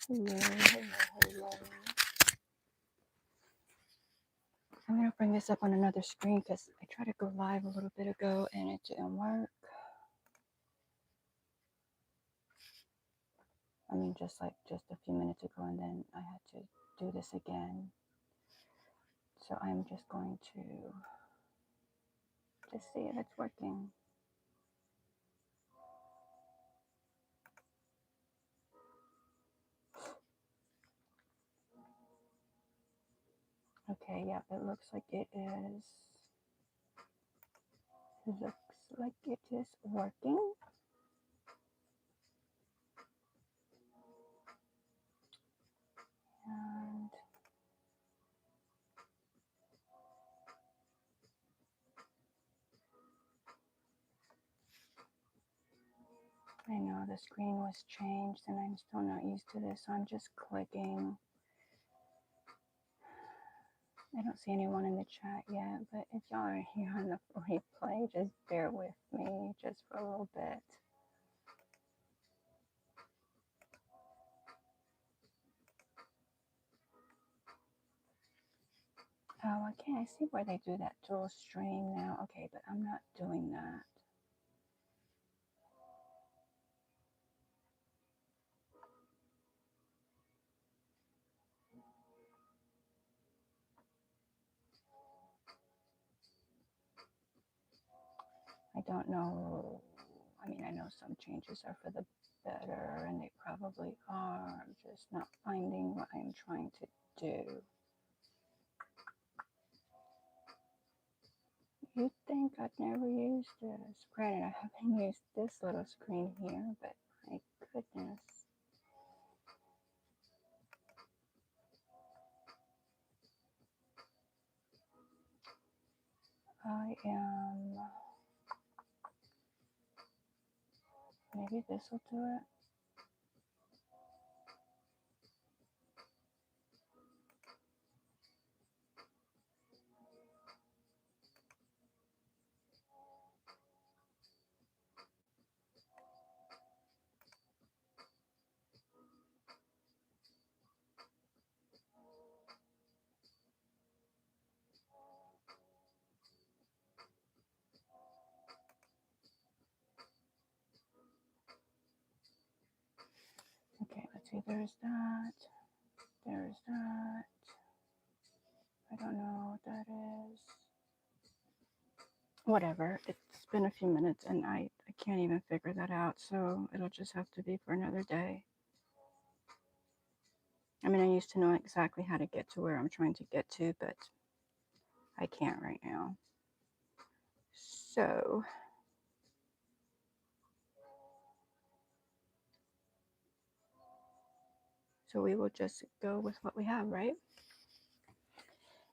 Hello, hello, hello. I'm going to bring this up on another screen because I tried to go live a little bit ago and it didn't work. I mean, just a few minutes ago, and then I had to do this again. So I'm just going to just see if it's working. Okay, yep, it looks like it is. It looks like it is working. And I know the screen was changed and I'm still not used to this, so I'm just clicking. I don't see anyone in the chat yet, but if y'all are here on the replay, just bear with me just for a little bit. Oh, okay, I see where they do that dual stream now. Okay, but I'm not doing that. I don't know. I mean, I know some changes are for the better, and they probably are. I'm just not finding what I'm trying to do. You'd think I'd never use this. Granted, I haven't used this little screen here, but my goodness. I am, maybe this will do it. Okay, let's see, there's that. There's that. I don't know what that is. Whatever, it's been a few minutes and I can't even figure that out, so it'll just have to be for another day. I mean, I used to know exactly how to get to where I'm trying to get to, but I can't right now. So we will just go with what we have, right?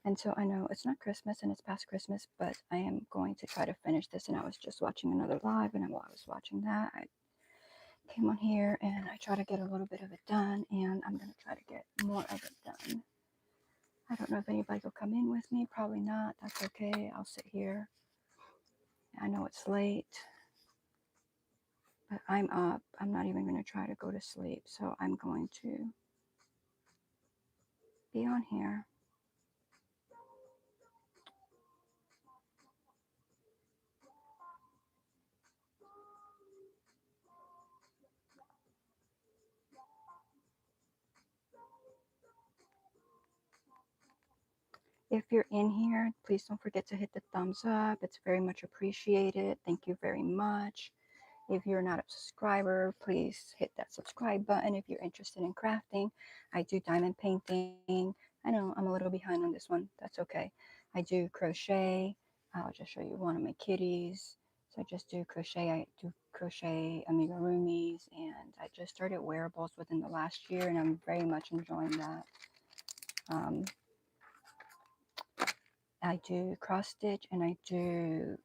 And so I know it's not Christmas and it's past Christmas, but I am going to try to finish this. And I was just watching another live, and while I was watching that, I came on here and I try to get a little bit of it done, and I'm going to try to get more of it done. I don't know if anybody will come in with me. Probably not. That's okay. I'll sit here. I know it's late, but I'm up. I'm not even going to try to go to sleep. So I'm going to be on here. If you're in here, please don't forget to hit the thumbs up. It's very much appreciated. Thank you very much. If you're not a subscriber, please hit that subscribe button. If you're interested in crafting, I do diamond painting. I know I'm a little behind on this one. That's okay. I do crochet. I'll just show you one of my kitties. So I just do crochet. I do crochet amigurumis, and I just started wearables within the last year, and I'm very much enjoying that. I do cross stitch, and I do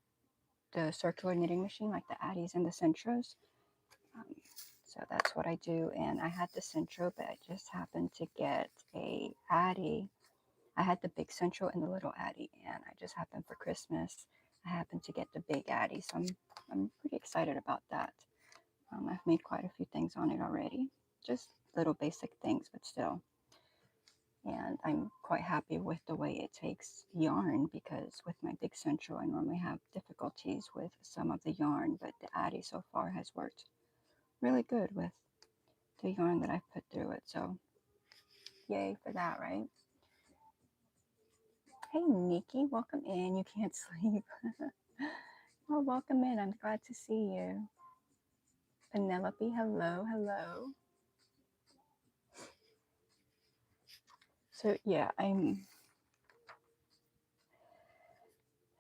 the circular knitting machine, like the Addies and the Centros. So that's what I do. And I had the Centro, but I just happened to get a Addie. I had the big Centro and the little Addie, and I just happened for Christmas, I happened to get the big Addie. So I'm pretty excited about that. I've made quite a few things on it already. Just little basic things, but still. And I'm quite happy with the way it takes yarn, because with my Big Central I normally have difficulties with some of the yarn, but the Addy so far has worked really good with the yarn that I've put through it. So yay for that, right? Hey Nikki, welcome in. You can't sleep. Well, welcome in. I'm glad to see you. Penelope, hello, hello. So yeah, I'm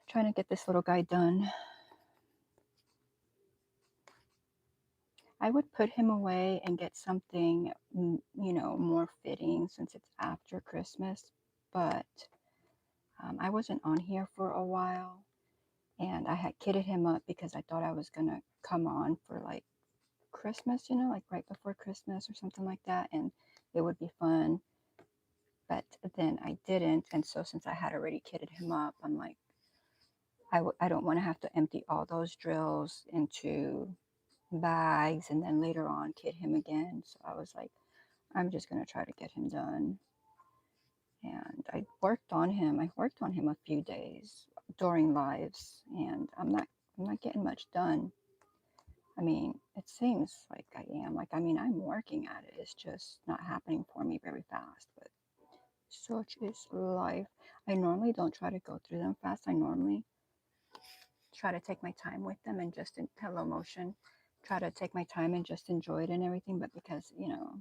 trying to get this little guy done. I would put him away and get something, you know, more fitting since it's after Christmas, but I wasn't on here for a while, and I had kitted him up because I thought I was gonna come on for like Christmas, you know, like right before Christmas or something like that, and it would be fun. But then I didn't, and so since I had already kitted him up, I'm like, I don't want to have to empty all those drills into bags and then later on kit him again. So I was like, I'm just going to try to get him done. And I worked on him. I worked on him a few days during lives, and I'm not getting much done. I mean, it seems like I am. Like, I mean, I'm working at it. It's just not happening for me very fast, but such is life. I normally don't try to go through them fast. I normally try to take my time with them and just in hello motion, try to take my time and just enjoy it and everything. But because, you know,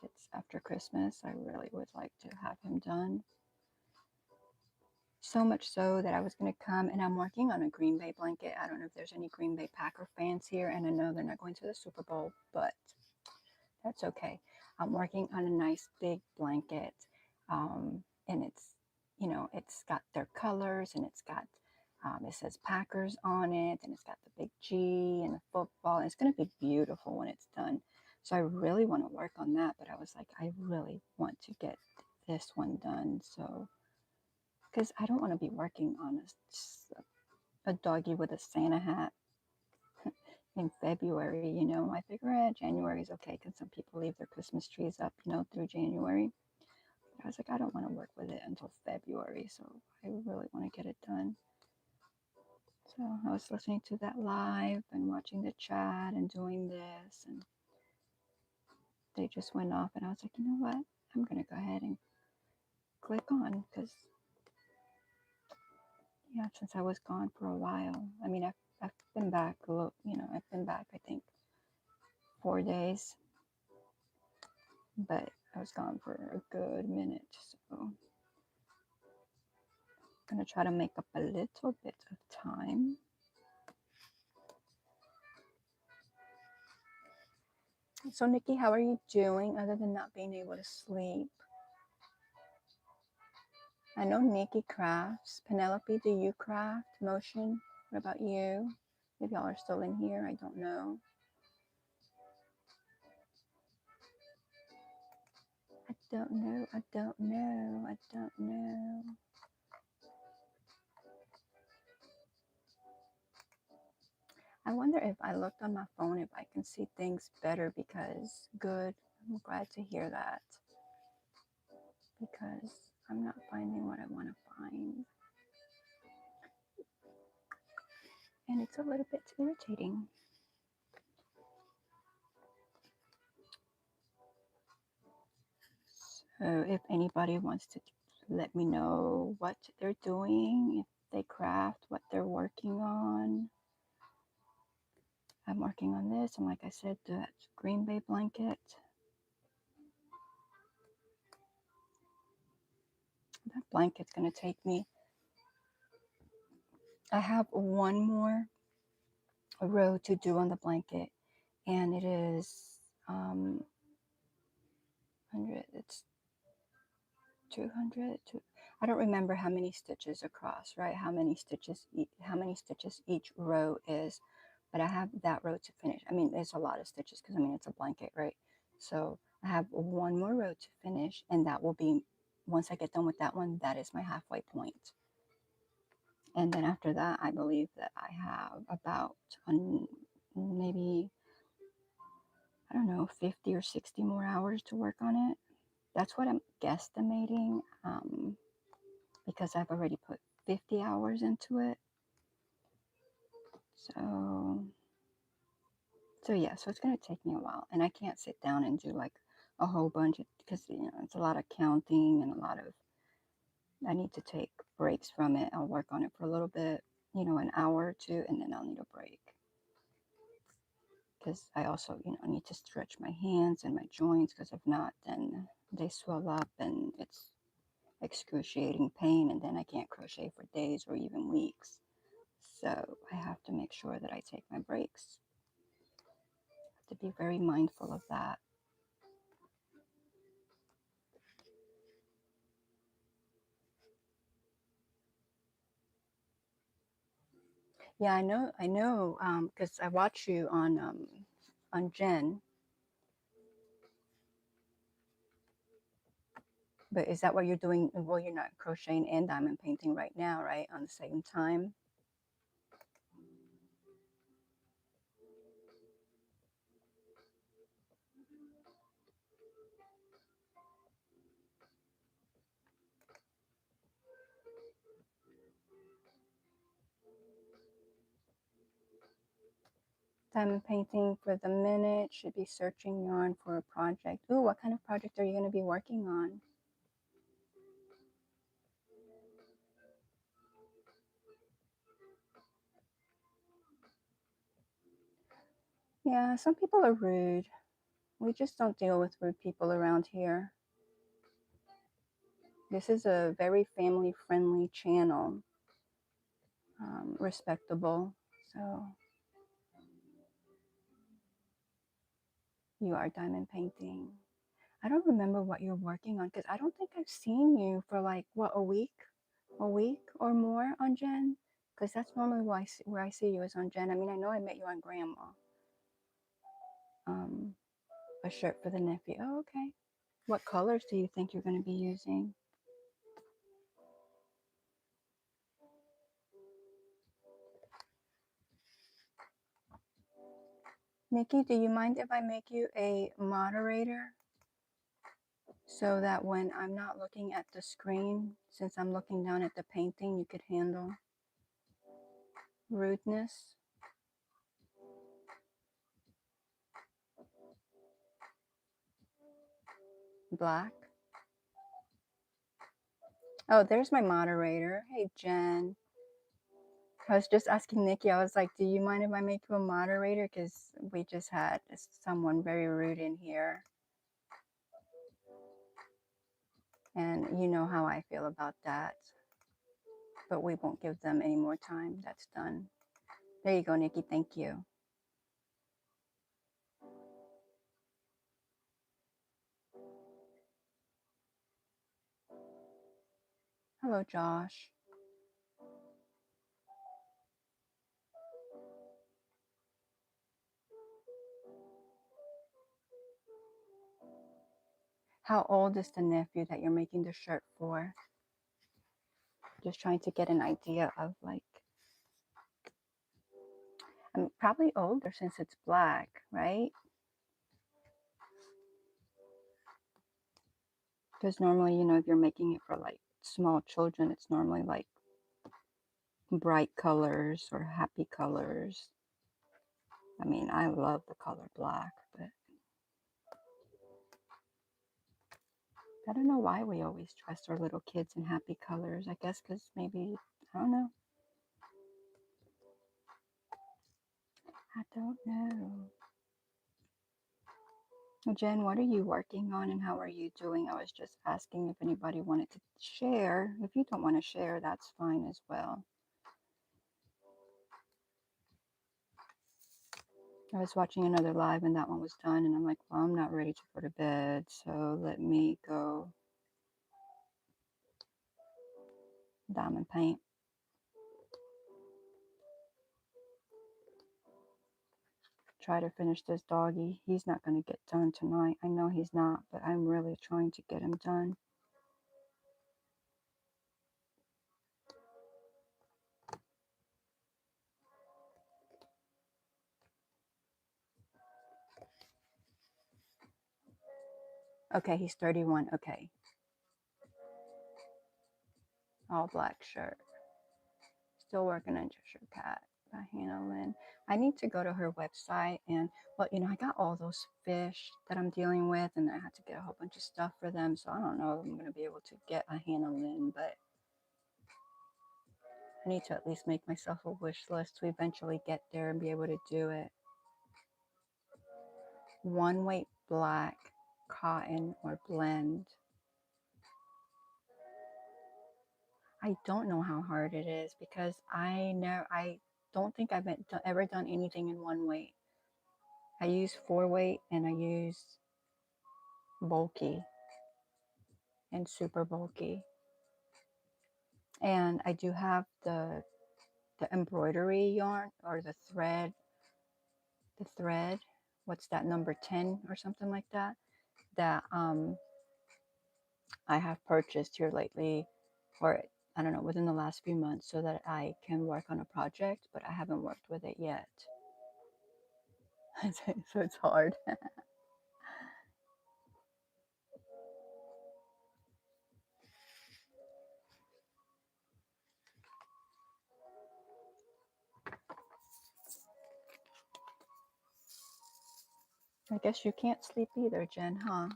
it's after Christmas, I really would like to have him done. So much so that I was going to come, and I'm working on a Green Bay blanket. I don't know if there's any Green Bay Packer fans here, and I know they're not going to the Super Bowl, but that's okay. I'm working on a nice big blanket, and it's, you know, it's got their colors, and it's got, it says Packers on it, and it's got the big G and the football. And it's going to be beautiful when it's done. So I really want to work on that, but I was like, I really want to get this one done. So, because I don't want to be working on a doggy with a Santa hat in February, you know. I figure January is okay because some people leave their Christmas trees up, you know, through January. But I was like, I don't want to work with it until February, so I really want to get it done. So I was listening to that live and watching the chat and doing this, and they just went off, and I was like, you know what? I'm going to go ahead and click on, because, yeah, since I was gone for a while, I mean, I've been back, you know, I've been back, I think, 4 days, but I was gone for a good minute, so I'm gonna try to make up a little bit of time. So Nikki, how are you doing other than not being able to sleep? I know Nikki crafts. Penelope, do you craft? Motion, what about you? If y'all are still in here, I don't know. I don't know, I don't know, I don't know. I wonder if I looked on my phone if I can see things better, because good, I'm glad to hear that, because I'm not finding what I want to find. And it's a little bit irritating. So if anybody wants to let me know what they're doing, if they craft, what they're working on. I'm working on this, and like I said, that Green Bay blanket. That blanket's going to take me. I have one more row to do on the blanket, and it is 100. It's 200. I don't remember how many stitches across, right? How many stitches each row is, but I have that row to finish. I mean, there's a lot of stitches because I mean it's a blanket, right? So I have one more row to finish, and that will be, once I get done with that one, that is my halfway point. And then after that, I believe that I have about maybe I don't know, 50 or 60 more hours to work on it. That's what I'm guesstimating, because I've already put 50 hours into it. So yeah, so it's going to take me a while, and I can't sit down and do like a whole bunch because it's a lot of counting and a lot of, I need to take breaks from it. I'll work on it for a little bit, an hour or two, and then I'll need a break because I also, need to stretch my hands and my joints, because if not, then they swell up and it's excruciating pain, and then I can't crochet for days or even weeks. So I have to make sure that I take my breaks. I have to be very mindful of that. Yeah, I know, because I watch you on Jen. But is that what you're doing? Well, you're not crocheting and diamond painting right now, right? On the same time. Diamond painting for the minute, should be searching yarn for a project. Ooh, what kind of project are you going to be working on? Yeah, some people are rude. We just don't deal with rude people around here. This is a very family-friendly channel. Respectable. So you are diamond painting. I don't remember what you're working on, because I don't think I've seen you for like, what, a week or more on Jen? Because that's normally where I see you is on Jen. I mean, I know I met you on Grandma. Um, a shirt for the nephew. Oh, okay. What colors do you think you're going to be using? Nikki, do you mind if I make you a moderator, so that when I'm not looking at the screen, since I'm looking down at the painting, you could handle rudeness? Black. Oh, there's my moderator. Hey, Jen. I was just asking Nikki, I was like, do you mind if I make you a moderator? Because we just had someone very rude in here. And you know how I feel about that. But we won't give them any more time. That's done. There you go, Nikki. Thank you. Hello, Josh. How old is the nephew that you're making the shirt for? Just trying to get an idea of, like, I'm probably older since it's black, right? Because normally, if you're making it for like small children, it's normally like bright colors or happy colors. I mean, I love the color black, but I don't know why we always dress our little kids in happy colors. I guess because maybe, I don't know. I don't know. Jen, what are you working on and how are you doing? I was just asking if anybody wanted to share. If you don't want to share, that's fine as well. I was watching another live and that one was done, and I'm like, well, I'm not ready to go to bed, so let me go diamond paint. Try to finish this doggy. He's not going to get done tonight. I know he's not, but I'm really trying to get him done. Okay, he's 31. Okay. All black shirt. Still working on Cheshire Cat by Hannah Lynn. I need to go to her website and, well, you know, I got all those fish that I'm dealing with, and I had to get a whole bunch of stuff for them. So I don't know if I'm going to be able to get a Hannah Lynn, but I need to at least make myself a wish list to eventually get there and be able to do it. One weight black, cotton, or blend. I don't know how hard it is because I don't think I've ever done anything in one weight. I use 4-weight and I use bulky and super bulky. And I do have the embroidery yarn or the thread, what's that, number 10 or something like that, that I have purchased here lately, or I don't know, within the last few months, so that I can work on a project, but I haven't worked with it yet. So it's hard. I guess you can't sleep either, Jen, huh?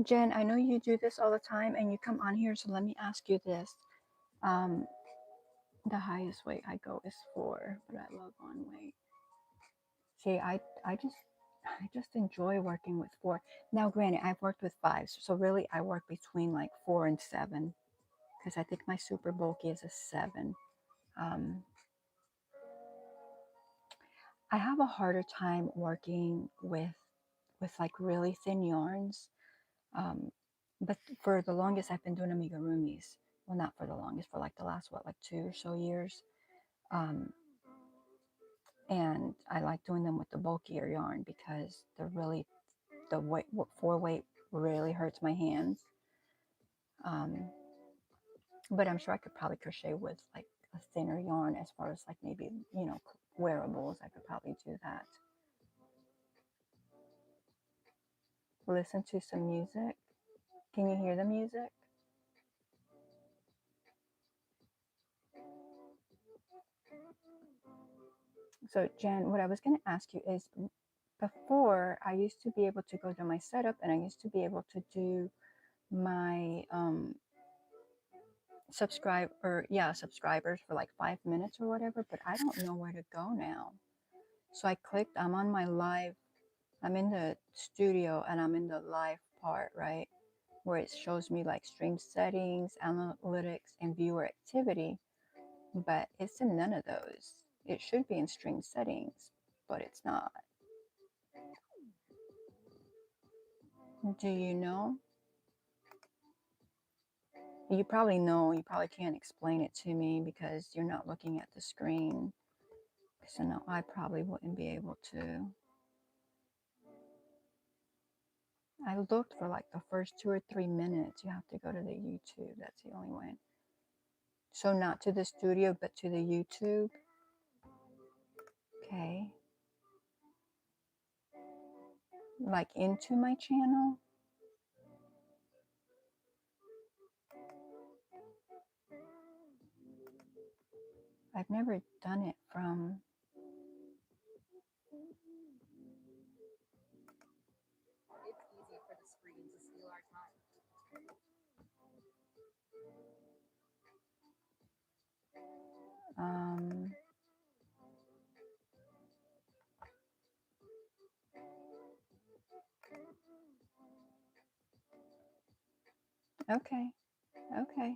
Jen, I know you do this all the time and you come on here, so let me ask you this. The highest weight I go is 4, but I love 1-weight. See, I just enjoy working with 4. Now, granted, I've worked with 5, so really I work between like 4 and 7, because I think my super bulky is a 7. I have a harder time working with like really thin yarns. But for the longest, I've been doing amigurumis. Well, not for the longest, for like the last, what, like 2 or so years. And I like doing them with the bulkier yarn because they're really, the weight, 4-weight really hurts my hands. But I'm sure I could probably crochet with like a thinner yarn, as far as like maybe, you know, wearables. I could probably do that. Listen to some music. Can you hear the music? So Jen, what I was going to ask you is, before I used to be able to go to my setup and I used to be able to do my subscribers for like 5 minutes or whatever, but I don't know where to go now. So I clicked, I'm on my live, I'm in the studio and I'm in the live part, right? Where it shows me like stream settings, analytics, and viewer activity, but it's in none of those. It should be in stream settings, but it's not. Do you know? You probably know, you probably can't explain it to me because you're not looking at the screen. So no, I probably wouldn't be able to. I looked for like the first 2 or 3 minutes. You have to go to the YouTube. That's the only way. So not to the studio, but to the YouTube. Okay. Like into my channel. I've never done it from. It's easy for the screen to steal our time. Okay. Okay.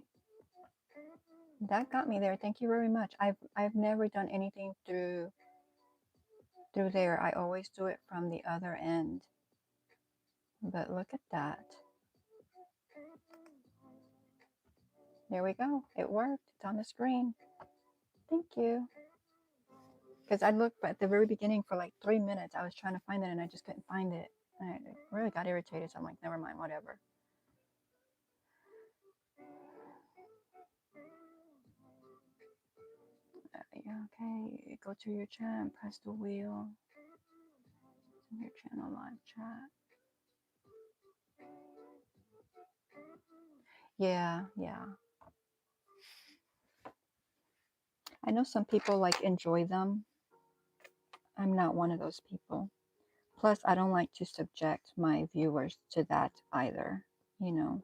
That got me there. Thank you very much. I've never done anything through there. I always do it from the other end. But look at that. There we go. It worked. It's on the screen. Thank you. Because I looked at the very beginning for like 3 minutes. I was trying to find it and I just couldn't find it. And I really got irritated. So I'm like, never mind, whatever. Okay, go to your chat and press the wheel. Your channel live chat. Yeah. I know some people like enjoy them. I'm not one of those people. Plus, I don't like to subject my viewers to that either, you know.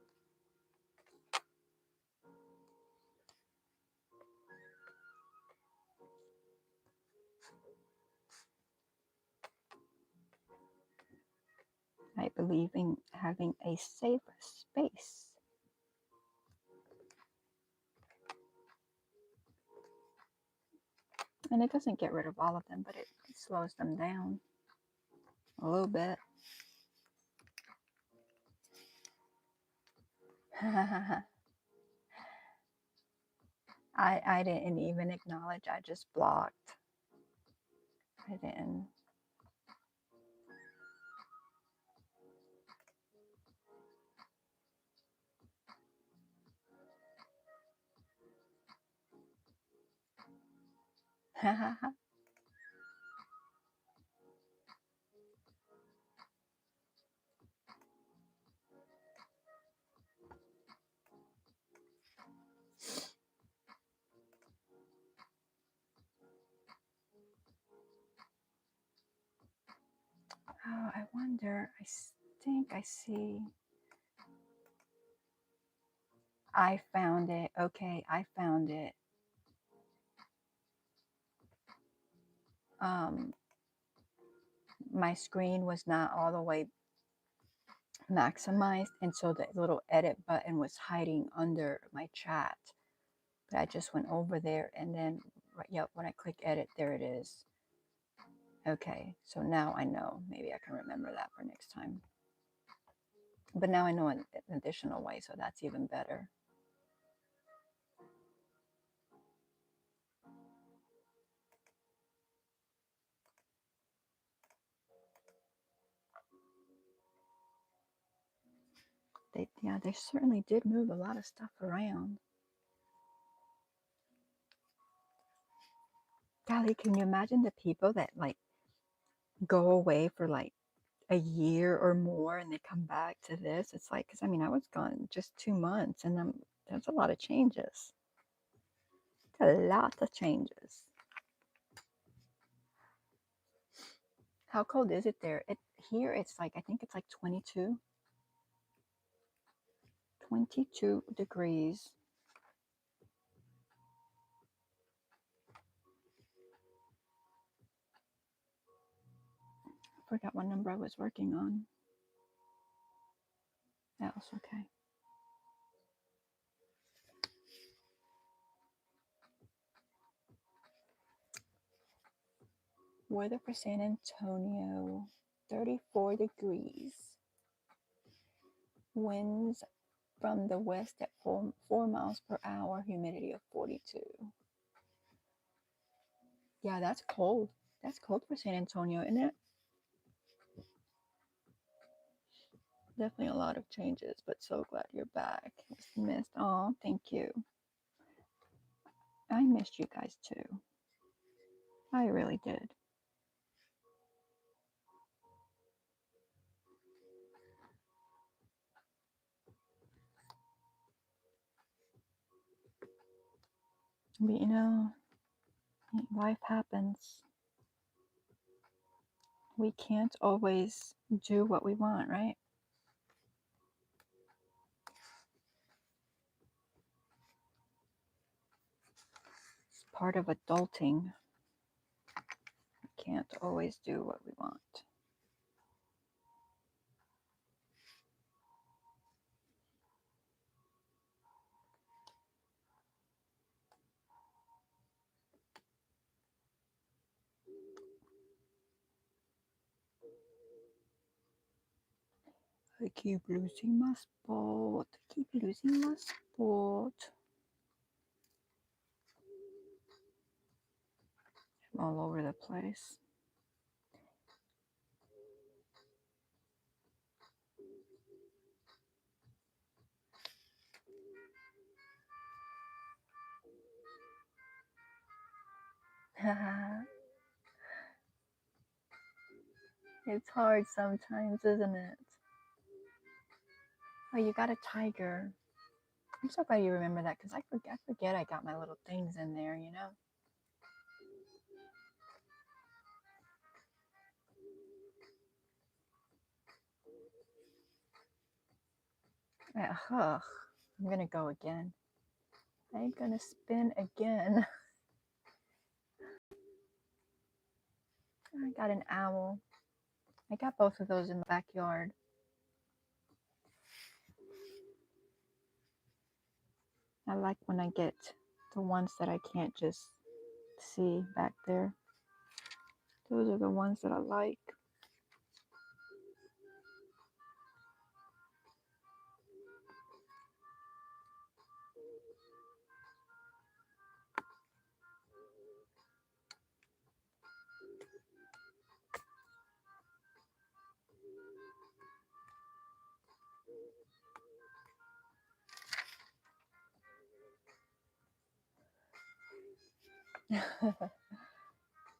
I believe in having a safe space. And it doesn't get rid of all of them, but it slows them down a little bit. I didn't even acknowledge. I just blocked. I didn't. Oh, I wonder. I think I see. I found it. Okay, I found it. My screen was not all the way maximized, and so the little edit button was hiding under my chat. But I just went over there, and then, yep, when I click edit, there it is. Okay, so now I know. Maybe I can remember that for next time. But now I know an additional way, so that's even better. They certainly did move a lot of stuff around. Golly, can you imagine the people that like go away for like a year or more and they come back to this? It's like, because I mean, I was gone just 2 months, and there's a lot of changes. A lot of changes. How cold is it there? Here it's like, I think it's like 22 degrees. I forgot what number I was working on. That was okay. Weather for San Antonio, 34 degrees. Winds from the west at 4 miles per hour, humidity of 42. Yeah, that's cold. That's cold for San Antonio, isn't it? Definitely a lot of changes, but so glad you're back. Was missed. Oh, thank you. I missed you guys too. I really did. But you know, life happens. We can't always do what we want, right? It's part of adulting. We can't always do what we want. I keep losing my spot. I keep losing my spot. I'm all over the place. It's hard sometimes, isn't it? Oh, you got a tiger. I'm so glad you remember that because I forget I got my little things in there, you know? Ugh, I'm gonna go again. I'm gonna spin again. I got an owl. I got both of those in the backyard. I like when I get the ones that I can't just see back there. Those are the ones that I like.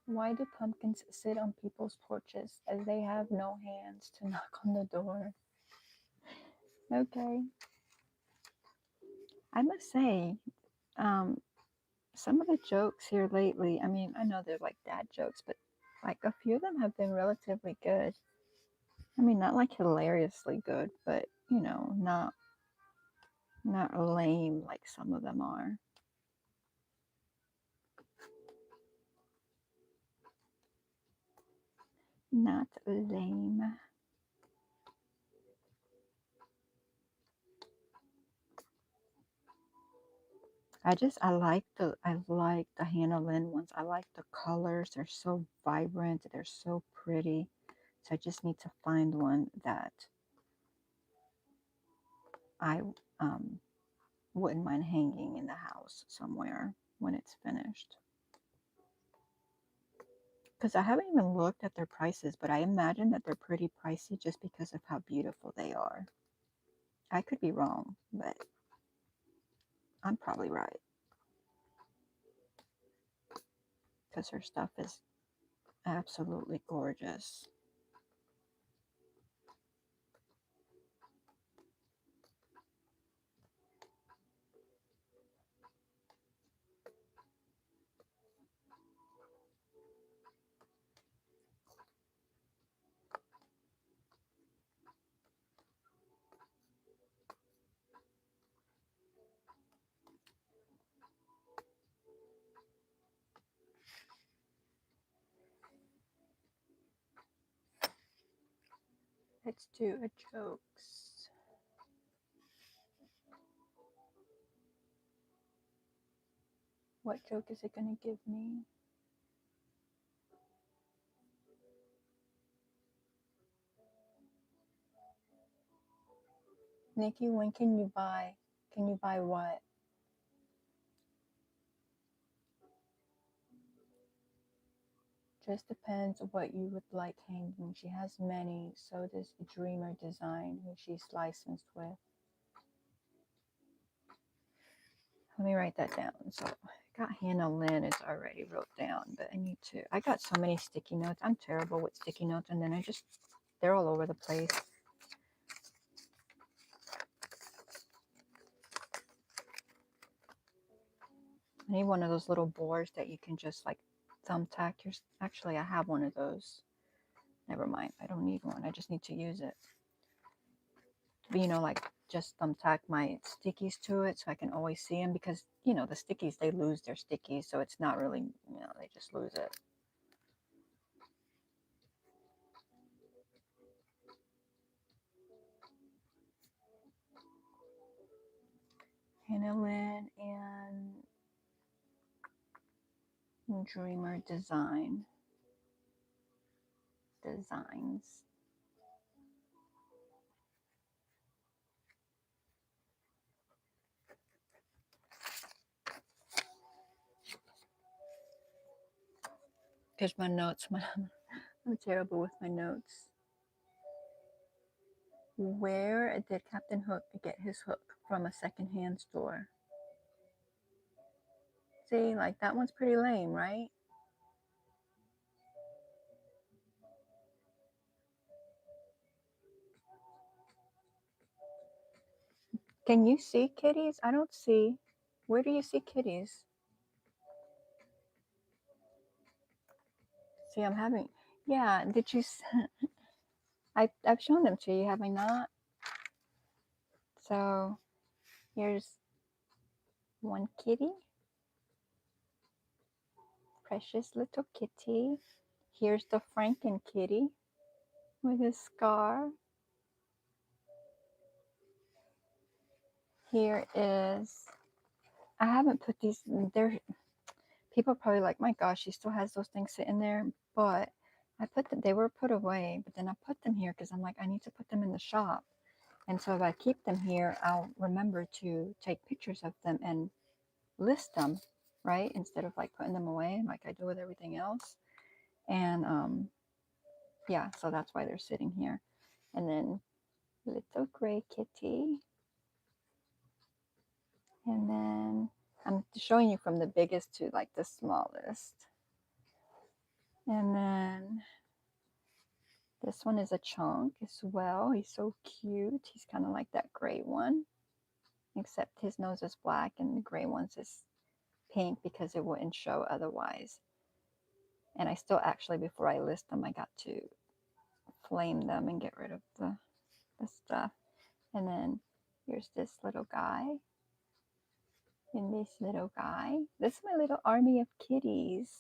Why do pumpkins sit on people's porches as they have no hands to knock on the door? Okay. I must say, um, some of the jokes here lately, I mean, I know they're like dad jokes, but like a few of them have been relatively good. I mean, not like hilariously good, but you know, not lame like some of them are. Not lame. I like the Hannah Lynn ones. I like the colors. They're so vibrant. They're so pretty. So I just need to find one that I wouldn't mind hanging in the house somewhere when it's finished. Because I haven't even looked at their prices, but I imagine that they're pretty pricey just because of how beautiful they are. I could be wrong, but I'm probably right because her stuff is absolutely gorgeous. Let's do a jokes. What joke is it going to give me? Nikki, when can you buy? Can you buy what? Just depends what you would like hanging. She has many, so does Dreamer Design, who she's licensed with. Let me write that down. So I got Hannah Lynn is already wrote down, but I need to. I got so many sticky notes. I'm terrible with sticky notes, and then they're all over the place. I need one of those little boards that you can just like thumbtack your. Actually, I have one of those. Never mind. I don't need one. I just need to use it. But, you know, like just thumbtack my stickies to it so I can always see them because, you know, the stickies, they lose their stickies. So it's not really, you know, they just lose it. Hannah Lynn and Dreamer Designs. Here's my notes. I'm terrible with my notes. Where did Captain Hook get his hook? From a secondhand store. See, like that one's pretty lame, right? Can you see kitties? I don't see. Where do you see kitties? See, I'm having. Yeah, did you? I've shown them to you, have I not? So here's one kitty, precious little kitty. Here's the Franken kitty with his scar. Here is. I haven't put these. They're people are probably like, my gosh, she still has those things sitting there. But I put them. They were put away, but then I put them here because I'm like, I need to put them in the shop. And so if I keep them here, I'll remember to take pictures of them and list them, right? Instead of like putting them away like I do with everything else. And yeah, so that's why they're sitting here. And then little gray kitty. And then I'm showing you from the biggest to like the smallest. And then this one is a chunk as well. He's so cute. He's kind of like that gray one, except his nose is black and the gray one's is pink because it wouldn't show otherwise. And I still actually, before I list them, I got to flame them and get rid of the stuff. And then here's this little guy and this little guy. This is my little army of kitties.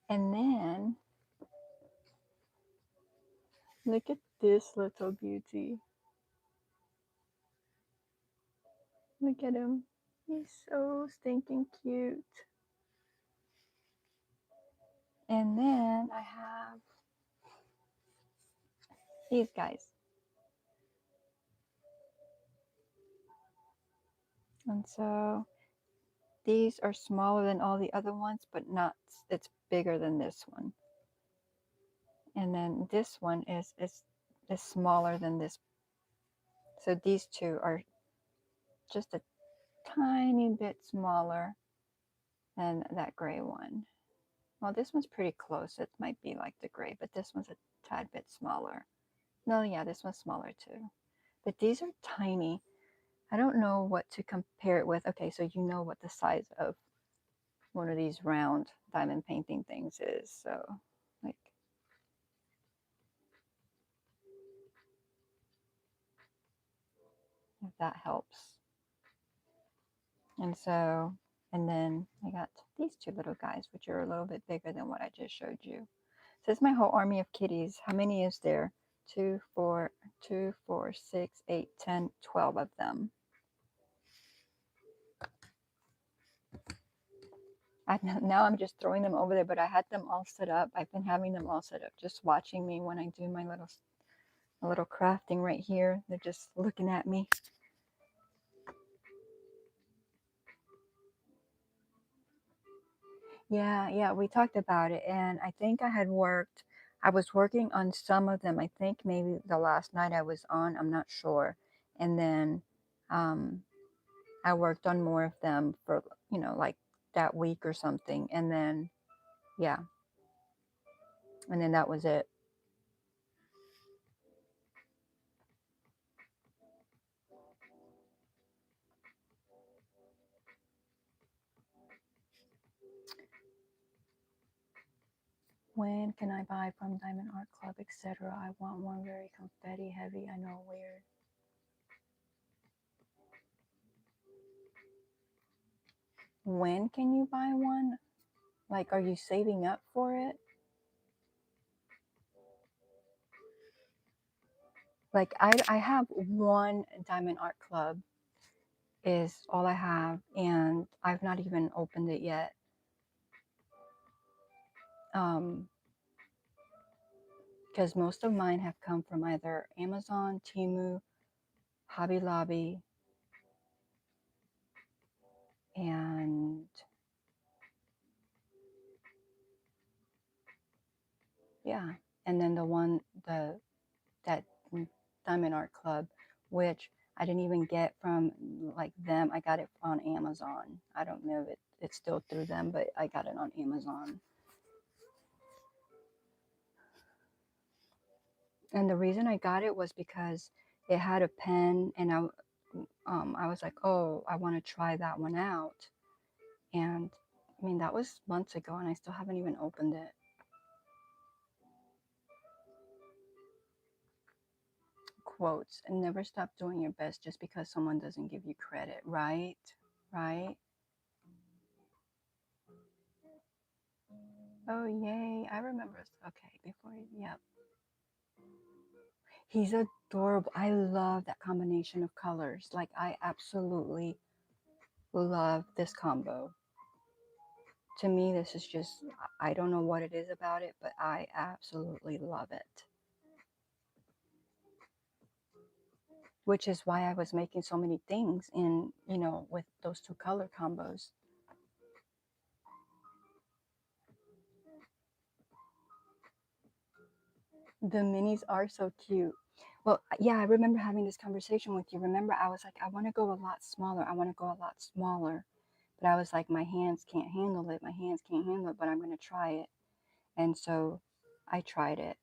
And then look at this little beauty. Look at him. He's so stinking cute. And then I have these guys. And so these are smaller than all the other ones, but not, it's bigger than this one. And then this one is smaller than this. So these two are just a tiny bit smaller than that gray one. Well, this one's pretty close. It might be like the gray, but this one's a tad bit smaller. No, yeah, this one's smaller too. But these are tiny. I don't know what to compare it with. Okay, so you know what the size of one of these round diamond painting things is. So, like, if that helps. And so, and then I got these two little guys, which are a little bit bigger than what I just showed you. So this is my whole army of kitties. How many is there? 2, 4, 2, 4, 6, 8, 10, 12 of them. Now I'm just throwing them over there, but I had them all set up. I've been having them all set up, just watching me when I do my little crafting right here. They're just looking at me. Yeah, we talked about it, and I think I was working on some of them. I think maybe the last night I was on, I'm not sure. And then I worked on more of them for, like that week or something. And then, yeah, and then that was it. When can I buy from Diamond Art Club, etc.? I want one very confetti heavy. I know, weird. When can you buy one? Like, are you saving up for it? Like, I have one Diamond Art Club is all I have, and I've not even opened it yet. Because most of mine have come from either Amazon, Temu, Hobby Lobby, and yeah, and then that Diamond Art Club, which I didn't even get from like them. I got it on Amazon. I don't know if it's still through them, but I got it on Amazon. And the reason I got it was because it had a pen, and I was like, oh, I want to try that one out. And I mean, that was months ago and I still haven't even opened it. Quotes, and never stop doing your best just because someone doesn't give you credit, right? Right? Oh, yay. I remember. Okay, before, yep. He's adorable. I love that combination of colors. Like, I absolutely love this combo. To me, this is just, I don't know what it is about it, but I absolutely love it. Which is why I was making so many things in, with those two color combos. The minis are so cute. Well, yeah, I remember having this conversation with you. Remember, I was like, I want to go a lot smaller. I want to go a lot smaller. But I was like, my hands can't handle it. My hands can't handle it, but I'm going to try it. And so I tried it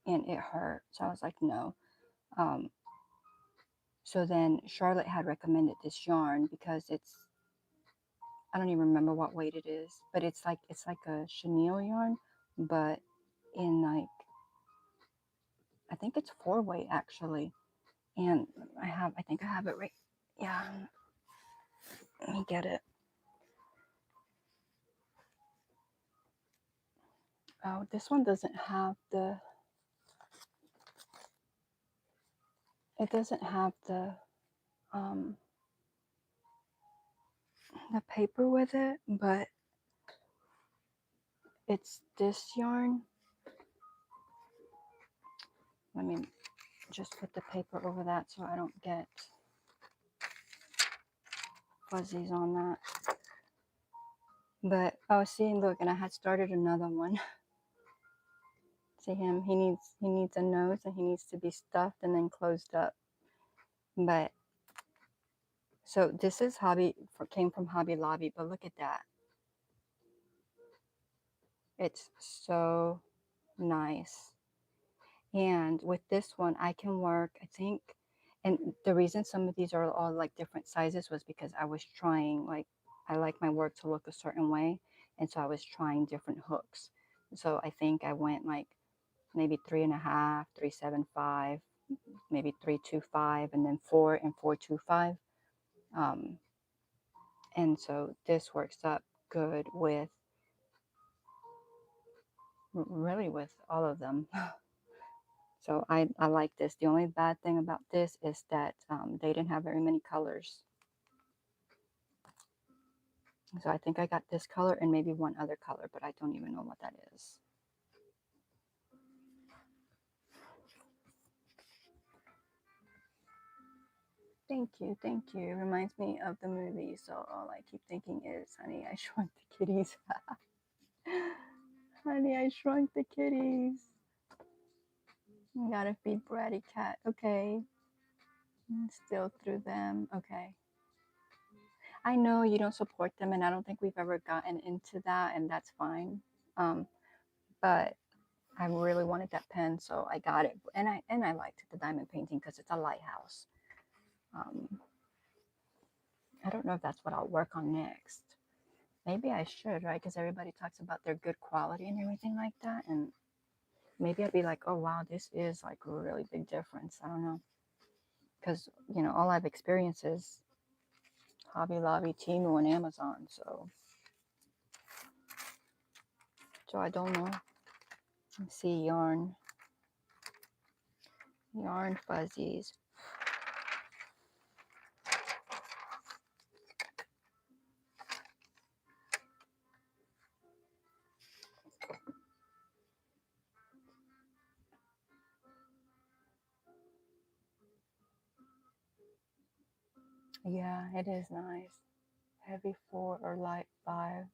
and it hurt. So I was like, no. Um, so then Charlotte had recommended this yarn because I don't even remember what weight it is, but it's like a chenille yarn, but in like, I think it's 4 weight actually. And I think I have it right. Yeah, let me get it. Oh, this one doesn't have it doesn't have um, the paper with it, but it's this yarn. Let me just put the paper over that so I don't get fuzzies on that. But oh, see, look, and I had started another one. See him? He needs a nose and he needs to be stuffed and then closed up. But so this is came from Hobby Lobby, but look at that. It's so nice. And with this one, I can work, I think, and the reason some of these are all like different sizes was because I was trying, like, I like my work to look a certain way. And so I was trying different hooks. So I think I went like maybe 3.5, 375, maybe 325, and then 4 and 425. And so this works up good with really with all of them. So I like this. The only bad thing about this is that they didn't have very many colors. So I think I got this color and maybe one other color, but I don't even know what that is. Thank you, thank you. It reminds me of the movie. So all I keep thinking is, honey, I shrunk the kitties. Honey, I shrunk the kitties. You gotta feed bratty cat. Okay. Still through them. Okay. I know you don't support them, and I don't think we've ever gotten into that, and that's fine. But I really wanted that pen, so I got it, and I liked the diamond painting because it's a lighthouse. I don't know if that's what I'll work on next. Maybe I should, right? Because everybody talks about their good quality and everything like that, and maybe I'd be like, oh wow, this is like a really big difference. I don't know, because all I've experienced is Hobby Lobby, Temu, and Amazon, so I don't know. Let's see, yarn fuzzies. Yeah, it is nice. Heavy 4 or light 5.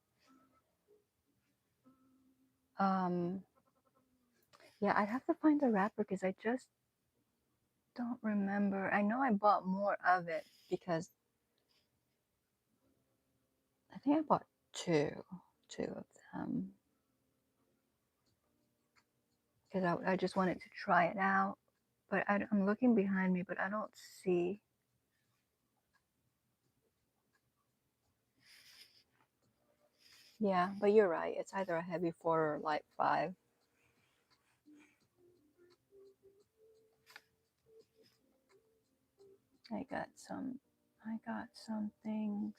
Um, yeah, I'd have to find the wrapper because I just don't remember. I know I bought more of it because I think I bought two of them because I just wanted to try it out. But I'm looking behind me, but I don't see. Yeah, but you're right. It's either a heavy 4 or light 5. I got some things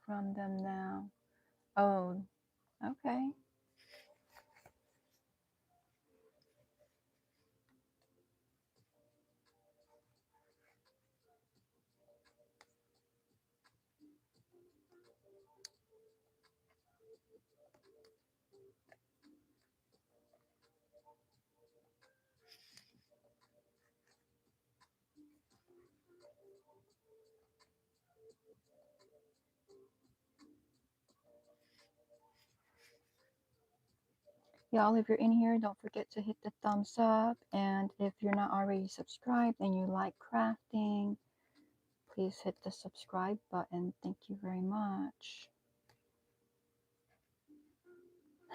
from them now. Oh, okay. Y'all, if you're in here, don't forget to hit the thumbs up. And if you're not already subscribed and you like crafting, please hit the subscribe button. Thank you very much.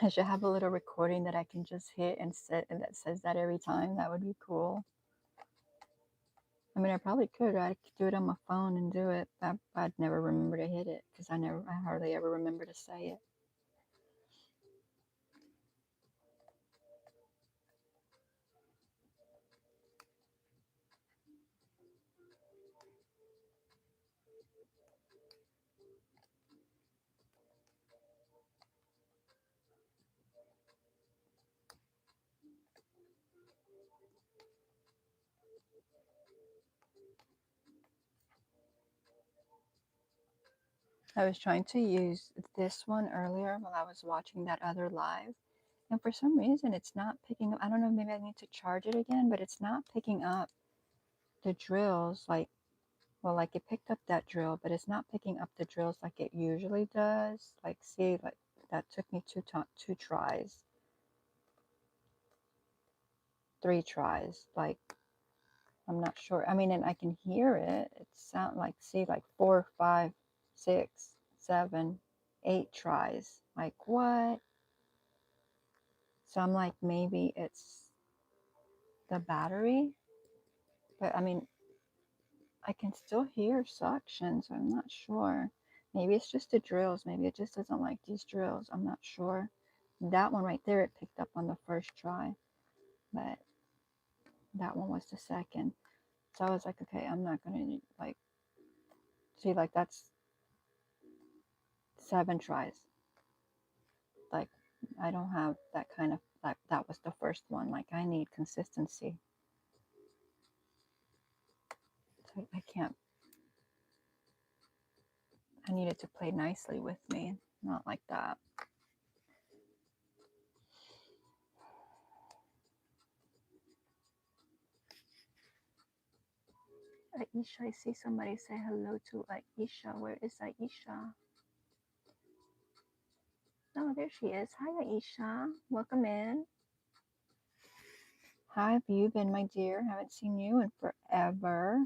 I should have a little recording that I can just hit and set and that says that every time. That would be cool. I mean, I probably could. I could do it on my phone and do it. I'd never remember to hit it because I hardly ever remember to say it. I was trying to use this one earlier while I was watching that other live. And for some reason, it's not picking up. I don't know, maybe I need to charge it again, but it's not picking up the drills. Like, well, like it picked up that drill, but it's not picking up the drills like it usually does. Like, see, like that took me two tries, 3 tries. Like, I'm not sure. I mean, and I can hear it. It sound like, see, like 4, 5, 6, 7, 8 tries. Like, what? So I'm like, maybe it's the battery. But I mean, I can still hear suction, so I'm not sure. Maybe it's just the drills. Maybe it just doesn't like these drills. I'm not sure. That one right there, it picked up on the first try, but that one was the second. So I was like, okay, I'm not going to like, see, like that's 7 tries. Like, I don't have that kind of, like, that was the first one. Like, I need consistency. So I can't, I need it to play nicely with me, not like that. Aisha, I see somebody say hello to Aisha. Where is Aisha? Oh, there she is. Hi, Aisha. Welcome in. How have you been, my dear? Haven't seen you in forever.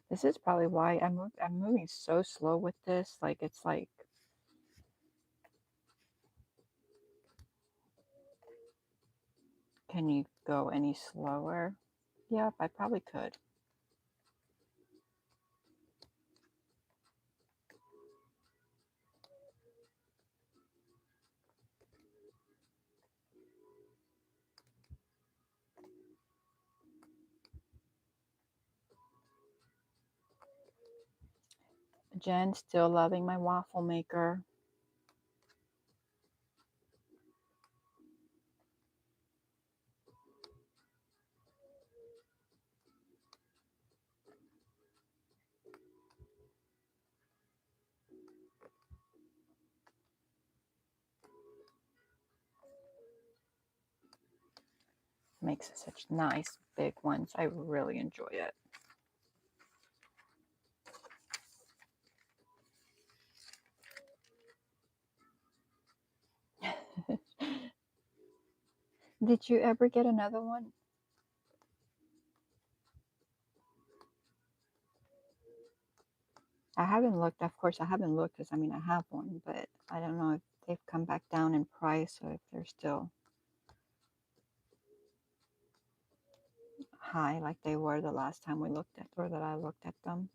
This is probably why I'm moving so slow with this. Like, it's like, can you go any slower? Yep, I probably could. Jen, still loving my waffle maker. Makes such nice big ones. I really enjoy it. Did you ever get another one? I haven't looked. Of course, I haven't looked because I mean, I have one, but I don't know if they've come back down in price or if they're still. high like they were the last time we looked at, or that I looked at them.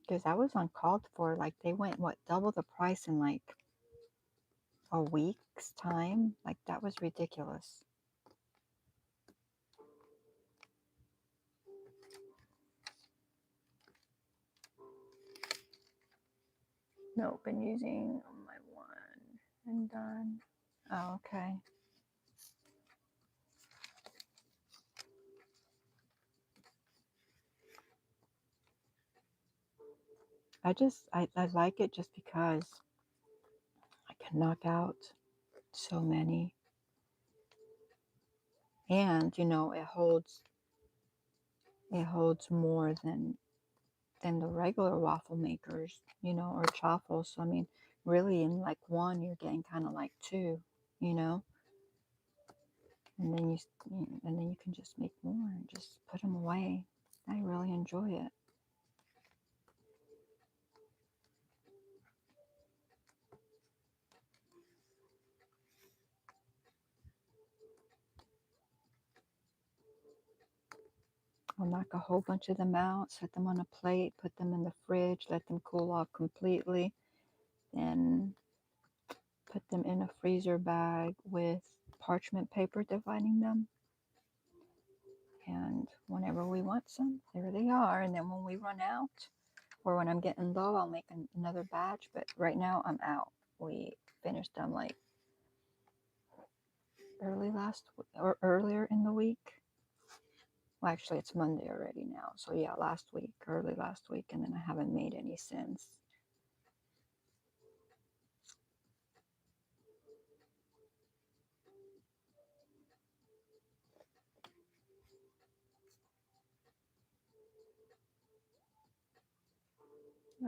Because that was uncalled for. Like they went, what, double the price in like a week's time? Like that was ridiculous. Nope, been using my one and done. Oh, okay. I like it just because I can knock out so many. And, you know, it holds more than the regular waffle makers, you know, or chaffles. So I mean, really in like one you're getting kind of like two, you know. And then you can just make more and just put them away. I really enjoy it. I'll knock a whole bunch of them out, set them on a plate, put them in the fridge, let them cool off completely, then put them in a freezer bag with parchment paper dividing them. And whenever we want some, there they are. And then when we run out, or when I'm getting low, I'll make another batch. But right now I'm out. We finished them like earlier in the week. Well, actually, it's Monday already now. So yeah, early last week, and then I haven't made any since.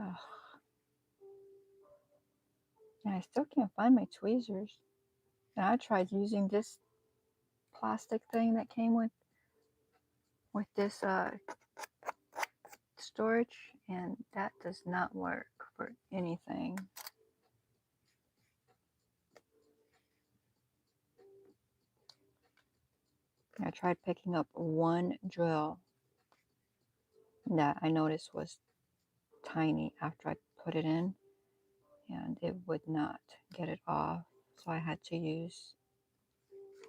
Ugh. And I still can't find my tweezers. And I tried using this plastic thing that came with this storage, and that does not work for anything. I tried picking up one drill that I noticed was tiny after I put it in, and it would not get it off. So I had to use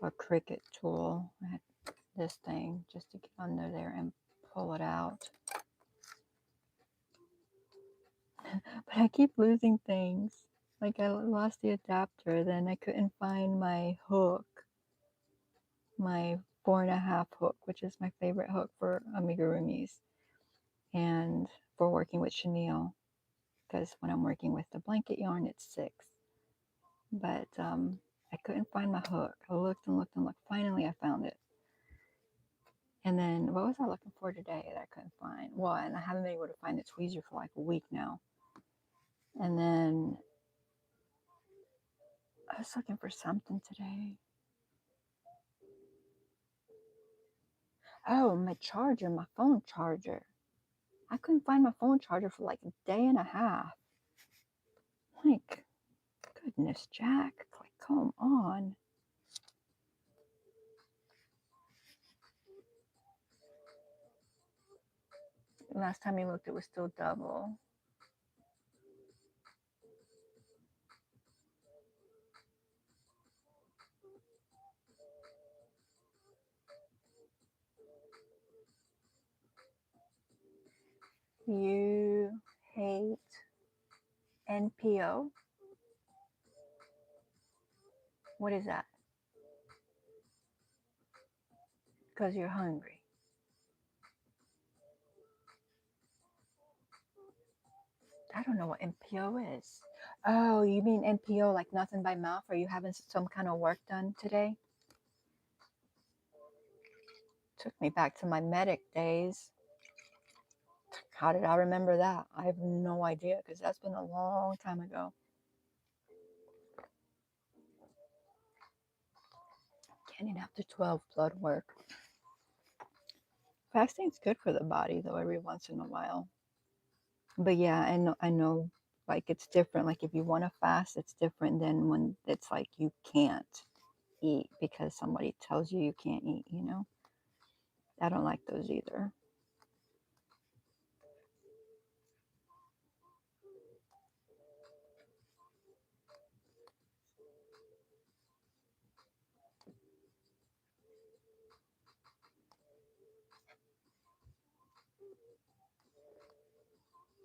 a Cricut tool. I had this thing just to get under there and pull it out. But I keep losing things. Like I lost the adapter, then I couldn't find my hook, my 4.5 hook, which is my favorite hook for amigurumis and for working with chenille. Because when I'm working with the blanket yarn, it's 6. But I couldn't find my hook. I looked and looked and looked. Finally, I found it. And then what was I looking for today that I couldn't find? Well, and I haven't been able to find the tweezer for like a week now. And then I was looking for something today. Oh, my charger, my phone charger. I couldn't find my phone charger for like a day and a half. Like, goodness, Jack. Like, come on. Last time you looked, it was still double. You hate NPO? What is that? Because you're hungry. I don't know what NPO is. Oh, you mean NPO like nothing by mouth? Are you having some kind of work done today? Took me back to my medic days. How did I remember that? I have no idea because that's been a long time ago. Getting after 12 blood work. Fasting's good for the body though every once in a while. But yeah, I know like it's different. Like if you want to fast, it's different than when it's like you can't eat because somebody tells you you can't eat, you know? I don't like those either.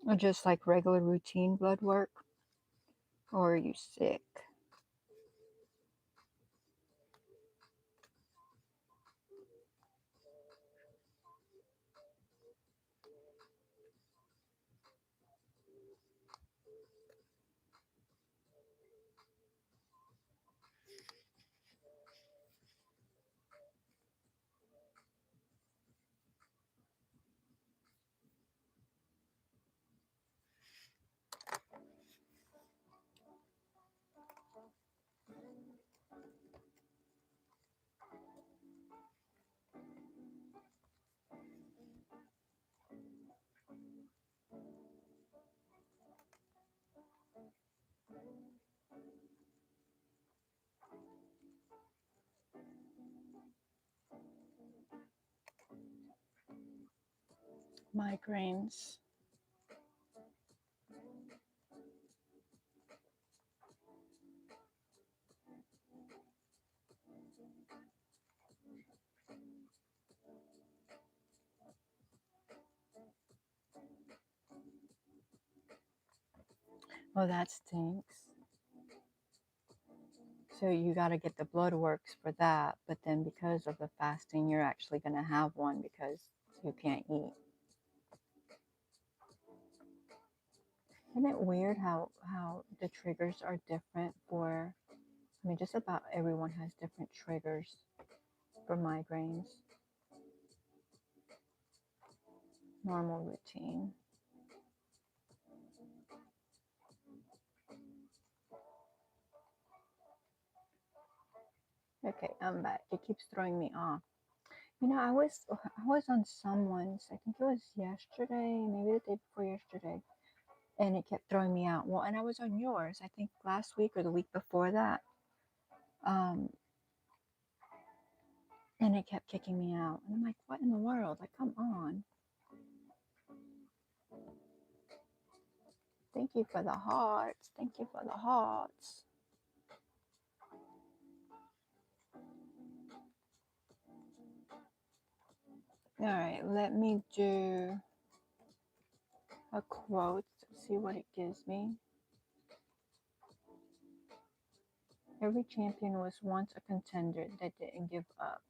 Or just like regular routine blood work? Or are you sick? Migraines. Oh, that stinks. So you got to get the blood works for that, but then because of the fasting, you're actually going to have one because you can't eat. Isn't it weird how the triggers are different for, I mean, just about everyone has different triggers for migraines. Normal routine. Okay, I'm back. It keeps throwing me off. You know, I was on someone's, I think it was yesterday, maybe the day before yesterday, and it kept throwing me out. Well, and I was on yours, I think last week or the week before that. Um, and it kept kicking me out. And I'm like, what in the world? Like, come on. Thank you for the hearts. Thank you for the hearts. All right, let me do a quote, see what it gives me. Every champion was once a contender that didn't give up.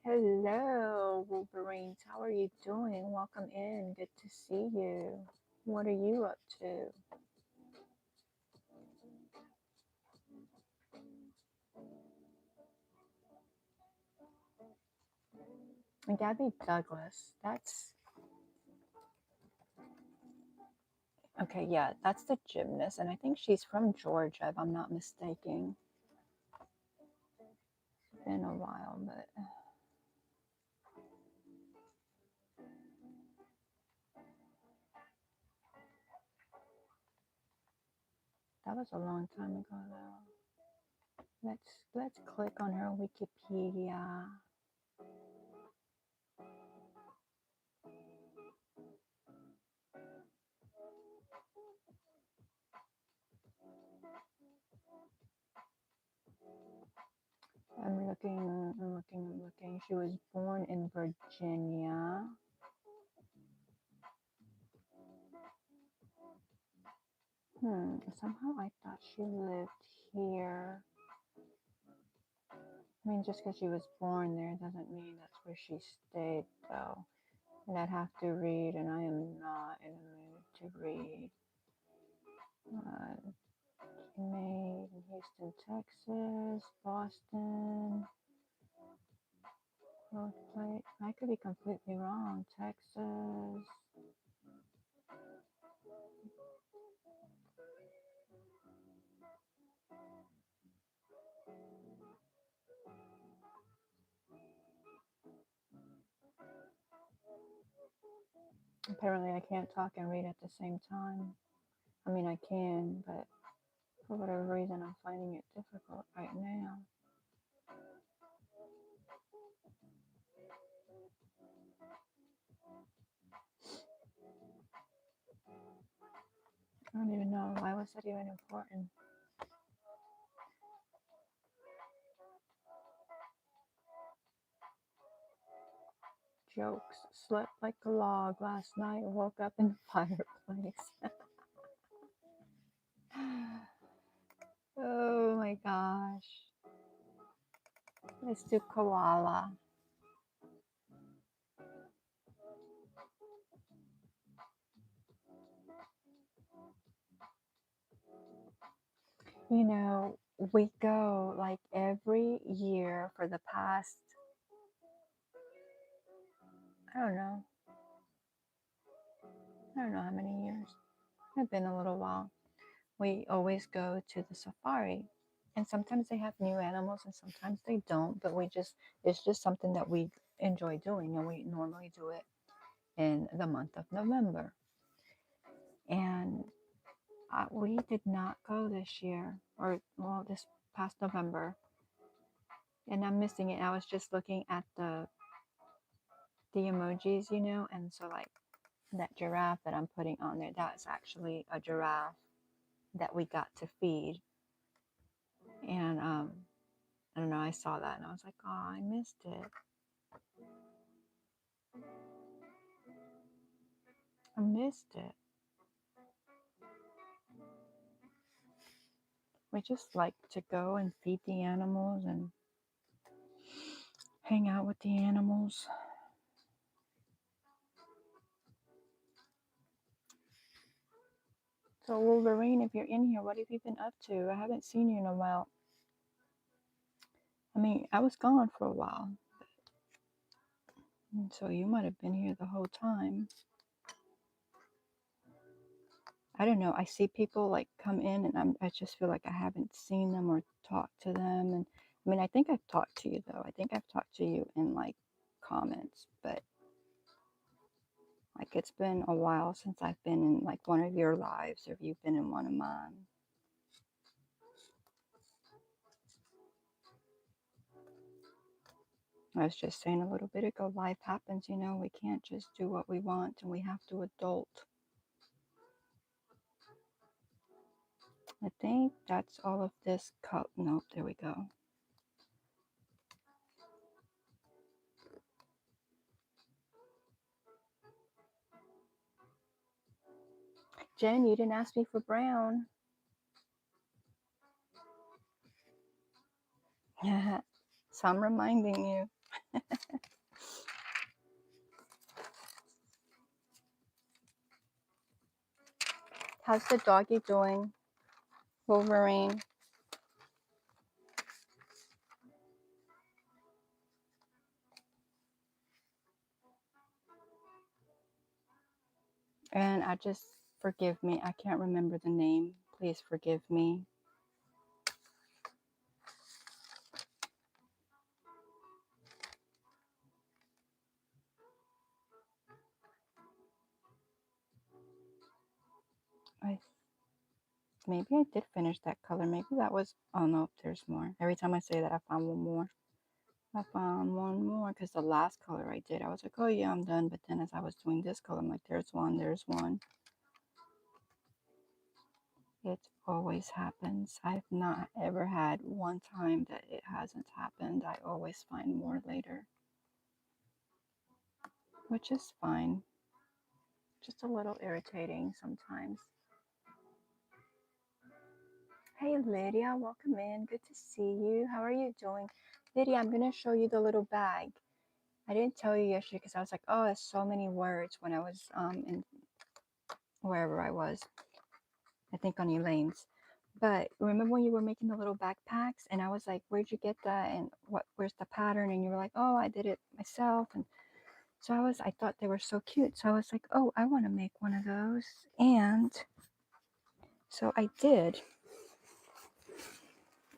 Hello, Wolverines. How are you doing? Welcome in. Good to see you. What are you up to? And Gabby Douglas. That's okay. Yeah, that's the gymnast, and I think she's from Georgia, if I'm not mistaken. It's been a while, but that was a long time ago, though. Let's click on her Wikipedia. I'm looking. She was born in Virginia. Somehow I thought she lived here. I mean, just because she was born there doesn't mean that's where she stayed, though. And I'd have to read, and I am not in the mood to read. She made in Houston, Texas, Boston. I could be completely wrong. Texas. Apparently, I can't talk and read at the same time. I mean, I can, but for whatever reason, I'm finding it difficult. I is that even important? Jokes. Slept like a log last night. Woke up in the fireplace. Oh my gosh. Let's do koala. You know, we go like every year for the past, I don't know, how many years. It's been a little while. We always go to the safari. And sometimes they have new animals and sometimes they don't, but it's just something that we enjoy doing, and we normally do it in the month of November. And we did not go this year, or well, this past November, and I'm missing it. I was just looking at the emojis, and so like that giraffe that I'm putting on there, that's actually a giraffe that we got to feed. And I don't know, I saw that and I was like, oh, I missed it. I missed it. We just like to go and feed the animals and hang out with the animals. So Wolverine, if you're in here, what have you been up to? I haven't seen you in a while. I mean, I was gone for a while, and so you might have been here the whole time. I don't know. I see people like come in, and I just feel like I haven't seen them or talked to them. And I mean, I think I've talked to you though. I think I've talked to you in like comments, but like it's been a while since I've been in like one of your lives, or if you've been in one of mine. I was just saying a little bit ago, life happens, we can't just do what we want, and we have to adult. I think that's all of this cup. Nope, there we go. Jen, you didn't ask me for brown. So I'm reminding you. How's the doggy doing, Wolverine? And forgive me, I can't remember the name. Please forgive me. Maybe I did finish that color. Maybe that was, oh no, there's more. Every time I say that, I found one more. I found one more because the last color I did, I was like, oh yeah, I'm done. But then as I was doing this color, I'm like, there's one. It always happens. I've not ever had one time that it hasn't happened. I always find more later, which is fine. Just a little irritating sometimes. Hey Lydia, welcome in. Good to see you. How are you doing? Lydia, I'm going to show you the little bag. I didn't tell you yesterday because I was like, oh, there's so many words when I was in wherever I was. I think on Elaine's. But remember when you were making the little backpacks and I was like, where'd you get that? And where's the pattern? And you were like, oh, I did it myself. And so I thought they were so cute. So I was like, oh, I want to make one of those. And so I did.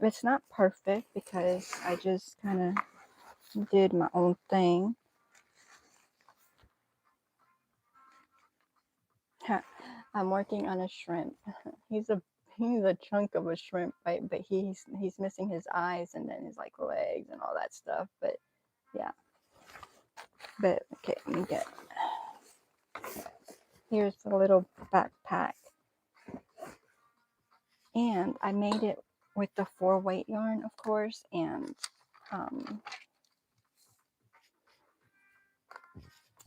It's not perfect because I just kind of did my own thing. I'm working on a shrimp. He's a chunk of a shrimp, right? But he's missing his eyes and then his like legs and all that stuff. But yeah. But okay, let me get. Here's the little backpack. And I made it with the 4-weight yarn, of course, and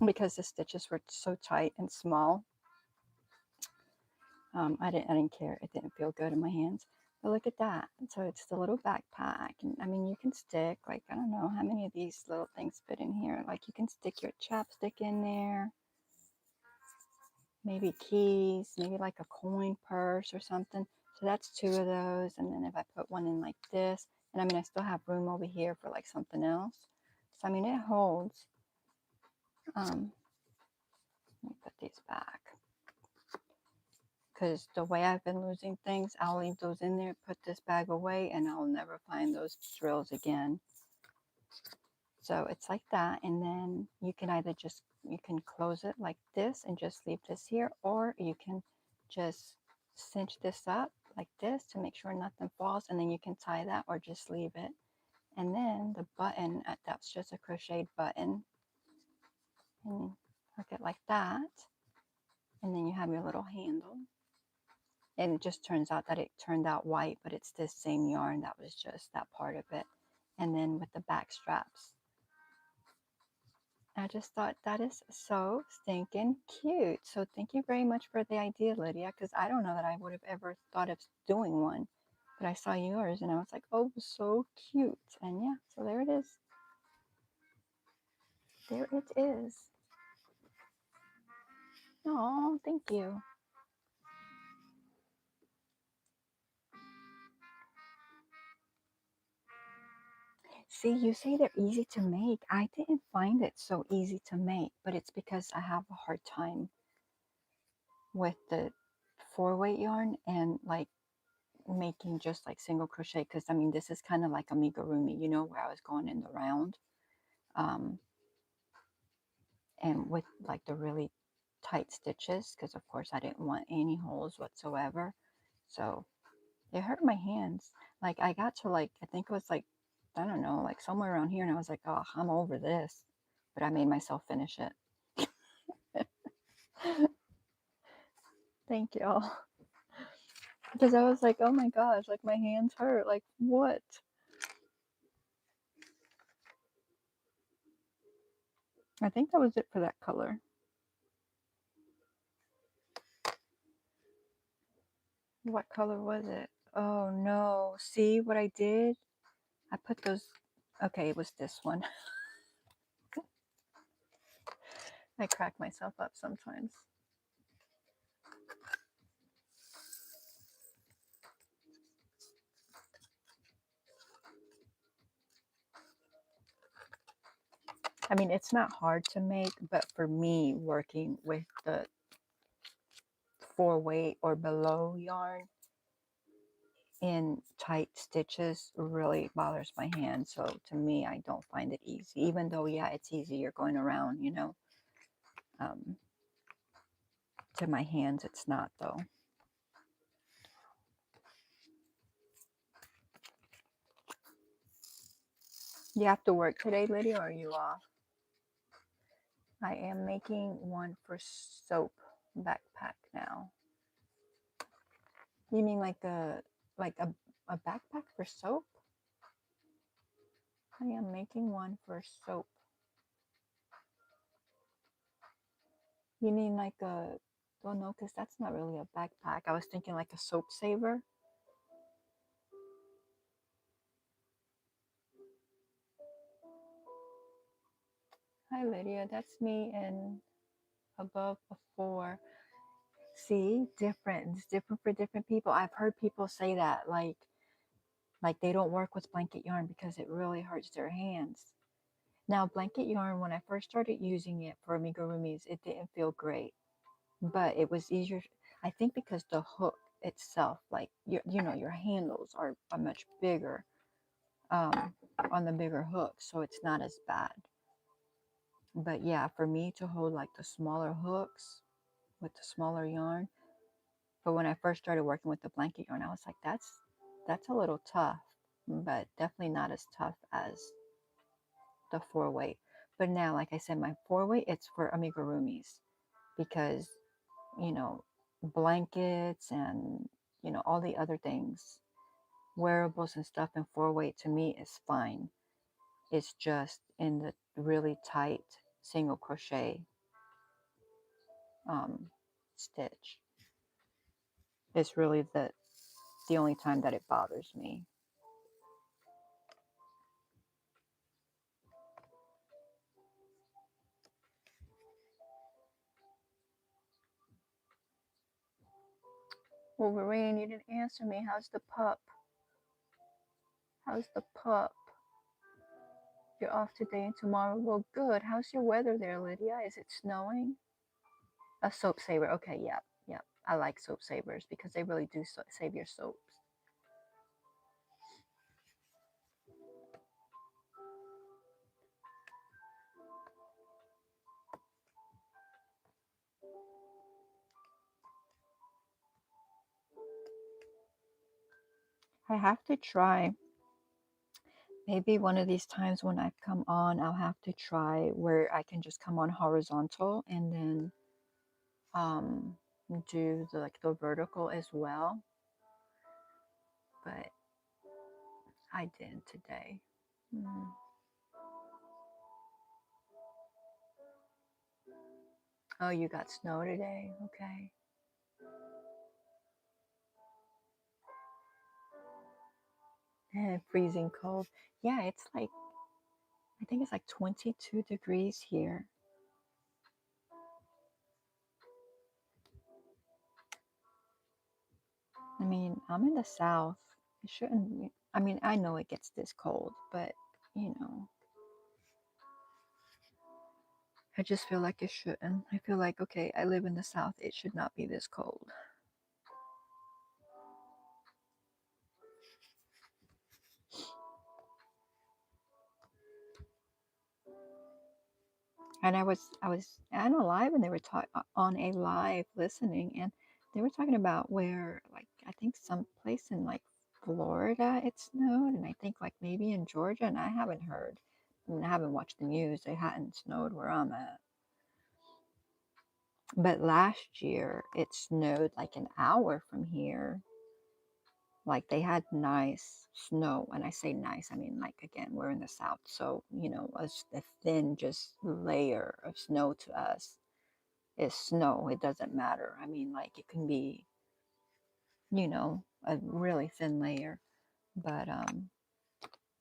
because the stitches were so tight and small, I didn't care. It didn't feel good in my hands. But look at that. So it's the little backpack. And I mean, you can stick, like, I don't know how many of these little things fit in here. Like, you can stick your chapstick in there, maybe keys, maybe like a coin purse or something. So that's 2 of those. And then if I put one in like this, and I mean, I still have room over here for like something else. So, I mean, it holds. Let me put these back. Because the way I've been losing things, I'll leave those in there, put this bag away, and I'll never find those drills again. So it's like that. And then you can either just, you can close it like this and just leave this here, or you can just cinch this up like this to make sure nothing falls, and then you can tie that or just leave it. And then the button, that's just a crocheted button, and hook it like that. And then you have your little handle. And it just turns out that it turned out white, but it's this same yarn that was just that part of it. And then with the back straps, I just thought that is so stinking cute. So thank you very much for the idea, Lydia, because I don't know that I would have ever thought of doing one, but I saw yours and I was like, oh, so cute. And yeah, so there it is. There it is. Oh, thank you. See, you say they're easy to make. I didn't find it so easy to make, but it's because I have a hard time with the 4-weight yarn and like making just like single crochet, because I mean this is kind of like amigurumi, you know, where I was going in the round, um, and with like the really tight stitches, because of course I didn't want any holes whatsoever. So it hurt my hands. Like I got to like, I think it was like, I don't know, like somewhere around here, and I was like, oh, I'm over this, but I made myself finish it. Thank y'all. Because I was like, oh my gosh, like my hands hurt, like what? I think that was it for that color. What color was it? Oh no. See what I did? I put those. Okay, it was this one. I crack myself up sometimes. I mean, it's not hard to make, but for me, working with the 4-weight or below yarn in tight stitches really bothers my hand. So to me, I don't find it easy, even though, yeah, it's easy. You're going around, you know. To my hands, it's not though. You have to work today, Lydia, or are you off? I am making one for soap backpack now. You mean like a backpack for soap? I am making one for soap. You mean like a, well, no, because that's not really a backpack. I was thinking like a soap saver. Hi, Lydia. That's me in above a 4. See, different. It's different for different people. I've heard people say that, like they don't work with blanket yarn because it really hurts their hands. Now, blanket yarn, when I first started using it for amigurumis, it didn't feel great, but it was easier. I think because the hook itself, like you know, your handles are much bigger on the bigger hook, so it's not as bad. But yeah, for me to hold like the smaller hooks with the smaller yarn, but when I first started working with the blanket yarn, I was like, that's a little tough, but definitely not as tough as the 4-weight. But now, like I said, my 4-weight, it's for amigurumis because, you know, blankets and you know, all the other things, wearables and stuff in 4-weight to me is fine. It's just in the really tight single crochet stitch. It's really the only time that it bothers me. Wolverine, you didn't answer me. How's the pup? How's the pup? You're off today and tomorrow. Well, good. How's your weather there, Lydia? Is it snowing? A soap saver. Okay, yep, yep. I like soap savers because they really do save your soaps. I have to try. Maybe one of these times when I come on, I'll have to try where I can just come on horizontal and then um do the vertical as well. But I didn't today. Mm. Oh, you got snow today? Okay. Freezing cold. Yeah, it's like, I think it's like 22 degrees here. I mean, I'm in the south. It shouldn't, I mean, I know it gets this cold, but you know, I just feel like it shouldn't. I feel like, okay, I live in the south. It should not be this cold. And I was on a live, and they were on a live listening, and they were talking about where, like, I think some place in like Florida it snowed, and I think like maybe in Georgia, and I haven't heard. I mean, I haven't watched the news. It hadn't snowed where I'm at. But last year it snowed like an hour from here. Like they had nice snow. And I say nice, I mean, like, again, we're in the south, so you know, a thin just layer of snow to us is snow. It doesn't matter. I mean, like, it can be, you know, a really thin layer. But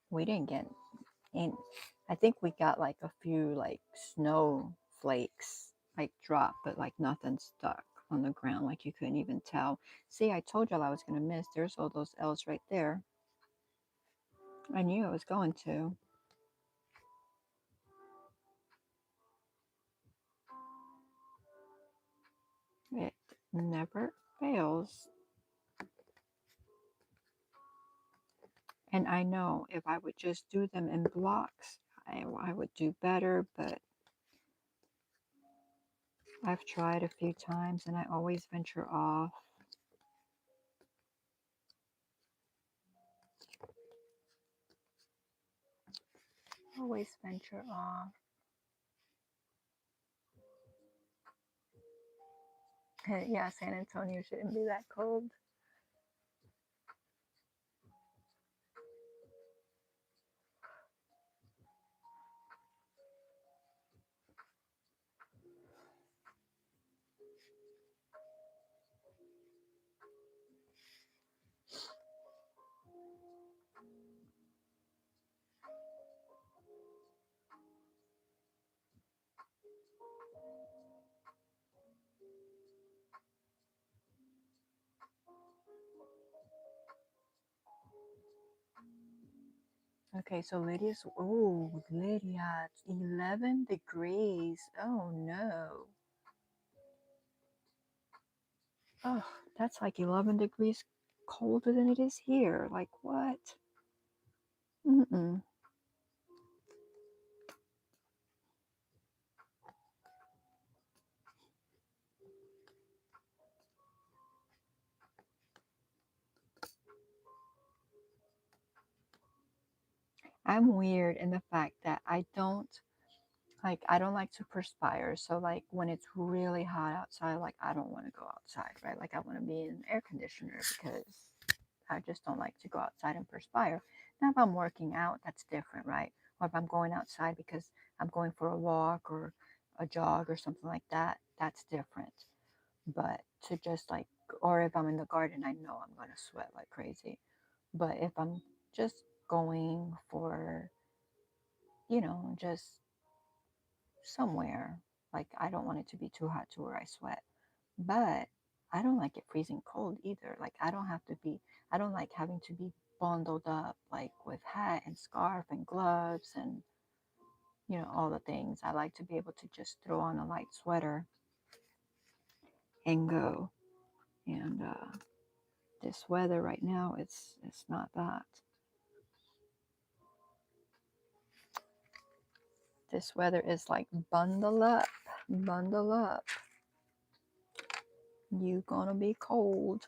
we didn't get in. I think we got like a few like snow flakes like drop, but like nothing stuck on the ground. Like you couldn't even tell. See, I told y'all I was gonna miss. There's all those L's right there. I knew I was going to. It never fails. And I know if I would just do them in blocks, I would do better, but I've tried a few times and I always venture off. Always venture off. Yeah, San Antonio shouldn't be that cold. Okay, so Lydia's, oh, Lydia, it's 11 degrees. Oh no. Oh, that's like 11 degrees colder than it is here. Like, what? Mm-mm. I'm weird in the fact that I don't Like, I don't like to perspire. So, like, when it's really hot outside, like, I don't want to go outside, right? Like, I want to be in an air conditioner because I just don't like to go outside and perspire. Now, if I'm working out, that's different, right? Or if I'm going outside because I'm going for a walk or a jog or something like that, that's different. But to just like, or if I'm in the garden, I know I'm going to sweat like crazy. But if I'm just going for, just somewhere, like, I don't want it to be too hot to where I sweat. But I don't like it freezing cold either. Like, I don't like having to be bundled up, like, with hat and scarf and gloves and, all the things. I like to be able to just throw on a light sweater and go. And this weather right now, it's not that. This weather is like bundle up, bundle up. You gonna be cold.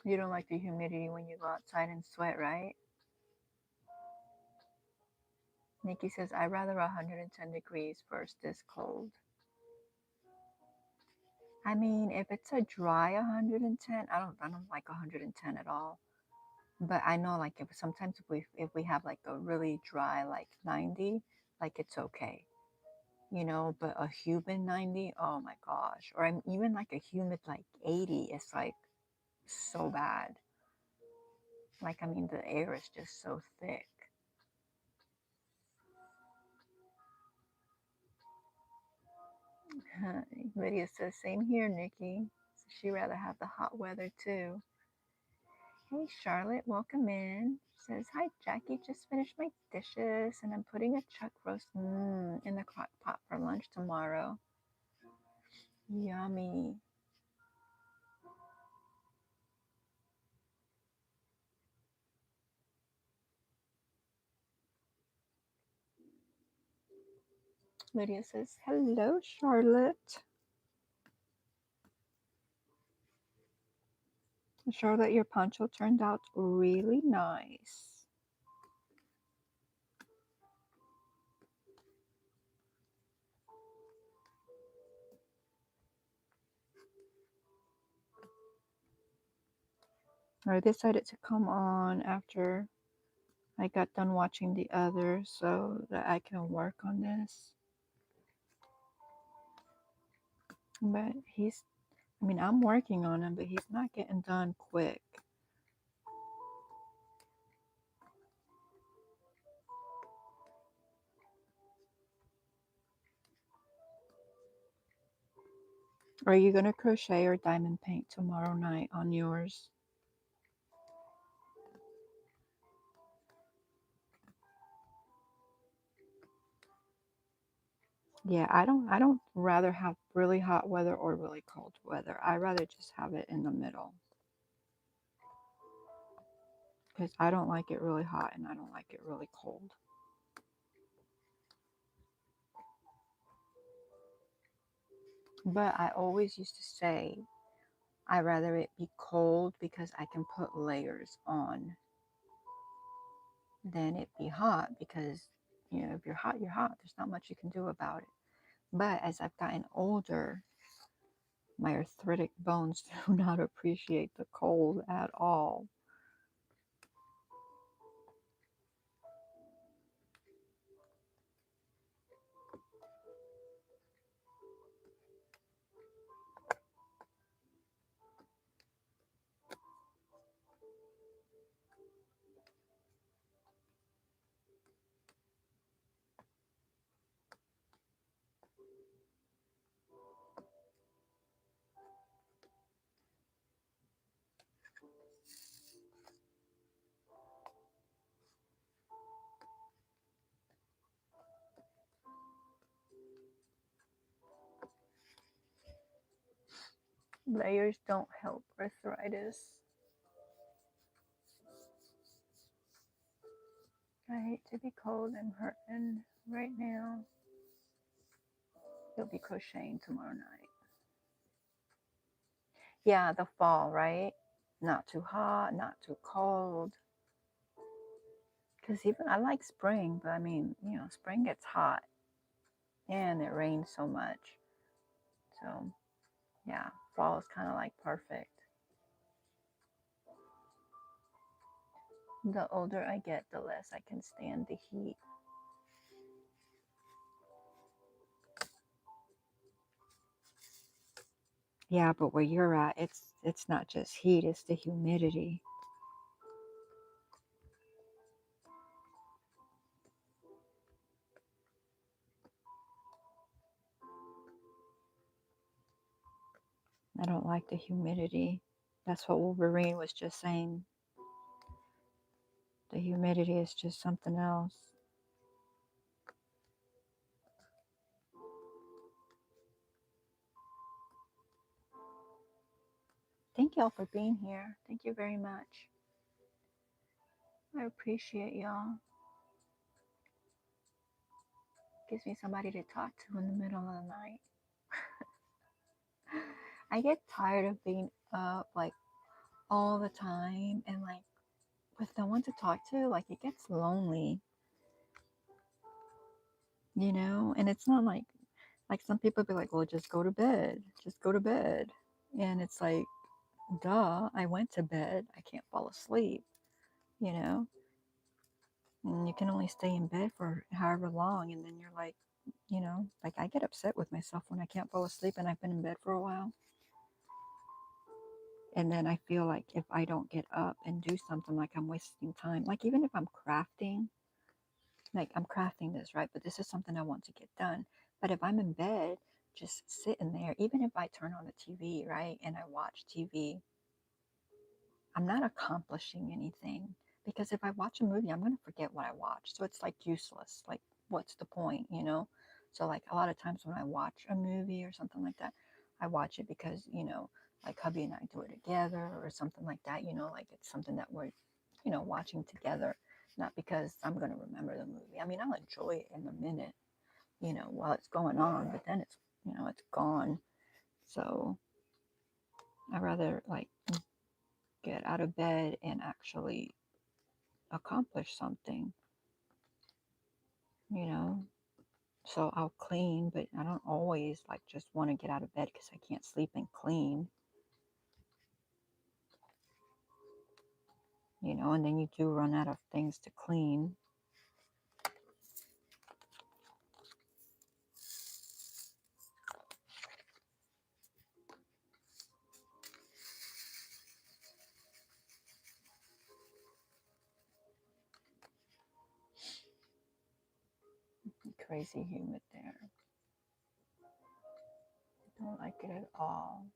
You don't like the humidity when you go outside and sweat, right? Nikki says, I'd rather 110 degrees versus this cold. I mean, if it's a dry 110, I don't like 110 at all. But I know, like, if sometimes if we have like a really dry like 90, like, it's okay. But a humid 90, oh my gosh. Or I'm even like a humid like 80, it's like so bad. Like, I mean, the air is just so thick. Lydia says, same here, Nikki. So she rather have the hot weather too. Hey, Charlotte, welcome in. She says, hi, Jackie. Just finished my dishes and I'm putting a chuck roast in the crock pot for lunch tomorrow. Yummy. Lydia says, hello, Charlotte. Charlotte, your poncho turned out really nice. I decided to come on after I got done watching the other so that I can work on this. But I'm working on him, but he's not getting done quick. Are you going to crochet or diamond paint tomorrow night on yours? Yeah, I don't rather have really hot weather or really cold weather. I rather just have it in the middle. Because I don't like it really hot and I don't like it really cold. But I always used to say I'd rather it be cold because I can put layers on than it be hot because, if you're hot, you're hot. There's not much you can do about it. But as I've gotten older, my arthritic bones do not appreciate the cold at all. Layers don't help arthritis. I hate to be cold. I'm hurting right now. You'll be crocheting tomorrow night. Yeah, the fall, right? Not too hot, not too cold. Because even I like spring, but I mean, you know, spring gets hot and it rains so much. So, yeah, fall is kind of like perfect. The older I get, the less I can stand the heat. Yeah, but where you're at, it's not just heat, it's the humidity. I don't like the humidity. That's what Wolverine was just saying. The humidity is just something else. Thank y'all for being here. Thank you very much. I appreciate y'all. Gives me somebody to talk to in the middle of the night. I get tired of being up like all the time and like with no one to talk to, like it gets lonely, you know? And it's not like some people be like, well, just go to bed. Just go to bed. And it's like, duh, I went to bed. I can't fall asleep, you know? And you can only stay in bed for however long. And then you're like, you know, like I get upset with myself when I can't fall asleep and I've been in bed for a while. And then I feel like if I don't get up and do something, like I'm wasting time. Like even if I'm crafting, like I'm crafting this, right? But this is something I want to get done. But if I'm in bed, just sitting there, even if I turn on the TV, right, and I watch TV, I'm not accomplishing anything because if I watch a movie, I'm going to forget what I watched. So it's like useless. Like, what's the point, you know? So, like, a lot of times when I watch a movie or something like that, I watch it because, you know, like hubby and I do it together or something like that, you know, like it's something that we're, you know, watching together, not because I'm going to remember the movie. I mean, I'll enjoy it in a minute, you know, while it's going on, but then it's, you know, it's gone. So I rather like get out of bed and actually accomplish something, you know. So I'll clean, but I don't always like just want to get out of bed because I can't sleep and clean, you know, and then you do run out of things to clean. Crazy humid there. I don't like it at all.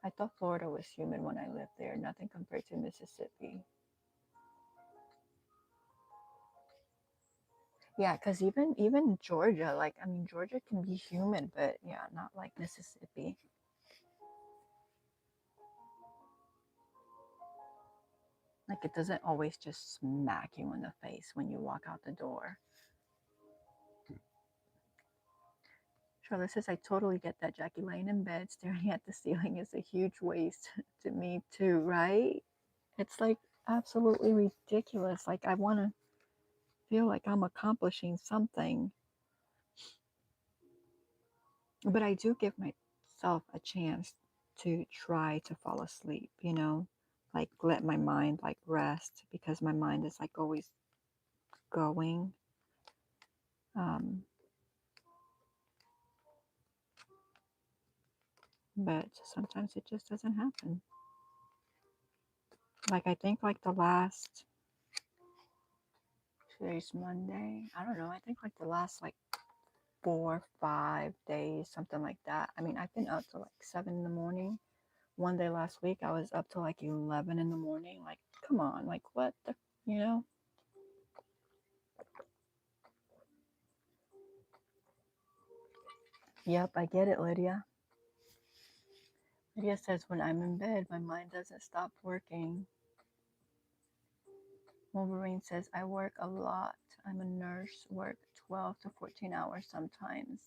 I thought Florida was humid when I lived there, nothing compared to Mississippi. Yeah, because even Georgia, like I mean Georgia can be humid, but yeah, not like Mississippi. Like it doesn't always just smack you in the face when you walk out the door. Charlotte says, I totally get that, Jackie. Laying in bed staring at the ceiling is a huge waste to me too, right? It's like absolutely ridiculous. Like I want to feel like I'm accomplishing something, but I do give myself a chance to try to fall asleep, you know, like let my mind like rest because my mind is like always going. Um, but sometimes it just doesn't happen. Like I think like the last, today's Monday, I don't know, I think like the last like 4 or 5 days, something like that. I mean, I've been up to like 7 in the morning. One day last week, I was up to like 11 in the morning. Like, come on, like what the, you know? Yep, I get it, Lydia. Lydia says, when I'm in bed, my mind doesn't stop working. Wolverine says, I work a lot. I'm a nurse, work 12 to 14 hours sometimes.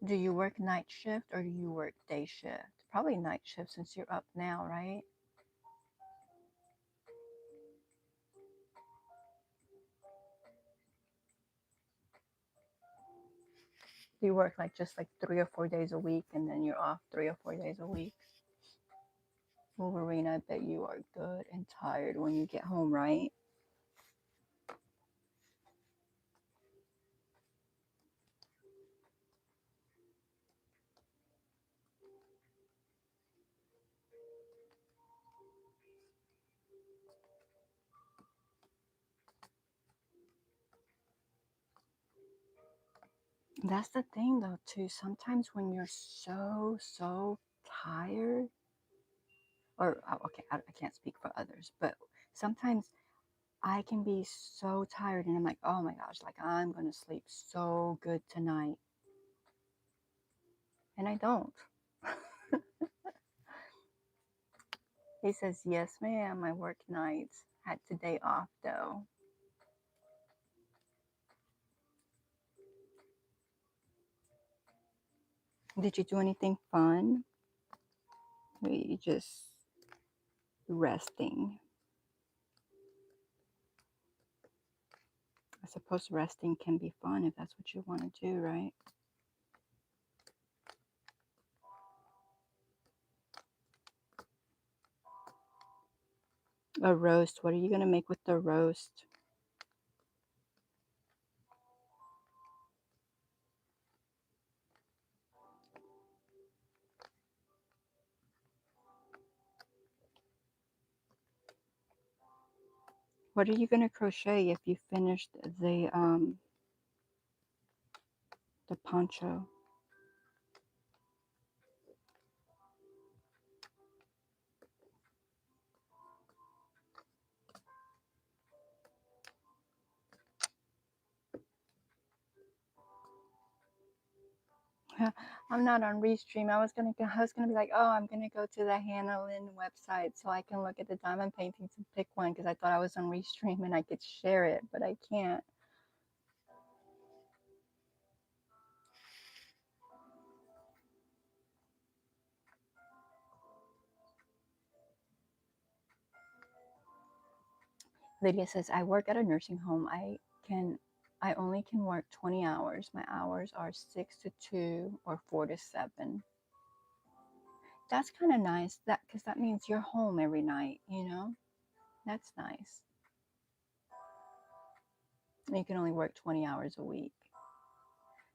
Do you work night shift or do you work day shift? Probably night shift since you're up now, right? Do you work like just like 3 or 4 days a week and then you're off 3 or 4 days a week? Wolverine, I bet you are good and tired when you get home, right? That's the thing though too. Sometimes when you're so tired, or okay, I can't speak for others, but sometimes I can be so tired and I'm like, oh my gosh, like I'm gonna sleep so good tonight. And I don't. He says, yes, ma'am, I work nights. Had today off though. Did you do anything fun? Or you just resting? I suppose resting can be fun if that's what you want to do, right? A roast. What are you going to make with the roast? What are you going to crochet if you finished the poncho? I'm not on Restream. I was gonna be like, oh, I'm gonna go to the Hannah Lynn website so I can look at the diamond paintings and pick one because I thought I was on Restream and I could share it, but I can't. Lydia says, I work at a nursing home. I only can work 20 hours. My hours are 6 to 2 or 4 to 7. That's kind of nice. That because that means you're home every night, you know? That's nice. You can only work 20 hours a week.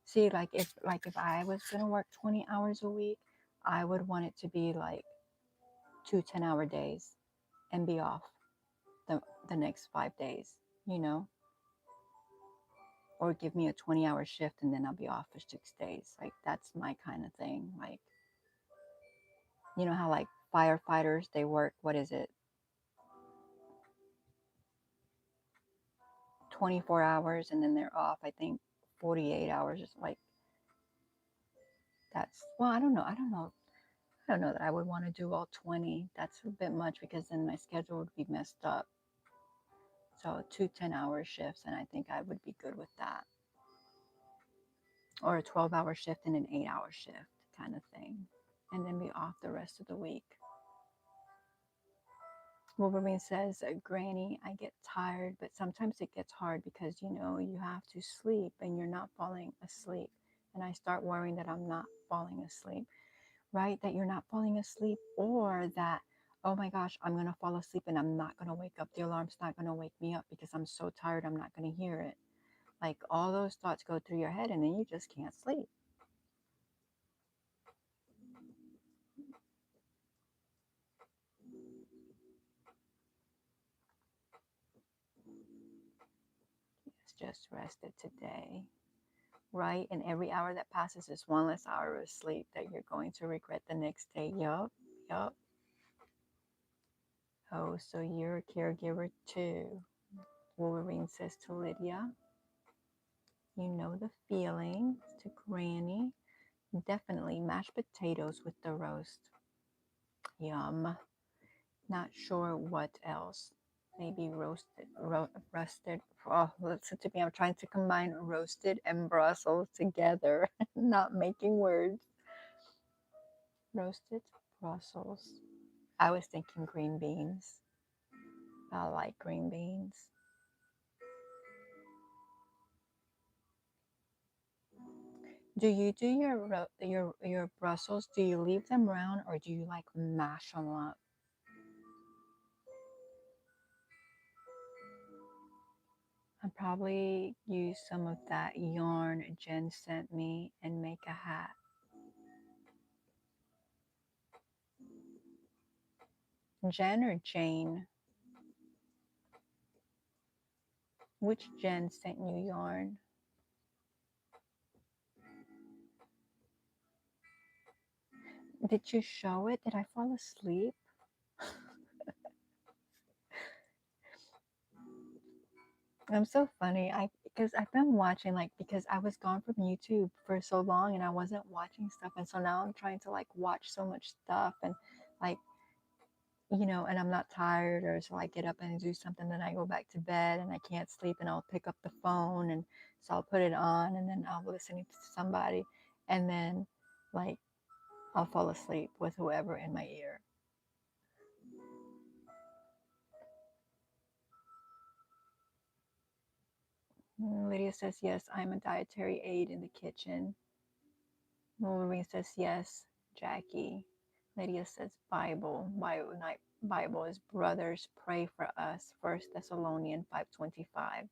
See, like if I was gonna work 20 hours a week, I would want it to be like 2 10-hour days and be off the next 5 days, you know? Or give me a 20-hour shift and then I'll be off for 6 days. Like that's my kind of thing. Like, you know how like firefighters, they work, what is it, 24 hours and then they're off, I think 48 hours. Like that's, well, I don't know. I don't know that I would want to do all 20. That's a bit much because then my schedule would be messed up. So 2 10-hour shifts, and I think I would be good with that. Or a 12-hour shift and an 8-hour shift kind of thing. And then be off the rest of the week. Wolverine says, Granny, I get tired, but sometimes it gets hard because, you know, you have to sleep and you're not falling asleep. And I start worrying that I'm not falling asleep, right? That you're not falling asleep, or that, oh my gosh, I'm going to fall asleep and I'm not going to wake up. The alarm's not going to wake me up because I'm so tired, I'm not going to hear it. Like all those thoughts go through your head and then you just can't sleep. It's just rested today, right? And every hour that passes is one less hour of sleep that you're going to regret the next day. Yup, yup. Oh, so you're a caregiver too. Wolverine says to Lydia, you know the feeling, to Granny. Definitely mashed potatoes with the roast. Yum. Not sure what else. Maybe roasted. Oh, listen to me. I'm trying to combine roasted and Brussels together. Not making words. Roasted Brussels. I was thinking green beans. I like green beans. Do you do your Brussels? Do you leave them round or do you like mash them up? I'll probably use some of that yarn Jen sent me and make a hat. Jen or Jane? Which Jen sent you yarn? Did you show it? Did I fall asleep? I'm so funny. Because I've been watching because I was gone from YouTube for so long and I wasn't watching stuff, and so now I'm trying to watch so much stuff and like and I'm not tired, or so I get up and do something, then I go back to bed and I can't sleep, and I'll pick up the phone, and so I'll put it on and then I'll listen to somebody, and then like I'll fall asleep with whoever in my ear. Lydia says, yes, I'm a dietary aide in the kitchen. Wolverine says, yes, Jackie. Lydia says, Bible is brothers, pray for us. 1 Thessalonians 5:25.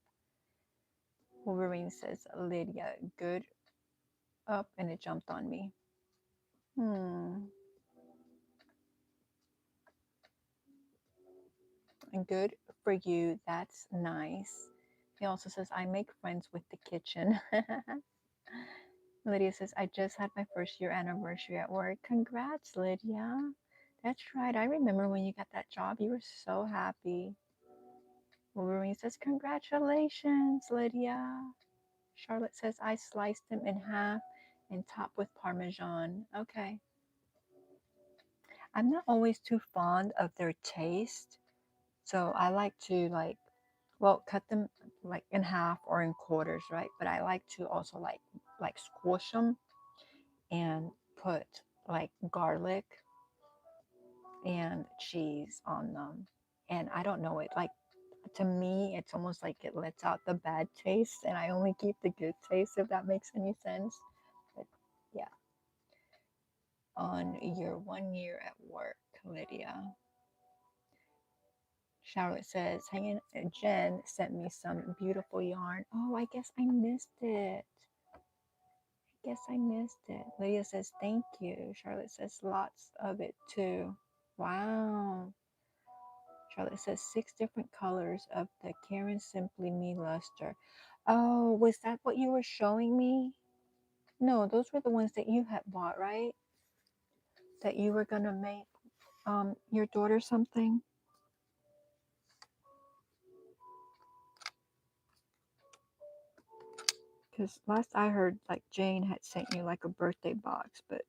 Wolverine says, Lydia, good up, and it jumped on me. Good for you. That's nice. He also says, I make friends with the kitchen. Lydia says, I just had my first year anniversary at work. Congrats, Lydia. That's right. I remember when you got that job. You were so happy. Wolverine says, congratulations, Lydia. Charlotte says, I sliced them in half and topped with Parmesan. Okay. I'm not always too fond of their taste. So I like to cut them in half or in quarters, right? But I like to also squish them and put garlic and cheese on them. And I don't know, to me, it's almost like it lets out the bad taste, and I only keep the good taste, if that makes any sense. But yeah. On your 1 year at work, Lydia. Charlotte says, hanging. Jen sent me some beautiful yarn. Oh, I guess I missed it. Lydia says, thank you. Charlotte says, lots of it too. Wow. Charlotte says, 6 different colors of the Karen Simply Me luster. Oh, was that what you were showing me? No, those were the ones that you had bought, right? That you were going to make your daughter something? Because last I heard, Jane had sent you a birthday box, but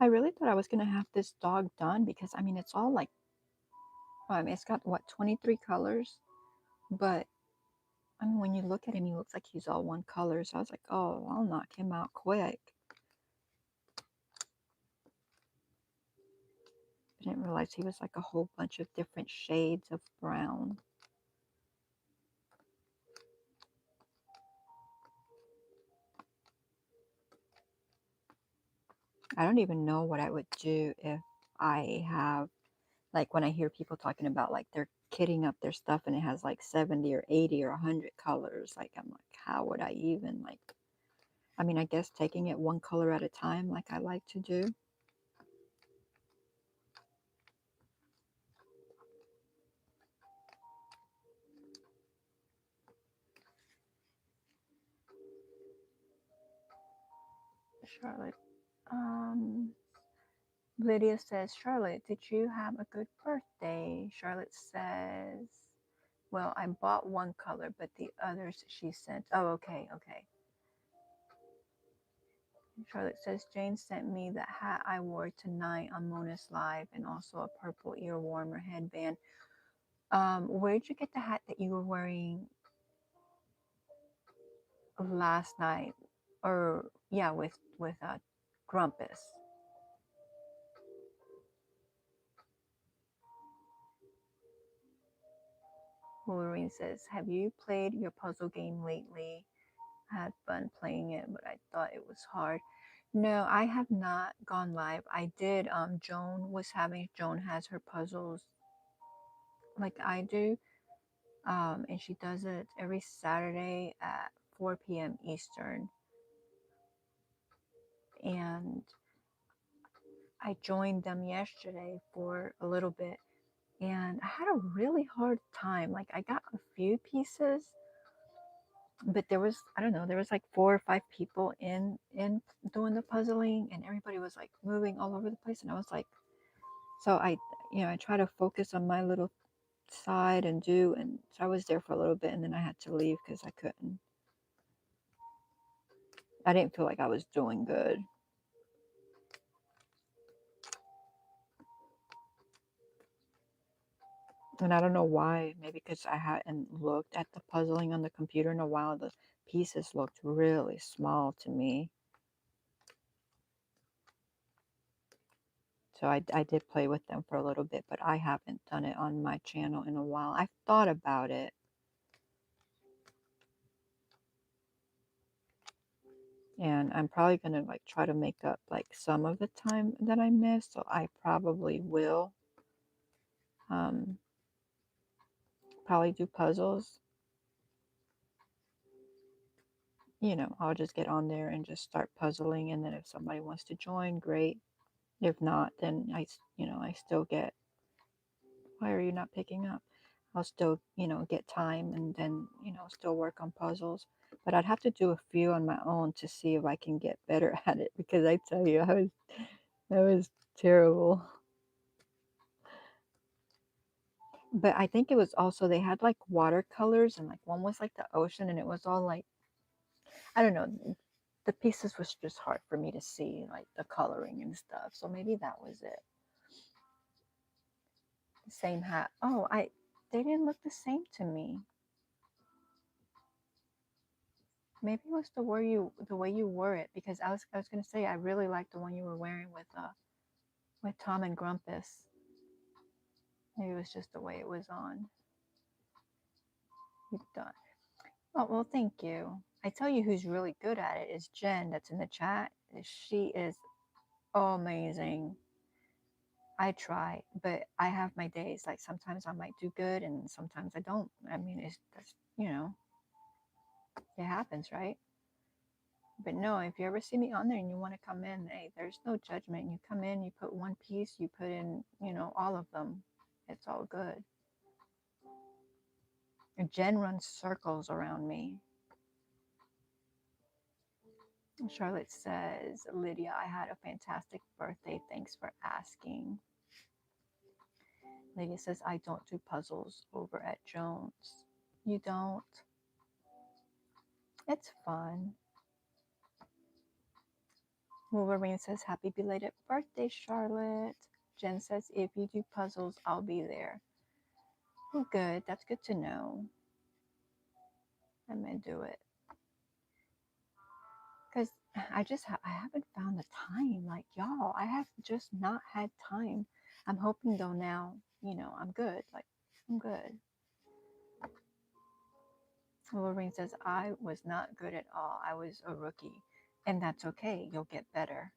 I really thought I was going to have this dog done because, I mean, it's all it's got, what, 23 colors? But, I mean, when you look at him, he looks like he's all one color. So I was like, oh, I'll knock him out quick. I didn't realize he was a whole bunch of different shades of brown. I don't even know what I would do if I have, when I hear people talking about, they're kitting up their stuff and it has 70 or 80 or 100 colors. I'm like, how would I even, I mean, I guess taking it one color at a time, like I like to do. Charlotte. Lydia says, Charlotte, did you have a good birthday? Charlotte says, well, I bought one color, but the others she sent. Oh, okay, okay. Charlotte says, Jane sent me the hat I wore tonight on Mona's Live and also a purple ear warmer headband. Where'd you get the hat that you were wearing last night? Or, yeah, with Grumpus. Wolverine says, have you played your puzzle game lately? I had fun playing it, but I thought it was hard. No, I have not gone live. I did, Joan has her puzzles like I do. And she does it every Saturday at 4 p.m. Eastern. And I joined them yesterday for a little bit, and I had a really hard time. Like, I got a few pieces, but there was, I don't know, there was like 4 or 5 people in doing the puzzling, and everybody was like moving all over the place, and I was like, so I try to focus on my little side and so I was there for a little bit, and then I had to leave because I didn't feel like I was doing good. And I don't know why. Maybe because I hadn't looked at the puzzling on the computer in a while. The pieces looked really small to me. So I did play with them for a little bit, but I haven't done it on my channel in a while. I've thought about it. And I'm probably going to like try to make up like some of the time that I missed. So I probably will probably do puzzles. I'll just get on there and just start puzzling. And then if somebody wants to join, great. If not, then I still get, why are you not picking up? I'll still, get time and then, still work on puzzles. But I'd have to do a few on my own to see if I can get better at it, because I tell you, I was terrible. But I think it was also, they had like watercolors, and like one was like the ocean, and it was all like, I don't know, the pieces was just hard for me to see, like the coloring and stuff. So maybe that was it. The same hat. Oh, they didn't look the same to me. Maybe it was the way you wore it, because I was gonna say I really liked the one you were wearing with Tom and Grumpus. Maybe it was just the way it was on. You've done. Oh, well, thank you. I tell you who's really good at it is Jen, that's in the chat. She is amazing. I try, but I have my days. Like, sometimes I might do good and sometimes I don't. I mean, it happens, right? But no, if you ever see me on there and you want to come in, hey, there's no judgment. You come in, you put one piece, you put in, all of them. It's all good. And Jen runs circles around me. Charlotte says, Lydia, I had a fantastic birthday. Thanks for asking. Lydia says, I don't do puzzles over at Jones. You don't? It's fun. Wolverine says, happy belated birthday, Charlotte. Jen says, if you do puzzles, I'll be there. Oh, good. That's good to know. I'm going to do it. Because I haven't found the time. Like, y'all, I have just not had time. I'm hoping, though, now, I'm good. Like, I'm good. Wolverine says, I was not good at all. I was a rookie. And that's okay. You'll get better.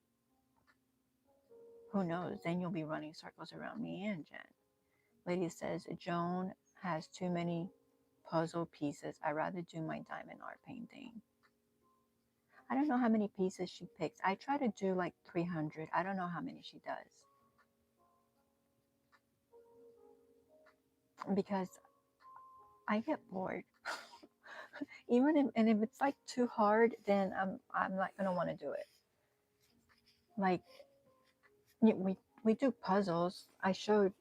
Who knows? Then you'll be running circles around me and Jen. Lady says, Joan has too many puzzle pieces. I'd rather do my diamond art painting. I don't know how many pieces she picks. I try to do like 300. I don't know how many she does. Because I get bored. If it's like too hard, then I'm not gonna want to do it. like we do puzzles. I showed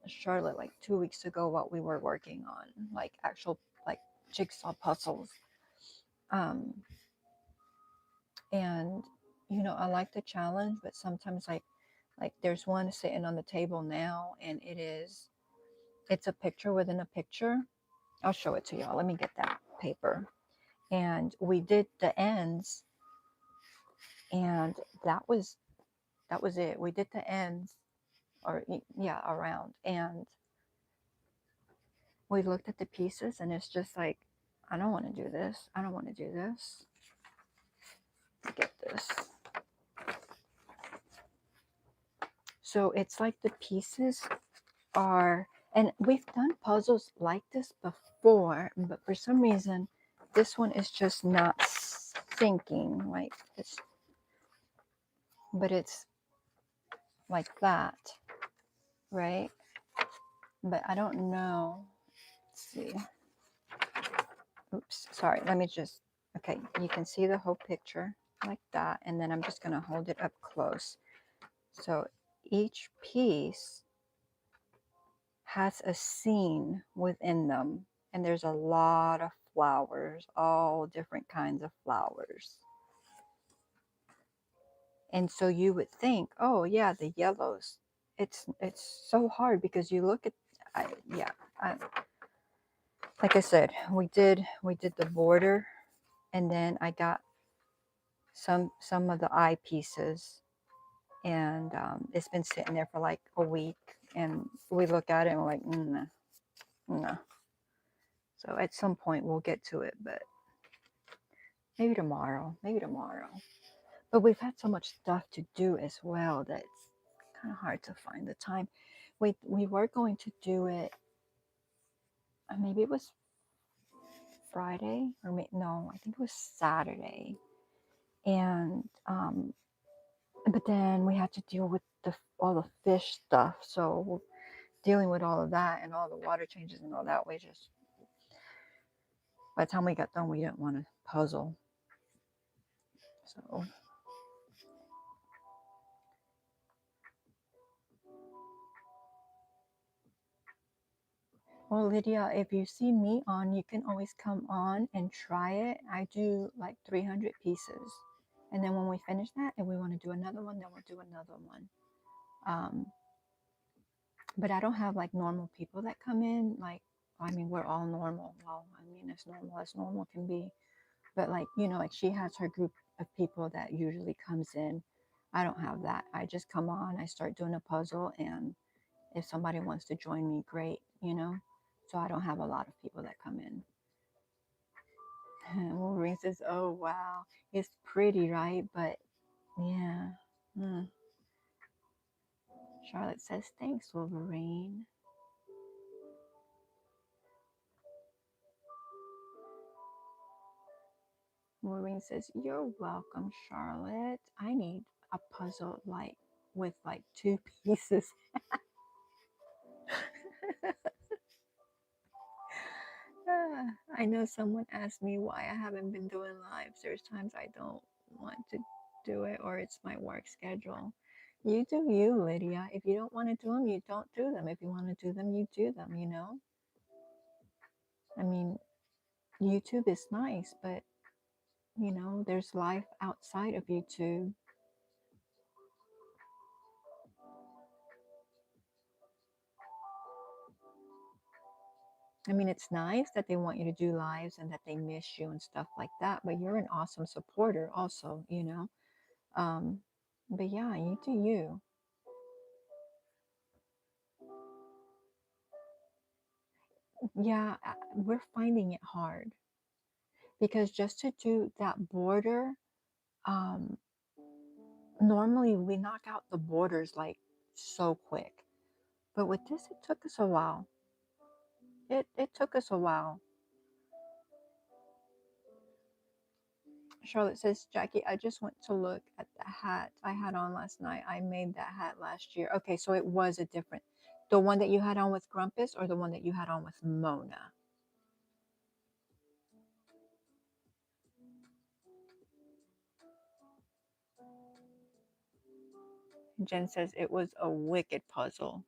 Charlotte like 2 weeks ago what we were working on, like actual like jigsaw puzzles. Um, and I like the challenge, but sometimes like there's one sitting on the table now, and it's a picture within a picture. I'll show it to y'all. Let me get that paper. And we did the ends, and that was it. We did the ends, or yeah, around, and we looked at the pieces, and it's just like, I don't want to do this. I don't want to do this. Get this. So it's like the pieces are, and we've done puzzles like this before, but for some reason, this one is just not syncing. Like but it's like that, right? But I don't know. Let's see. Oops, sorry. Let me just, okay, you can see the whole picture like that. And then I'm just going to hold it up close. So each piece has a scene within them. And there's a lot of flowers, all different kinds of flowers. And so you would think, oh yeah, the yellows. It's so hard because you look at, like I said, we did the border, and then I got some of the eye pieces, and it's been sitting there for like a week, and we look at it and we're like, no, no. So at some point we'll get to it, but maybe tomorrow, But we've had so much stuff to do as well that it's kind of hard to find the time. We were going to do it, maybe it was Friday, or no, I think it was Saturday. And but then we had to deal with all the fish stuff. So dealing with all of that and all the water changes and all that, we just, by the time we got done, we didn't want to puzzle. So well, Lydia, if you see me on, you can always come on and try it. I do like 300 pieces. And then when we finish that, and we want to do another one, then we'll do another one. But I don't have like normal people that come in. Like, I mean, we're all normal. Well, I mean, as normal can be. But like, like she has her group of people that usually comes in. I don't have that. I just come on, I start doing a puzzle, and if somebody wants to join me, great. So I don't have a lot of people that come in. Wolverine says, oh, wow. It's pretty, right? But yeah. Charlotte says, thanks, Wolverine. Maureen says, you're welcome, Charlotte. I need a puzzle like with like 2 pieces. I know someone asked me why I haven't been doing lives. There's times I don't want to do it, or it's my work schedule. You do you, Lydia. If you don't want to do them, you don't do them. If you want to do them, you do them. I mean, YouTube is nice, but there's life outside of YouTube. I mean, it's nice that they want you to do lives and that they miss you and stuff like that, but you're an awesome supporter also. But yeah, you do you. Yeah, we're finding it hard because just to do that border, um, normally we knock out the borders like so quick. But with this, it took us a while. It took us a while. Charlotte says, Jackie, I just went to look at the hat I had on last night. I made that hat last year. Okay, so it was a different, the one that you had on with Grumpus or the one that you had on with Mona? Jen says it was a wicked puzzle.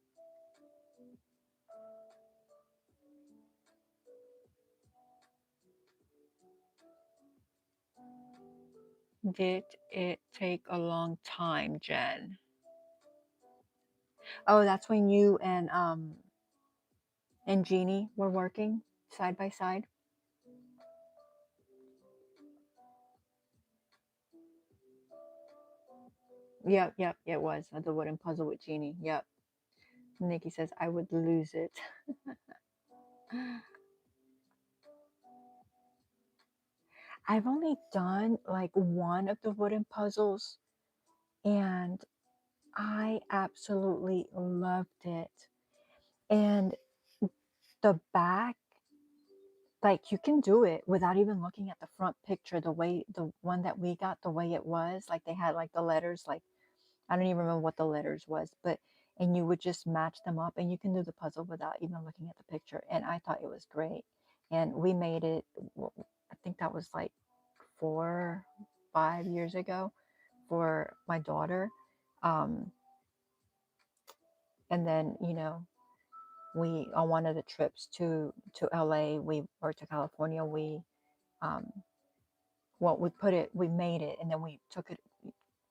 Did it take a long time, Jen? Oh, that's when you and Jeannie were working side by side. Yep, yep, it was the wooden puzzle with Jeannie. Yep. Nikki says I would lose it. I've only done like one of the wooden puzzles and I absolutely loved it. And the back, like you can do it without even looking at the front picture, the way the one that we got, the way it was, like they had like the letters, like I don't even remember what the letters was, but and you would just match them up and you can do the puzzle without even looking at the picture. And I thought it was great. And we made it, I think that was like 4, 5 years ago for my daughter. Um, and then, we on one of the trips to LA, we or to California, um, we made it, and then we took it,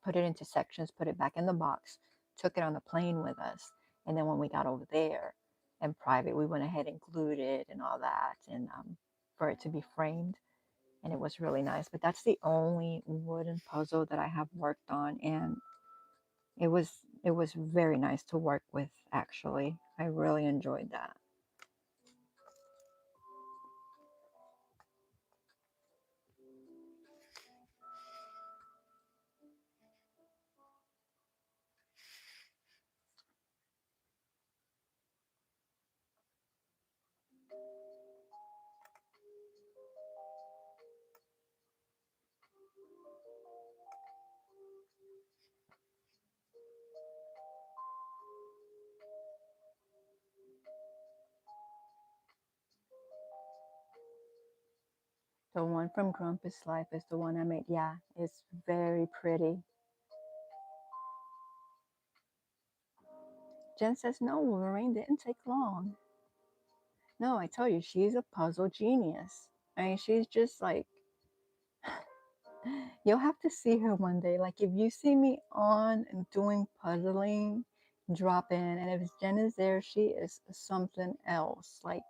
put it into sections, put it back in the box, took it on the plane with us, and then when we got over there in private, we went ahead and glued it and all that, and for it to be framed, and it was really nice. But that's the only wooden puzzle that I have worked on, and it was very nice to work with. Actually, I really enjoyed that. The one from Grumpus Life is the one I made. Yeah, it's very pretty. Jen says, no, Lorraine didn't take long. No, I tell you, she's a puzzle genius. I mean, she's just like, you'll have to see her one day. Like, if you see me on and doing puzzling, drop in. And if Jen is there, she is something else. Like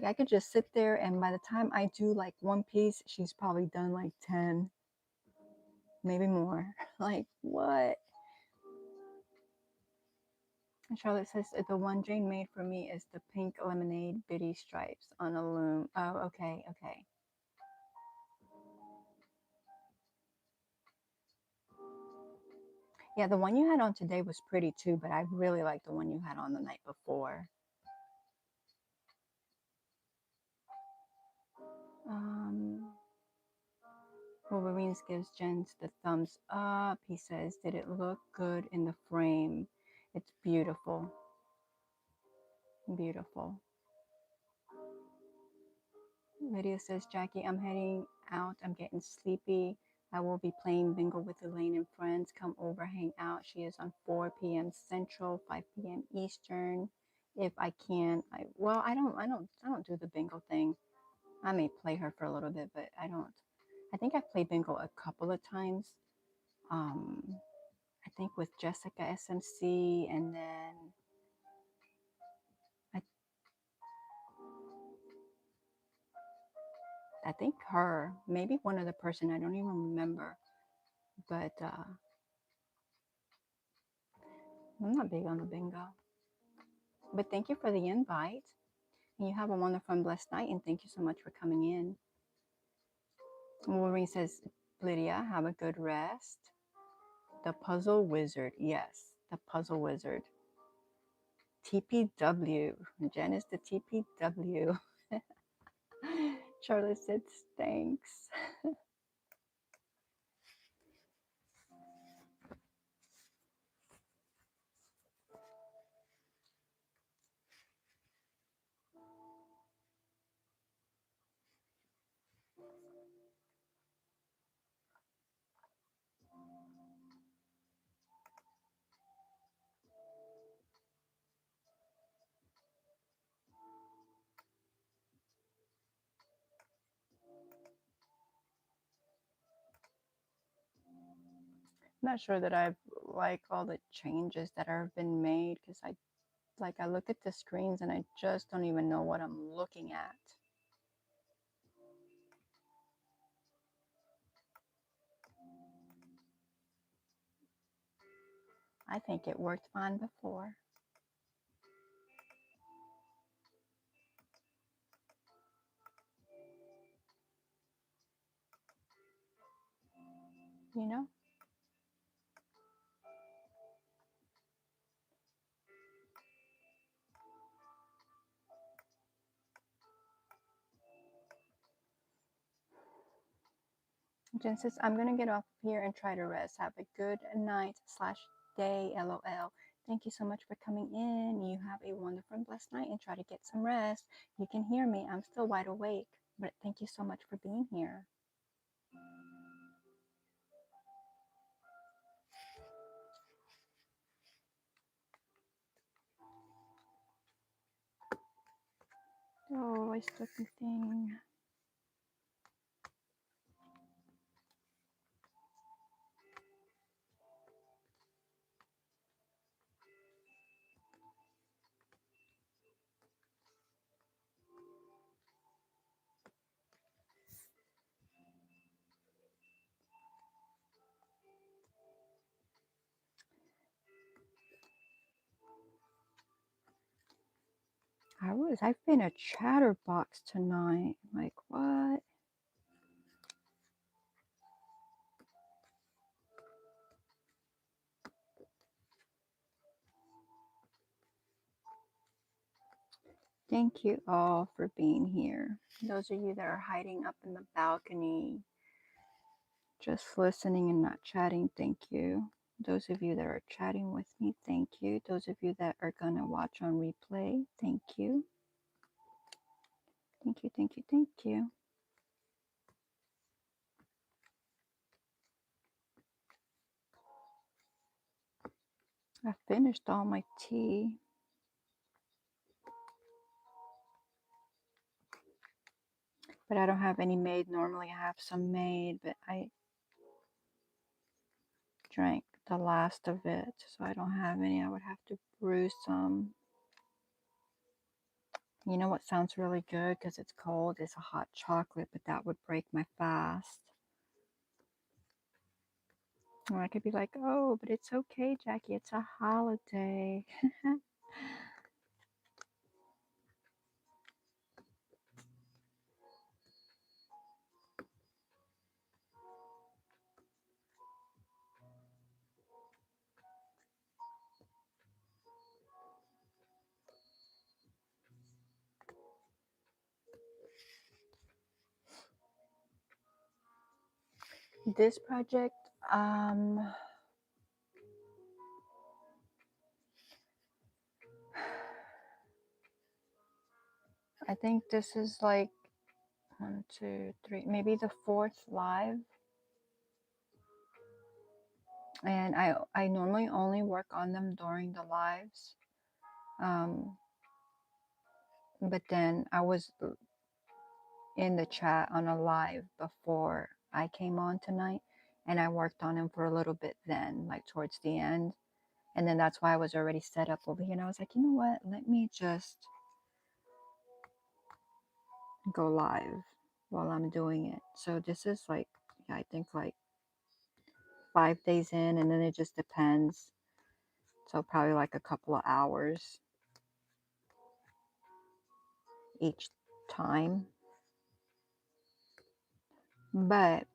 I could just sit there, and by the time I do like one piece, she's probably done like 10, maybe more. Like, what? And Charlotte says the one Jane made for me is the pink lemonade bitty stripes on a loom. Oh, okay, okay. Yeah, the one you had on today was pretty too, but I really like the one you had on the night before. Wolverines gives Jens the thumbs up. He says, did it look good in the frame? It's beautiful. Beautiful. Lydia says, Jackie, I'm heading out. I'm getting sleepy. I will be playing bingo with Elaine and friends. Come over, hang out. She is on 4 p.m. Central, 5 p.m. Eastern. If I can, I don't do the bingo thing. I may play her for a little bit, but I don't. I think I've played bingo a couple of times. Um, I think with Jessica SMC, and then I, I think her, maybe one other person. I don't even remember, but I'm not big on the bingo. But thank you for the invite. And you have a wonderful and blessed night. And thank you so much for coming in. Wolverine says, Lydia, have a good rest. The Puzzle Wizard. Yes, the Puzzle Wizard. TPW. Jen is the TPW. Charlotte said, thanks. not sure that I've like all the changes that have been made because I look at the screens and I just don't even know what I'm looking at. I think it worked fine before. You know? Jen says, I'm going to get off here and try to rest. Have a good night/day, LOL. Thank you so much for coming in. You have a wonderful and blessed night and try to get some rest. You can hear me. I'm still wide awake, but thank you so much for being here. Oh, I stuck the thing. I've been a chatterbox tonight. Like, what? Thank you all for being here. Those of you that are hiding up in the balcony, just listening and not chatting, thank you. Those of you that are chatting with me, thank you. Those of you that are going to watch on replay, thank you. Thank you, thank you, thank you. I finished all my tea. But I don't have any made. Normally I have some made, but I drank the last of it, so I don't have any. I would have to brew some. You know what sounds really good because it's cold? It's a hot chocolate, but that would break my fast. Or I could be like, oh, but it's okay, Jackie. It's a holiday. This project, I think this is like 1, 2, 3, maybe the 4th live. And I normally only work on them during the lives. But then I was in the chat on a live before I came on tonight, and I worked on them for a little bit then, like towards the end. And then that's why I was already set up over here. And I was like, you know what? Let me just go live while I'm doing it. So this is like, yeah, I think like 5 days in, and then it just depends. So probably like a couple of hours each time. But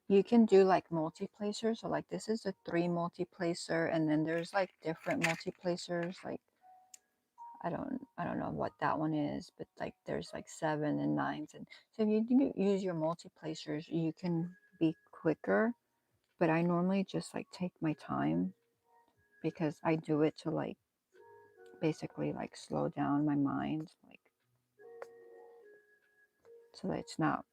you can do like multi-placers. So like this is a 3 multi-placer, and then there's like different multi-placers. Like I don't know what that one is, but like there's like 7 and 9s. And so if you use your multi-placers, you can be quicker. But I normally just like take my time because I do it to like basically like slow down my mind, like so that it's not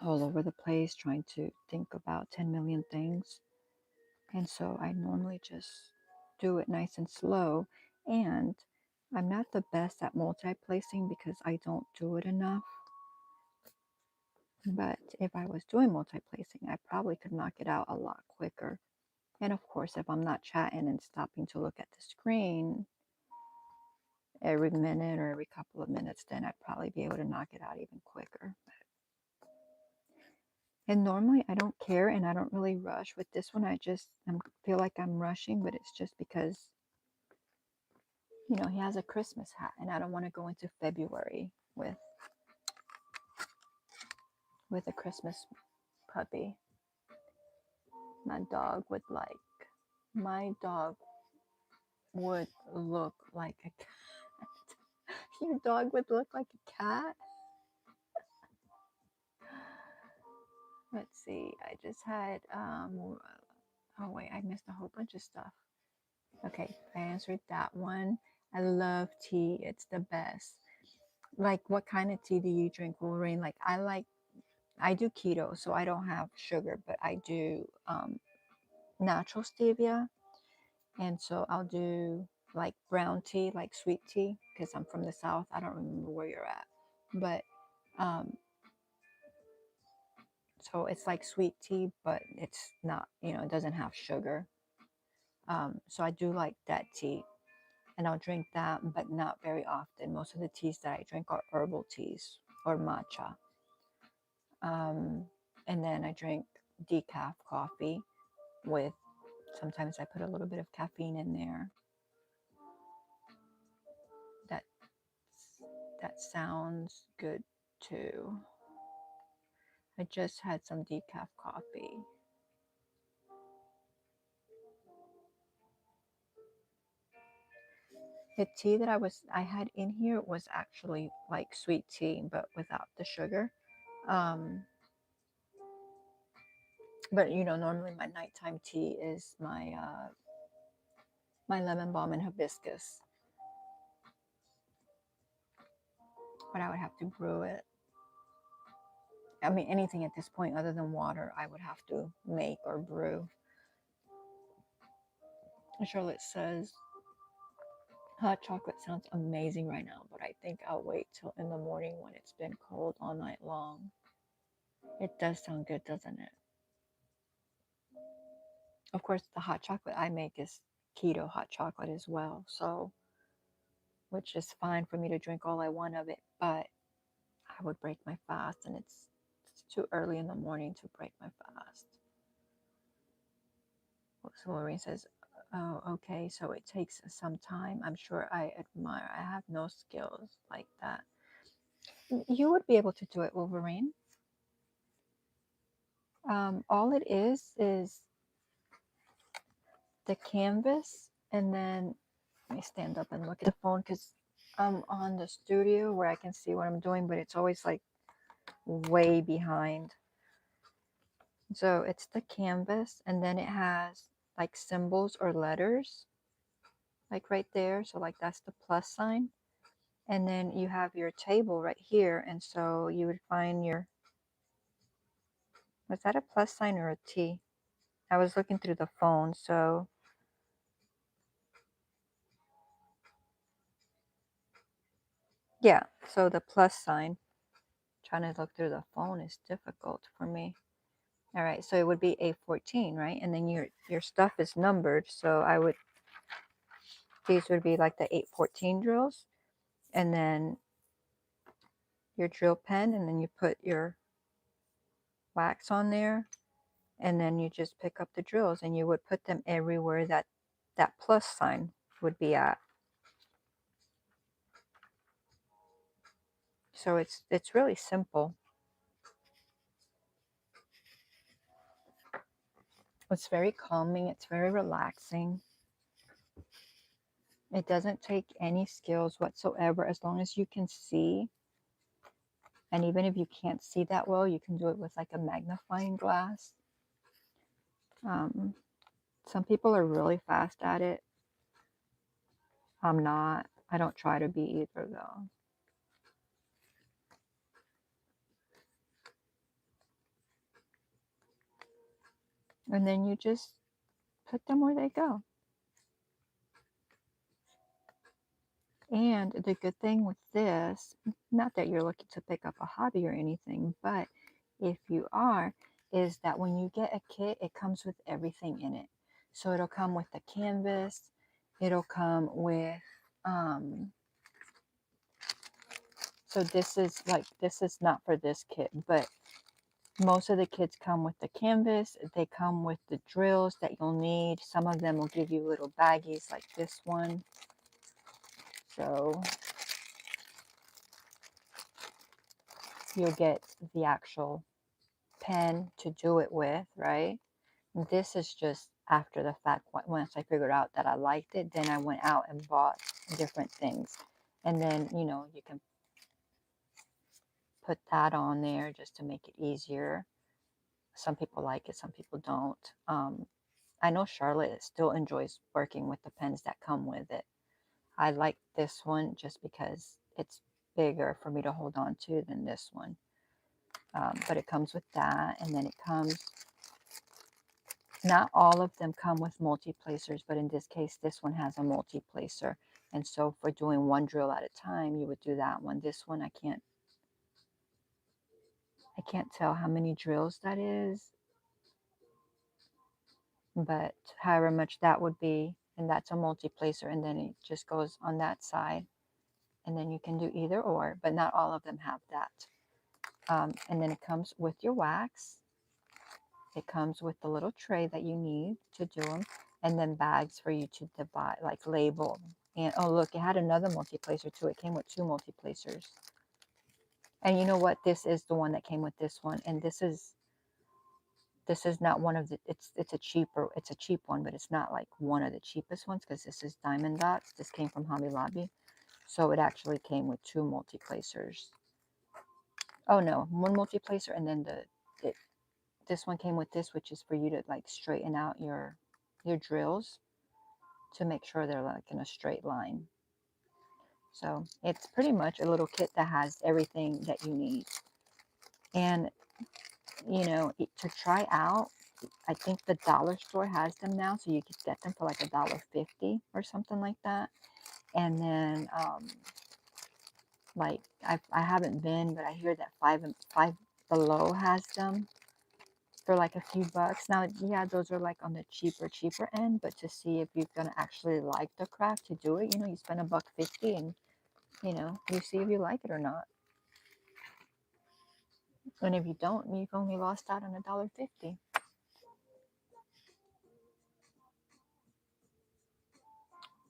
all over the place trying to think about 10 million things. And so I normally just do it nice and slow. And I'm not the best at multi-placing because I don't do it enough. But if I was doing multi-placing, I probably could knock it out a lot quicker. And of course, if I'm not chatting and stopping to look at the screen every minute or every couple of minutes, then I'd probably be able to knock it out even quicker. And normally I don't care and I don't really rush. With this one, I feel like I'm rushing, but it's just because, you know, he has a Christmas hat and I don't want to go into February with a Christmas puppy. My dog would look like a cat. Your dog would look like a cat? Let's see. I just had, oh wait, I missed a whole bunch of stuff. Okay, I answered that one. I love tea. It's the best. Like, what kind of tea do you drink, Wolverine? Like, I do keto, so I don't have sugar, but I do natural stevia. And so I'll do like brown tea, like sweet tea, because I'm from the South. I don't remember where you're at. But so it's like sweet tea, but it's not, you know, it doesn't have sugar. So I do like that tea. And I'll drink that, but not very often. Most of the teas that I drink are herbal teas or matcha. And then I drink decaf coffee with, sometimes I put a little bit of caffeine in there. That that sounds good too. I just had some decaf coffee. The tea that I had in here was actually like sweet tea, but without the sugar. But you know, normally my nighttime tea is my lemon balm and hibiscus. But I would have to brew it. I mean, anything at this point other than water, I would have to make or brew. Charlotte says, hot chocolate sounds amazing right now, but I think I'll wait till in the morning when it's been cold all night long. It does sound good, doesn't it? Of course, the hot chocolate I make is keto hot chocolate as well, so which is fine for me to drink all I want of it, but I would break my fast, and it's too early in the morning to break my fast. So Lorraine says, oh, okay, so it takes some time. I'm sure I admire. I have no skills like that. You would be able to do it, Wolverine. All it is the canvas, and then let me stand up and look at the phone because I'm on the studio where I can see what I'm doing, but it's always like way behind. So it's the canvas, and then it has like symbols or letters, like right there. So like that's the plus sign. And then you have your table right here. And so you would find your, was that a plus sign or a T? I was looking through the phone. So yeah, so the plus sign, trying to look through the phone is difficult for me. All right, so it would be A14, right? And then your stuff is numbered. So these would be like the 814 drills. And then your drill pen, and then you put your wax on there, and then you just pick up the drills, and you would put them everywhere that plus sign would be at. So it's really simple. It's very calming. It's very relaxing. It doesn't take any skills whatsoever, as long as you can see. And even if you can't see that well, you can do it with like a magnifying glass. Some people are really fast at it. I'm not. I don't try to be either, though. And then you just put them where they go. And the good thing with this, not that you're looking to pick up a hobby or anything, but if you are, is that when you get a kit, it comes with everything in it. So it'll come with the canvas, it'll come with, so this is not for this kit, but most of the kits come with the canvas, they come with the drills that you'll need. Some of them will give you little baggies like this one. So you'll get the actual pen to do it with, right? This is just after the fact. Once I figured out that I liked it, then I went out and bought different things. And then, you know, you can put that on there just to make it easier. Some people like it, some people don't. I know Charlotte still enjoys working with the pens that come with it. I like this one just because it's bigger for me to hold on to than this one. But it comes with that, and then it comes, not all of them come with multi-placers, but in this case, this one has a multi-placer. And so for doing one drill at a time, you would do that one. This one, I can't tell how many drills that is, but however much that would be, and that's a multi-placer, and then it just goes on that side. And then you can do either or, but not all of them have that. And then it comes with your wax. It comes with the little tray that you need to do them, and then bags for you to divide, like label. And oh, look, it had another multi-placer too. It came with 2 multi-placers. And you know what? This is the one that came with this one, and this is not one of the. It's a cheap one, but it's not like one of the cheapest ones because this is Diamond Dots. This came from Hobby Lobby, so it actually came with 2 multi-placers. Oh no, 1 multi-placer, and then this one came with this, which is for you to like straighten out your drills to make sure they're like in a straight line. So it's pretty much a little kit that has everything that you need. And you know, to try out, I think the dollar store has them now, so you could get them for like $1.50 or something like that. And then like I haven't been, but I hear that Five Below has them for like a few bucks. Now, yeah, those are like on the cheaper end, but to see if you're gonna actually like the craft to do it, you know, you spend $1.50 and you know, you see if you like it or not. And if you don't, you've only lost out on $1.50.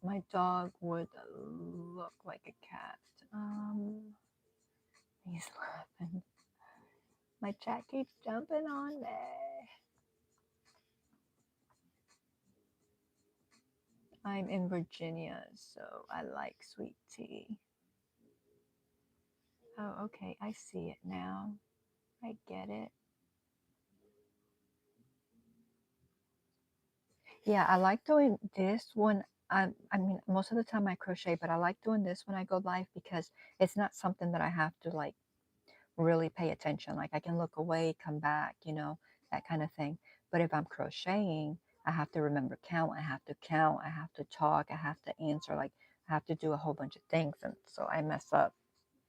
My dog would look like a cat. He's laughing. My cat keeps jumping on me. I'm in Virginia, so I like sweet tea. Oh, okay, I see it now. I get it. Yeah, I like doing this when I mean, most of the time I crochet, but I like doing this when I go live because it's not something that I have to like really pay attention. Like I can look away, come back, you know, that kind of thing. But if I'm crocheting, I have to remember count. I have to count. I have to talk. I have to answer. Like I have to do a whole bunch of things. And so I mess up.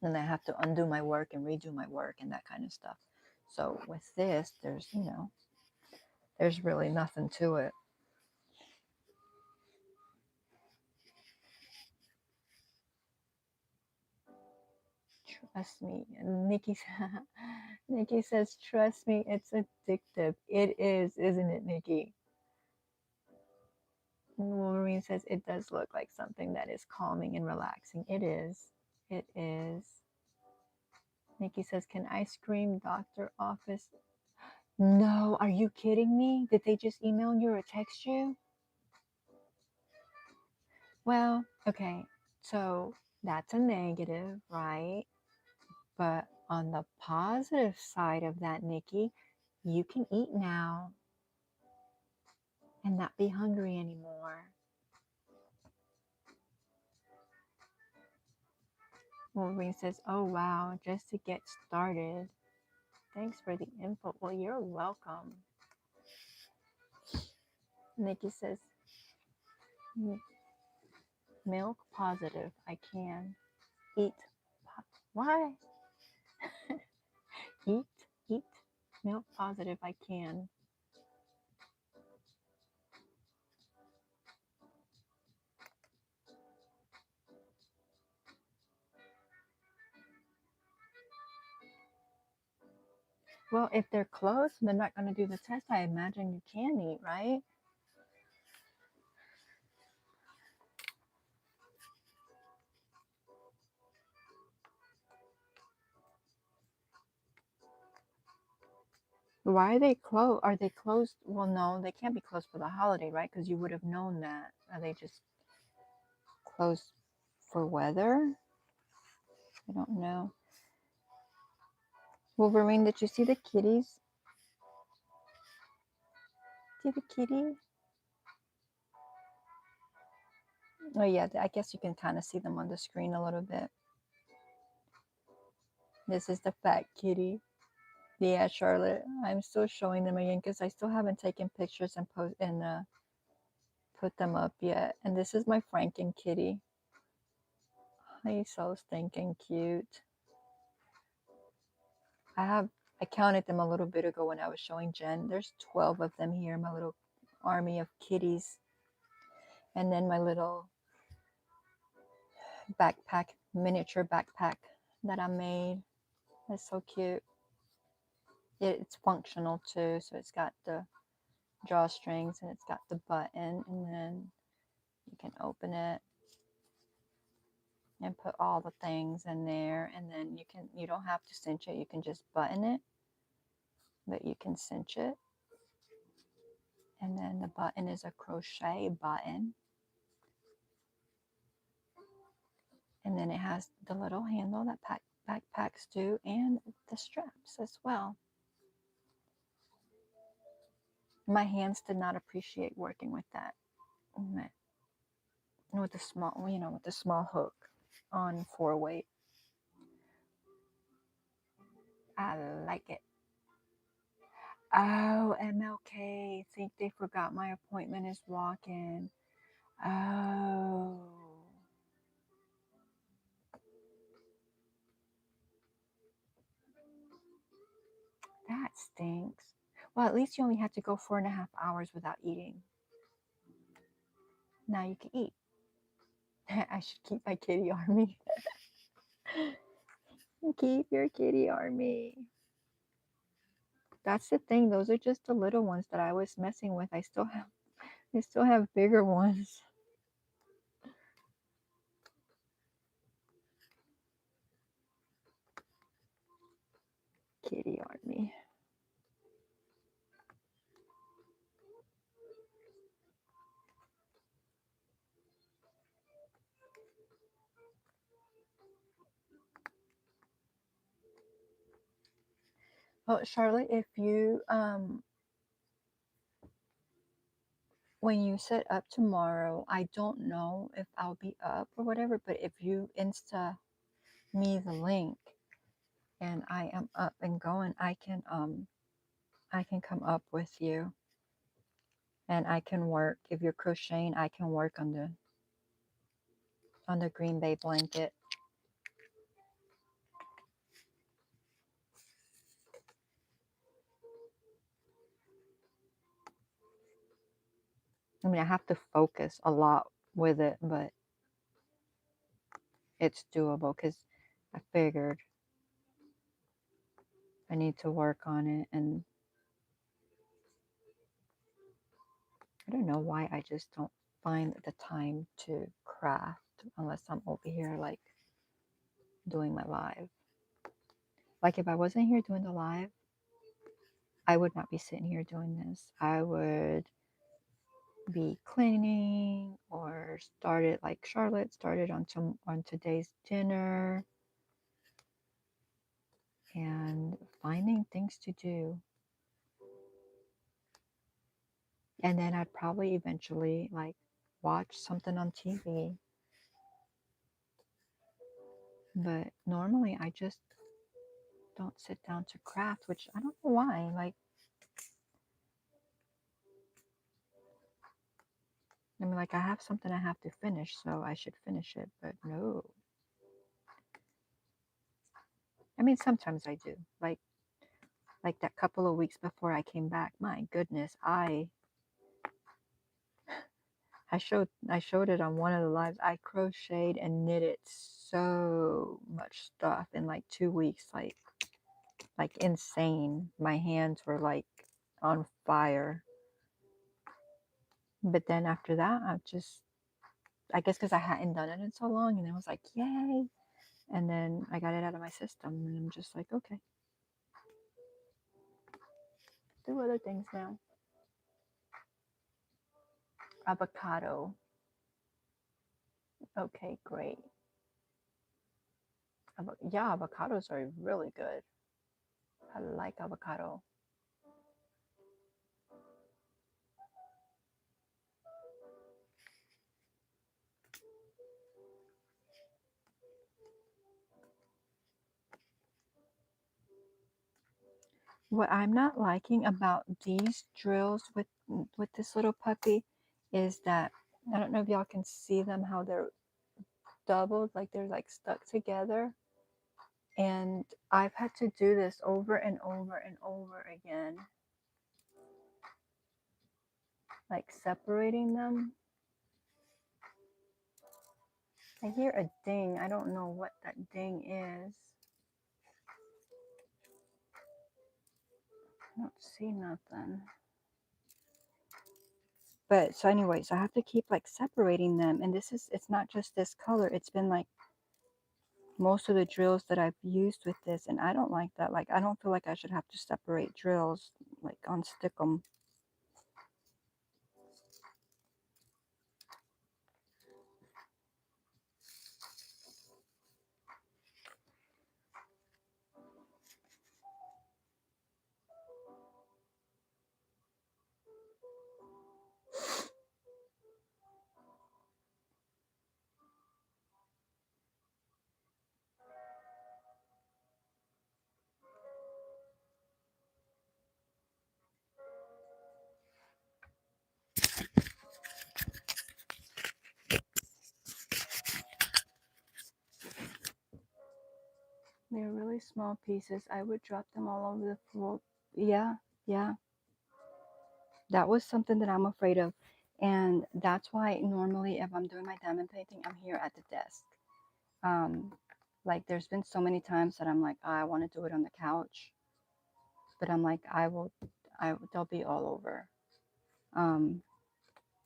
And I have to undo my work and redo my work and that kind of stuff. So with this, there's, you know, there's really nothing to it. Trust me. And Nikki says, trust me, it's addictive. It is, isn't it, Nikki? Wolverine says, it does look like something that is calming and relaxing. It is. It is. Nikki says, can I scream doctor office? No, are you kidding me? Did they just email you or text you? Well, okay, so that's a negative, right? But on the positive side of that, Nikki, you can eat now and not be hungry anymore. Wolverine says, oh wow, just to get started. Thanks for the info. Well, you're welcome. Nikki says, milk positive. I can eat. Why? Eat, eat. milk positive I can. Well, if they're closed and they're not going to do the test, I imagine you can eat, right? Why are they closed? Are they closed? Well, no, they can't be closed for the holiday, right? Because you would have known that. Are they just closed for weather? I don't know. Wolverine, did you see the kitties? See the kitty? Oh, yeah, I guess you can kind of see them on the screen a little bit. This is the fat kitty. Yeah, Charlotte. I'm still showing them again because I still haven't taken pictures and put them up yet. And this is my Franken kitty. He's so stinking cute. I counted them a little bit ago when I was showing Jen. There's 12 of them here, my little army of kitties. And then my little backpack, miniature backpack that I made. It's so cute. It's functional too, so it's got the drawstrings and it's got the button, and then you can open it and put all the things in there, and then you don't have to cinch it, you can just button it, but you can cinch it. And then the button is a crochet button, and then it has the little handle that backpacks do, and the straps as well. My hands did not appreciate working with that, with the small hook on 4-weight. I like it. Oh, MLK. Think they forgot my appointment is walk-in. Oh. That stinks. Well, at least you only had to go 4.5 hours without eating. Now you can eat. I should keep my kitty army. Keep your kitty army. That's the thing. Those are just the little ones that I was messing with. I still have bigger ones. Kitty army. Oh, Charlotte, if you when you set up tomorrow, I don't know if I'll be up or whatever, but if you Insta me the link and I am up and going, I can come up with you and I can work. If you're crocheting, I can work on the Green Bay blanket. I mean, I have to focus a lot with it, but it's doable because I figured I need to work on it, and I don't know why I just don't find the time to craft unless I'm over here like doing my live. Like if I wasn't here doing the live, I would not be sitting here doing this. I would be cleaning or started like Charlotte started on today's dinner and finding things to do. And then I'd probably eventually like watch something on TV. But normally I just don't sit down to craft, which I don't know why. Like, I mean, like I have something I have to finish, so I should finish it, but no. I mean, sometimes I do. Like like that couple of weeks before I came back, my goodness, I showed it on one of the lives. I crocheted and knitted so much stuff in like 2 weeks, like insane. My hands were like on fire. But then after that, I guess because I hadn't done it in so long, and I was like, yay. And then I got it out of my system, and I'm just like, okay, do other things now. Avocado. Okay, great. Yeah, avocados are really good. I like avocado. What I'm not liking about these drills with this little puppy is that I don't know if y'all can see them, how they're doubled, like they're like stuck together. And I've had to do this over and over and over again, like separating them. I hear a ding. I don't know what that ding is. I don't see nothing. But so anyways, I have to keep like separating them. And it's not just this color. It's been like most of the drills that I've used with this. And I don't like that. Like, I don't feel like I should have to separate drills, like unstick them. They're really small pieces. I would drop them all over the floor. Yeah, yeah. That was something that I'm afraid of. And that's why normally if I'm doing my diamond painting, I'm here at the desk. Um, like there's been so many times that I'm like, I want to do it on the couch, but I'm like, they'll be all over. Um,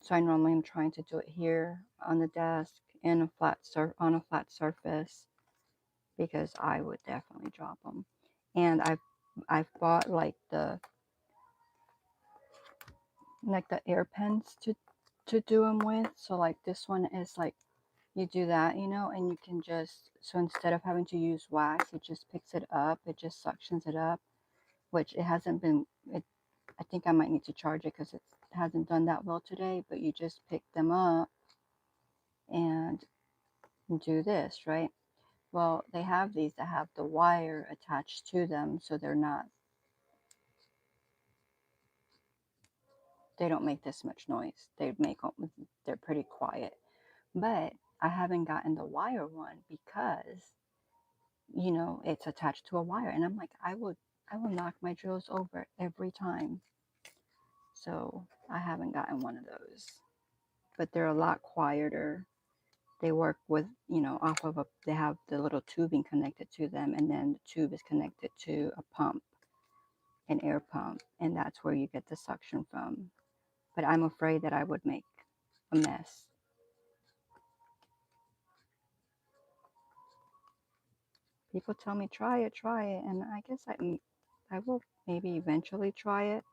so I normally am trying to do it here on the desk in on a flat surface because I would definitely drop them. And I've bought like the air pens to do them with. So like this one is like you do that, and you can just, so instead of having to use wax, it just picks it up, it just suctions it up, which it hasn't been, I think I might need to charge it because it hasn't done that well today, but you just pick them up and do this, right? Well, they have these that have the wire attached to them, so they don't make this much noise. They're pretty quiet. But I haven't gotten the wire one because it's attached to a wire, and I'm like, I will knock my drills over every time. So I haven't gotten one of those, but they're a lot quieter. They work with, off of they have the little tubing connected to them, and then the tube is connected to a pump, an air pump, and that's where you get the suction from. But I'm afraid that I would make a mess. People tell me try it, and I guess I will maybe eventually try it,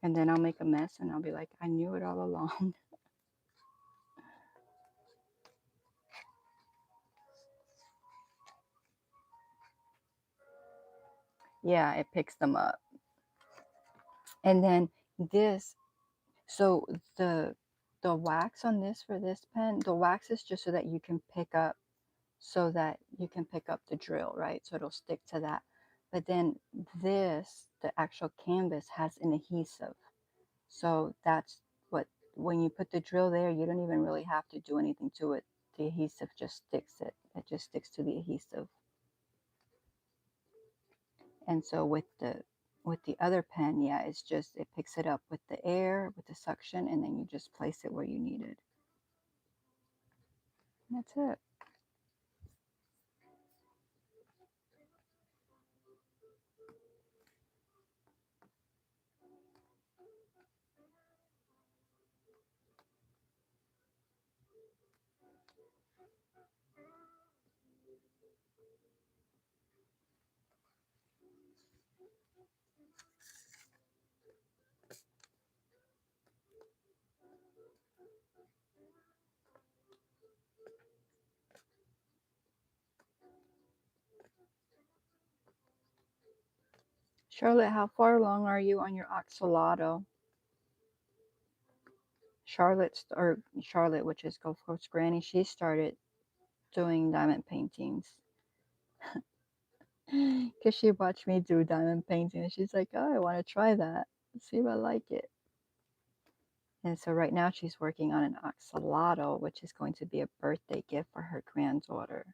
and then I'll make a mess, and I'll be like, I knew it all along. Yeah, it picks them up. And then this, so the wax on this for this pen, the wax is just so that you can pick up, the drill, right? So it'll stick to that. But then this, the actual canvas has an adhesive. So that's when you put the drill there, you don't even really have to do anything to it. The adhesive just sticks it. It just sticks to the adhesive. And so with the other pen, yeah, it's just, it picks it up with the air, with the suction, and then you just place it where you need it. And that's it. Charlotte, how far along are you on your oxalato? Charlotte, which is Gulf Coast Granny, she started doing diamond paintings because she watched me do diamond painting, and she's like, "Oh, I want to try that. See if I like it." And so right now she's working on an oxalato, which is going to be a birthday gift for her granddaughter.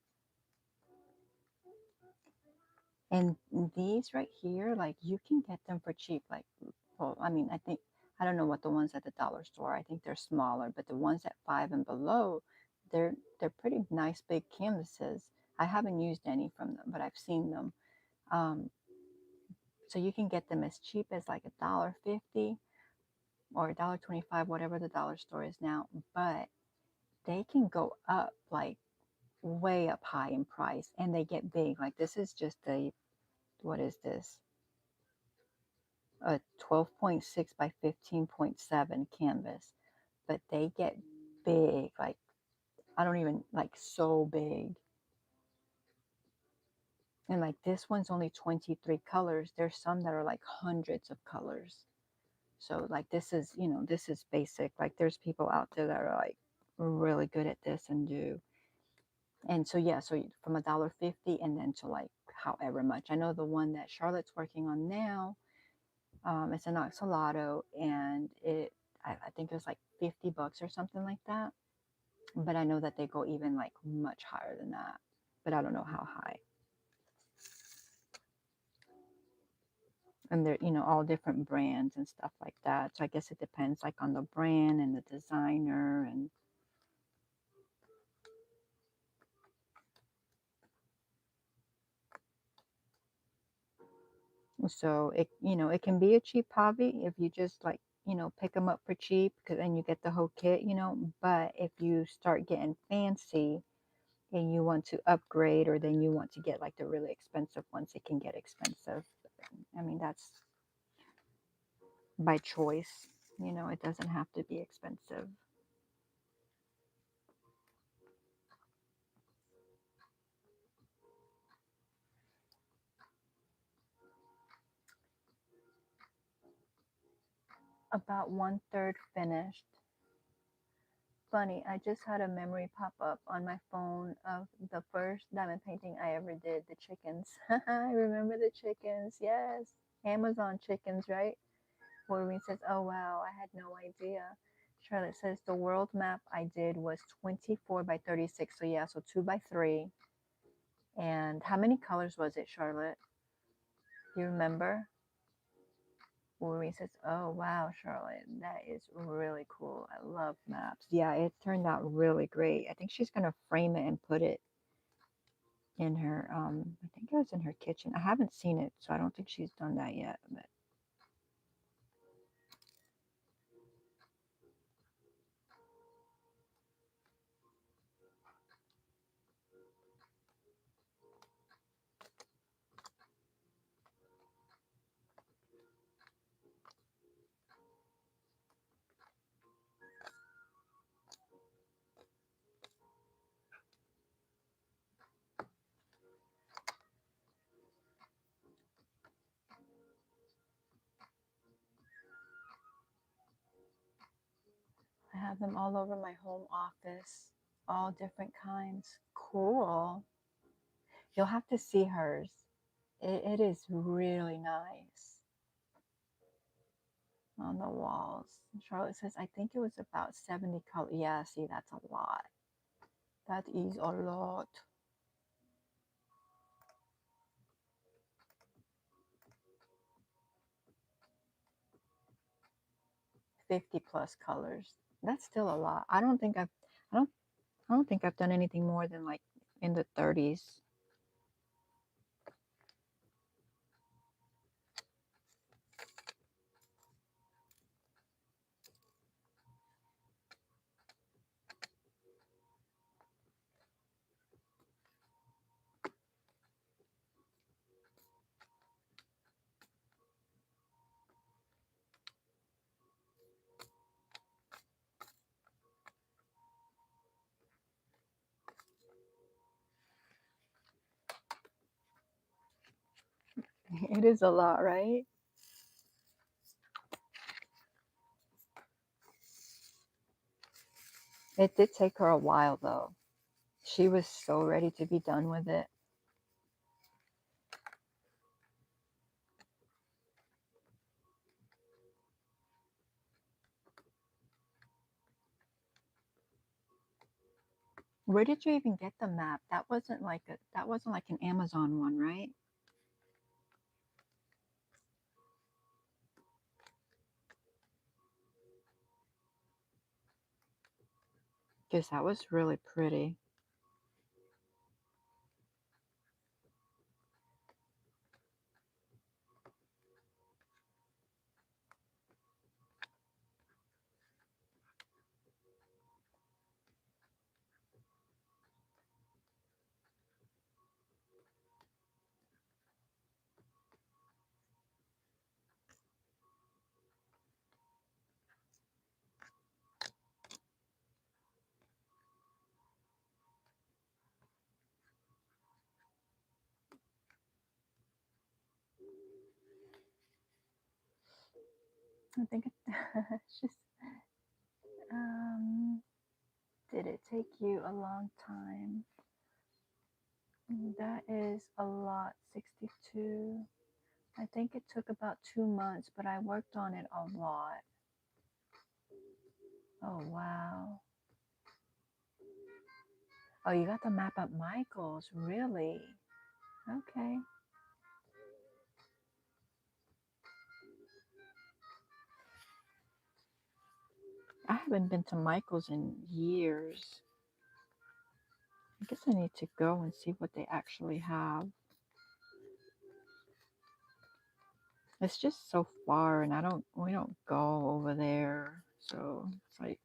And these right here, like you can get them for cheap. Like, well, I mean, I don't know what the ones at the dollar store. I think they're smaller, but the ones at 5 and below, they're pretty nice big canvases. I haven't used any from them, but I've seen them. So you can get them as cheap as like $1.50 or $1.25, whatever the dollar store is now. But they can go up like way up high in price, and they get big. Like this is just what is this? A 12.6 by 15.7 canvas, but they get big. Like I don't even like so big. And like this one's only 23 colors. There's some that are like hundreds of colors. So like this is, this is basic. Like there's people out there that are like really good at this and do. And so yeah, so from $1.50 and then to like however much. I know the one that Charlotte's working on now, it's an oxalato, and I think it was like $50 or something like that. But I know that they go even like much higher than that. But I don't know how high. And they're, all different brands and stuff like that. So I guess it depends like on the brand and the designer. And so it can be a cheap hobby if you just like, pick them up for cheap, because then you get the whole kit, but if you start getting fancy and you want to upgrade, or then you want to get like the really expensive ones, it can get expensive. I mean, that's by choice, it doesn't have to be expensive. About 1/3 finished. Funny, I just had a memory pop up on my phone of the first diamond painting I ever did, the chickens. I remember the chickens, yes. Amazon chickens, right? Maureen says, oh wow, I had no idea. Charlotte says, the world map I did was 24 by 36. So yeah, so 2 by 3. And how many colors was it, Charlotte? Do you remember? Maureen says, oh wow, Charlotte, that is really cool. I love maps. Yeah, it turned out really great. I think she's going to frame it and put it in her, I think it was in her kitchen. I haven't seen it, so I don't think she's done that yet. But I have them all over my home office, all different kinds. Cool. You'll have to see hers. It is really nice on the walls. Charlotte says, I think it was about 70 colors. Yeah, see, that's a lot. That is a lot. 50 plus colors. That's still a lot. I don't I don't think I've done anything more than like in the 30s. It is a lot, right? It did take her a while though. She was so ready to be done with it. Where did you even get the map? That wasn't like an Amazon one, right? Because that was really pretty. I think it's just, um, did it take you a long time? That is a lot, 62. I think it took about 2 months, but I worked on it a lot. Oh, wow. Oh, you got the map at Michael's, really? Okay. I haven't been to Michael's in years. I guess I need to go and see what they actually have. It's just so far, and we don't go over there. So it's like,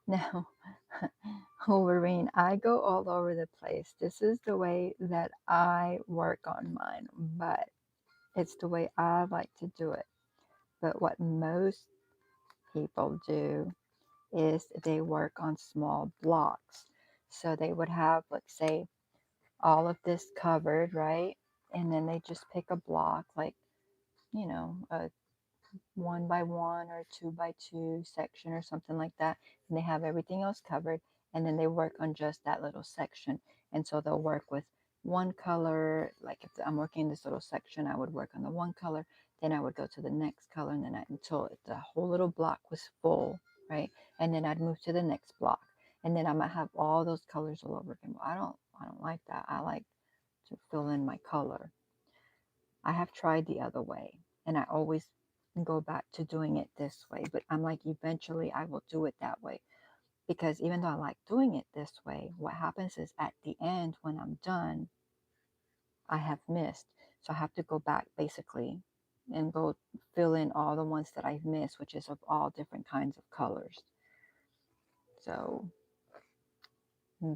now, Wolverine, I go all over the place. This is the way that I work on mine, but it's the way I like to do it. But what most people do is they work on small blocks. So they would have, let's say, all of this covered, right? And then they just pick a block, like, a 1 by 1 or 2 by 2 section or something like that. And they have everything else covered. And then they work on just that little section. And so they'll work with one color. Like if I'm working in this little section, I would work on the one color. Then I would go to the next color, and then until the whole little block was full, right? And then I'd move to the next block. And then I might have all those colors all over again. Well, I don't like that. I like to fill in my color. I have tried the other way, and I always go back to doing it this way. But I'm like, eventually I will do it that way, because even though I like doing it this way, what happens is at the end when I'm done, I have missed. So I have to go back basically and go fill in all the ones that I've missed, which is of all different kinds of colors. So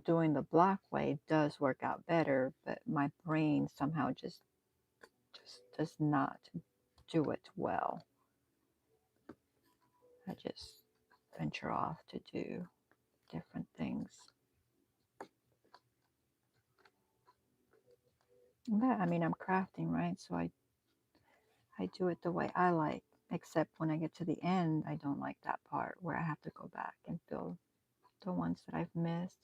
doing the block way does work out better, but my brain somehow just does not do it well. I just venture off to do different things. But I mean, I'm crafting, right? So I do it the way I like. except when I get to the end, I don't like that part where I have to go back and fill the ones that I've missed.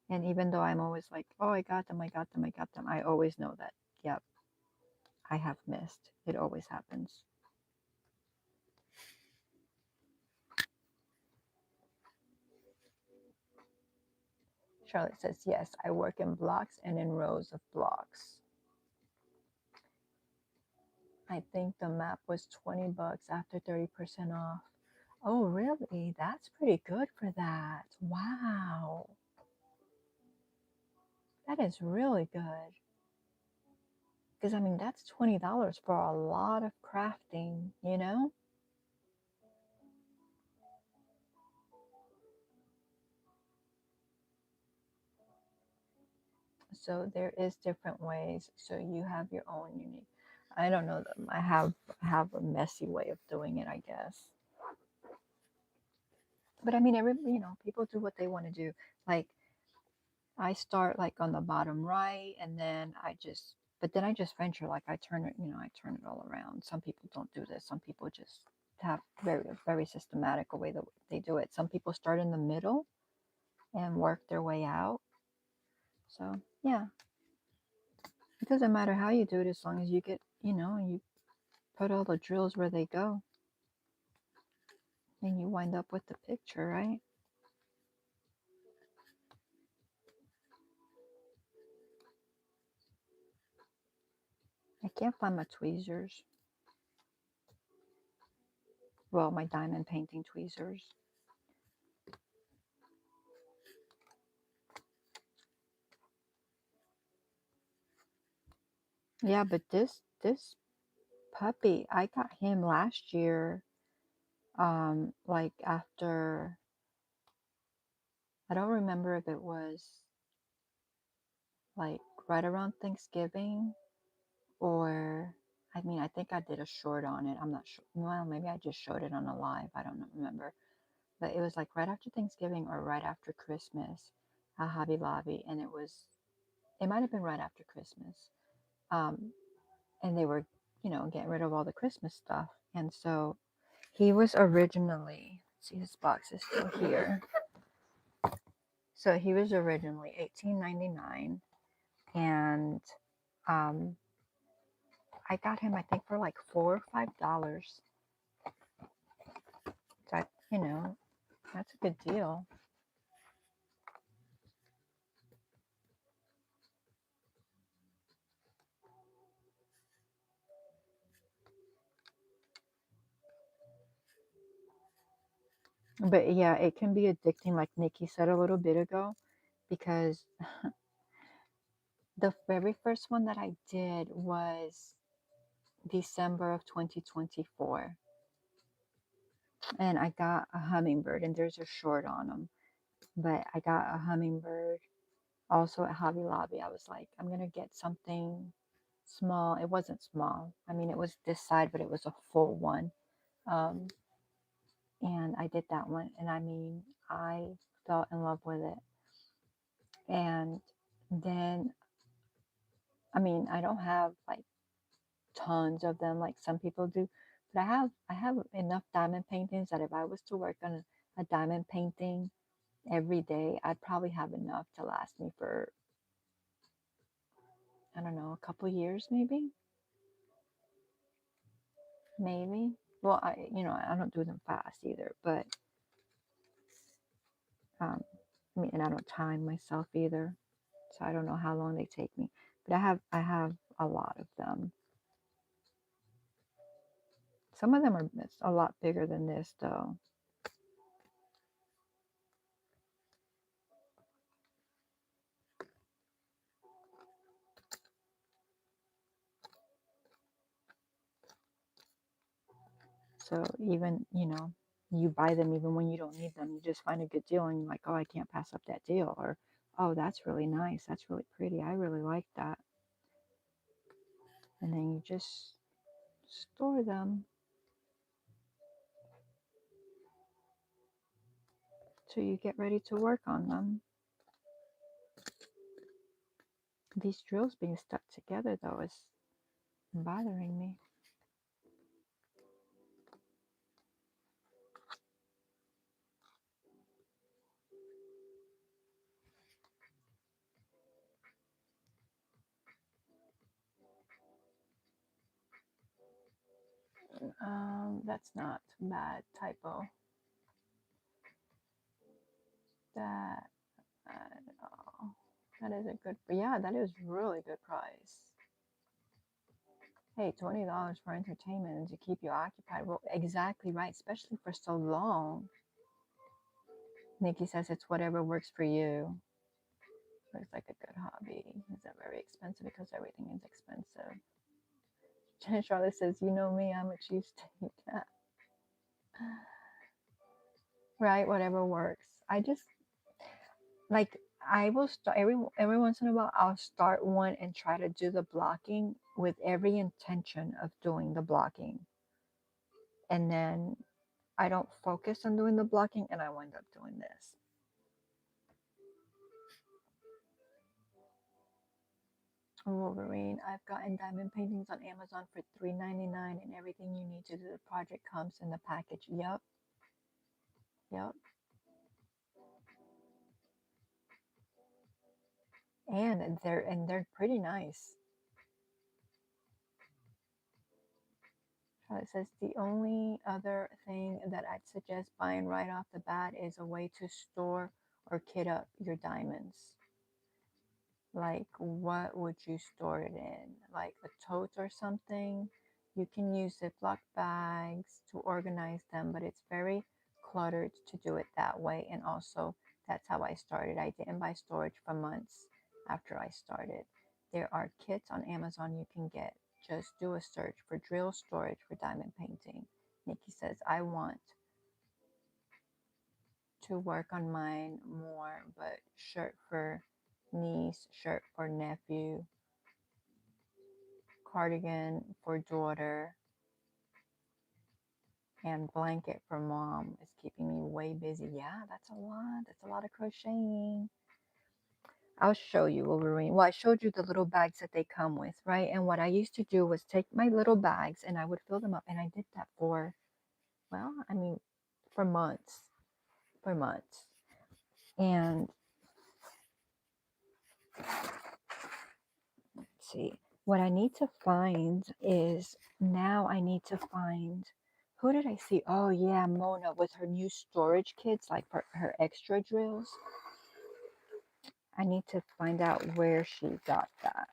And even though I'm always like, oh, I got them, I got them, I got them, I always know that, yep, I have missed. It always happens. Charlotte says, yes, I work in blocks and in rows of blocks. I think the map was 20 bucks after 30% off. Oh, really? That's pretty good for that. Wow. That is really good. Because, I mean, that's $20 for a lot of crafting, you know? So there is different ways. So you have your own unique. I don't know them. I have a messy way of doing it, I guess. But I mean, people do what they want to do. Like I start like on the bottom right, and then but then I just venture. Like I turn it, I turn it all around. Some people don't do this. Some people just have very systematic a way that they do it. Some people start in the middle and work their way out. So yeah, it doesn't matter how you do it as long as you get, you put all the drills where they go, and you wind up with the picture, right? I can't find my tweezers. Well, my diamond painting tweezers. Yeah, but this puppy, I got him last year, like after, I don't remember if it was like right around Thanksgiving, or I mean, I think I did a short on it. I'm not sure. Well, maybe I just showed it on a live. I don't remember. But it was like right after Thanksgiving or right after Christmas at Hobby Lobby. And it might have been right after Christmas. Um, and they were, getting rid of all the Christmas stuff. And so he was originally, let's see, his box is still here. So he was originally $18.99, and um, I got him, I think, for like $4 or $5. That, that's a good deal. But yeah, it can be addicting, like Nikki said a little bit ago, because the very first one that I did was December of 2024. And I got a hummingbird, and there's a short on them. But I got a hummingbird also at Hobby Lobby. I was like, I'm going to get something small. It wasn't small. I mean, it was this side, but it was a full one. Um, and I did that one. And I mean, I fell in love with it. And then, I mean, I don't have like tons of them like some people do, but I have enough diamond paintings that if I was to work on a diamond painting every day, I'd probably have enough to last me for, I don't know, a couple years maybe. Maybe. Well, I don't do them fast either, but I mean, and I don't time myself either, so I don't know how long they take me. But I have a lot of them. Some of them are a lot bigger than this, though. So even, you buy them even when you don't need them. You just find a good deal and you're like, oh, I can't pass up that deal. Or, oh, that's really nice. That's really pretty. I really like that. And then you just store them till you get ready to work on them. These drills being stuck together, though, is bothering me. That's not bad typo. That that is a good, yeah, that is really good price. Hey, $20 for entertainment and to keep you occupied. Well, exactly right, especially for so long. Nikki says it's whatever works for you. Looks like a good hobby. Is that very expensive? Because everything is expensive. Jen Charlotte says, you know me, I'm a cheapskate. Right, whatever works. I just like I will start every once in a while I'll start one and try to do the blocking with every intention of doing the blocking. And then I don't focus on doing the blocking and I wind up doing this. Wolverine, I've gotten diamond paintings on Amazon for $3.99 and everything you need to do the project comes in the package. Yep. Yep. And they're pretty nice. Charlotte says the only other thing that I'd suggest buying right off the bat is a way to store or kit up your diamonds. Like, what would you store it in? Like a tote or something? You can use Ziploc bags to organize them, but it's very cluttered to do it that way. And also, that's how I started. I didn't buy storage for months after I started. There are kits on Amazon you can get. Just do a search for drill storage for diamond painting. Nikki says, I want to work on mine more, but shirt for niece, shirt for nephew, cardigan for daughter, and blanket for mom is keeping me way busy. Yeah, that's a lot. That's a lot of crocheting. I'll show you, Wolverine. Well, I showed you the little bags that they come with, right? And what I used to do was take my little bags and I would fill them up. And I did that for, well, I mean, for months. For months. And let's see. What I need to find is now I need to find who did I see? Oh yeah, Mona with her new storage kits, like for her extra drills. I need to find out where she got that.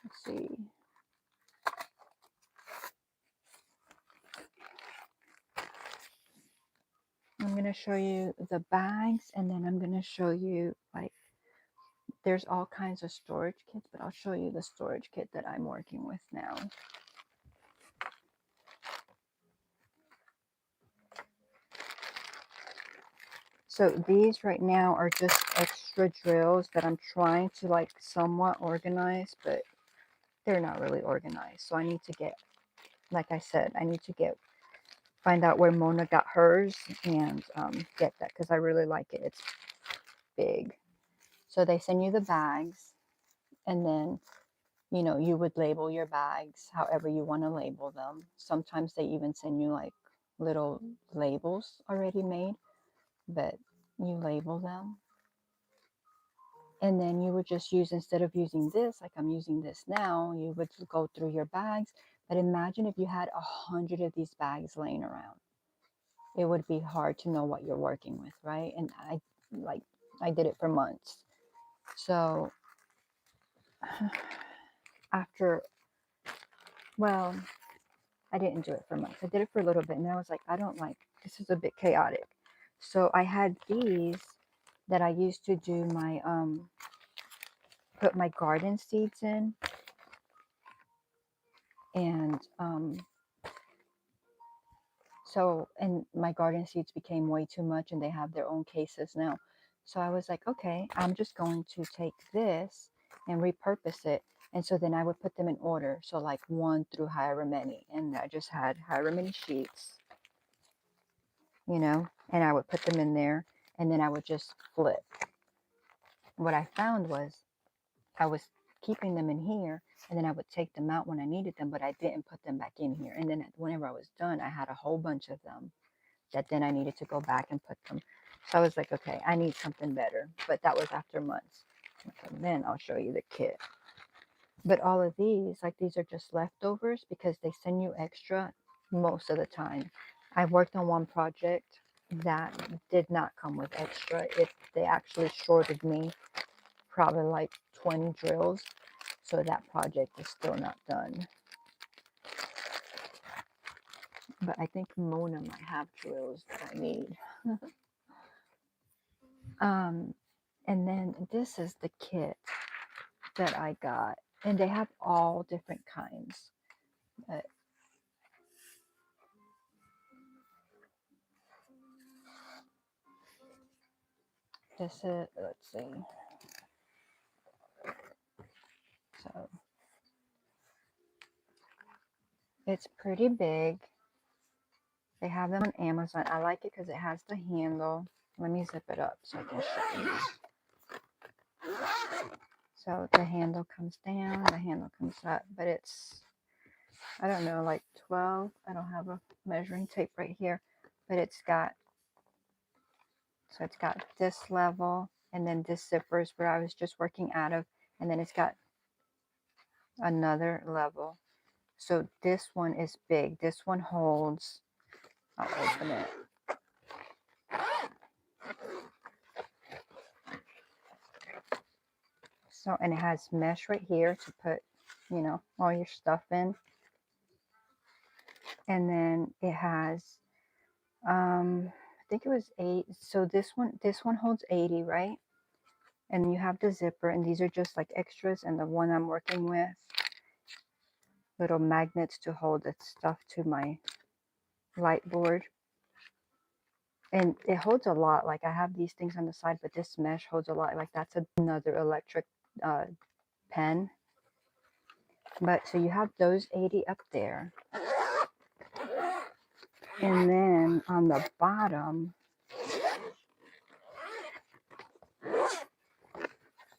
Let's see. I'm going to show you the bags and then I'm going to show you like there's all kinds of storage kits, but I'll show you the storage kit that I'm working with now. So these right now are just extra drills that I'm trying to like somewhat organize, but they're not really organized. So I need to get, like I said, I need to find out where Mona got hers and get that because I really like it. It's big. So they send you the bags and then, you know, you would label your bags however you want to label them. Sometimes they even send you like little labels already made, but you label them. And then you would just use, instead of using this, like I'm using this now, you would go through your bags. But imagine if you had 100 of these bags laying around. It would be hard to know what you're working with, right? And I did it for months. So after, well, I didn't do it for months. I did it for a little bit and I was like, I don't like, this is a bit chaotic. So I had these that I used to do my, put my garden seeds in. And and my garden seeds became way too much and they have their own cases now. So I was like, okay, I'm just going to take this and repurpose it. And so then I would put them in order. So like 1 through however many. And I just had however many sheets, you know, and I would put them in there and then I would just flip. What I found was I was keeping them in here and then I would take them out when I needed them, but I didn't put them back in here. And then whenever I was done, I had a whole bunch of them that then I needed to go back and put them. So I was like, okay, I need something better. But that was after months. So then I'll show you the kit. But all of these, like these are just leftovers because they send you extra most of the time. I worked on one project that did not come with extra. They actually shorted me probably like 20 drills. So that project is still not done. But I think Mona might have drills that I need. And then this is the kit that I got. And they have all different kinds. But this is, let's see. So it's pretty big. They have them on Amazon. I like it because it has the handle. Let me zip it up so I can show you. So the handle comes down, the handle comes up, but it's, I don't know, like 12. I don't have a measuring tape right here, but it's got, so it's got this level, and then this zipper is where I was just working out of, and then it's got another level. So this one is big. This one holds, I'll open it. So, and it has mesh right here to put, you know, all your stuff in. And then it has, I think it was 8. So this one holds 80, right? And you have the zipper, and these are just like extras. And the one I'm working with, little magnets to hold the stuff to my light board. And it holds a lot. Like I have these things on the side, but this mesh holds a lot. Like that's another electric pen. But so you have those 80 up there. And then on the bottom,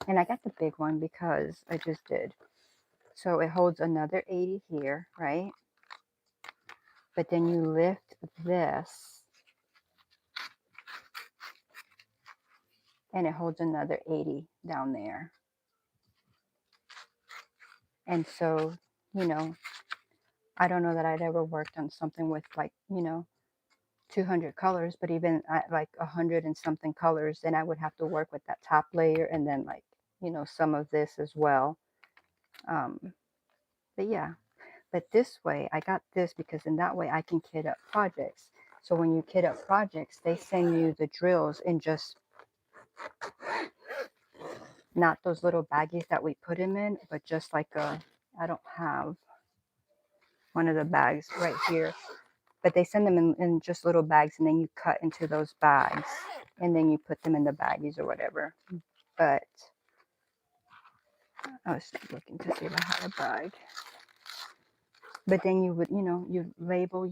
and I got the big one because I just did. So it holds another 80 here, right? But then you lift this and it holds another 80 down there. And so, you know, I don't know that I'd ever worked on something with like, you know, 200 colors, but even at like 100 and something colors, then I would have to work with that top layer and then like, you know, some of this as well. But yeah, but this way I got this because in that way I can kit up projects. So when you kit up projects, they send you the drills in just not those little baggies that we put them in, but just like I don't have one of the bags right here, but they send them in just little bags, and then you cut into those bags and then you put them in the baggies or whatever. But I was looking to see if I had a bag. But then you would, you know, you label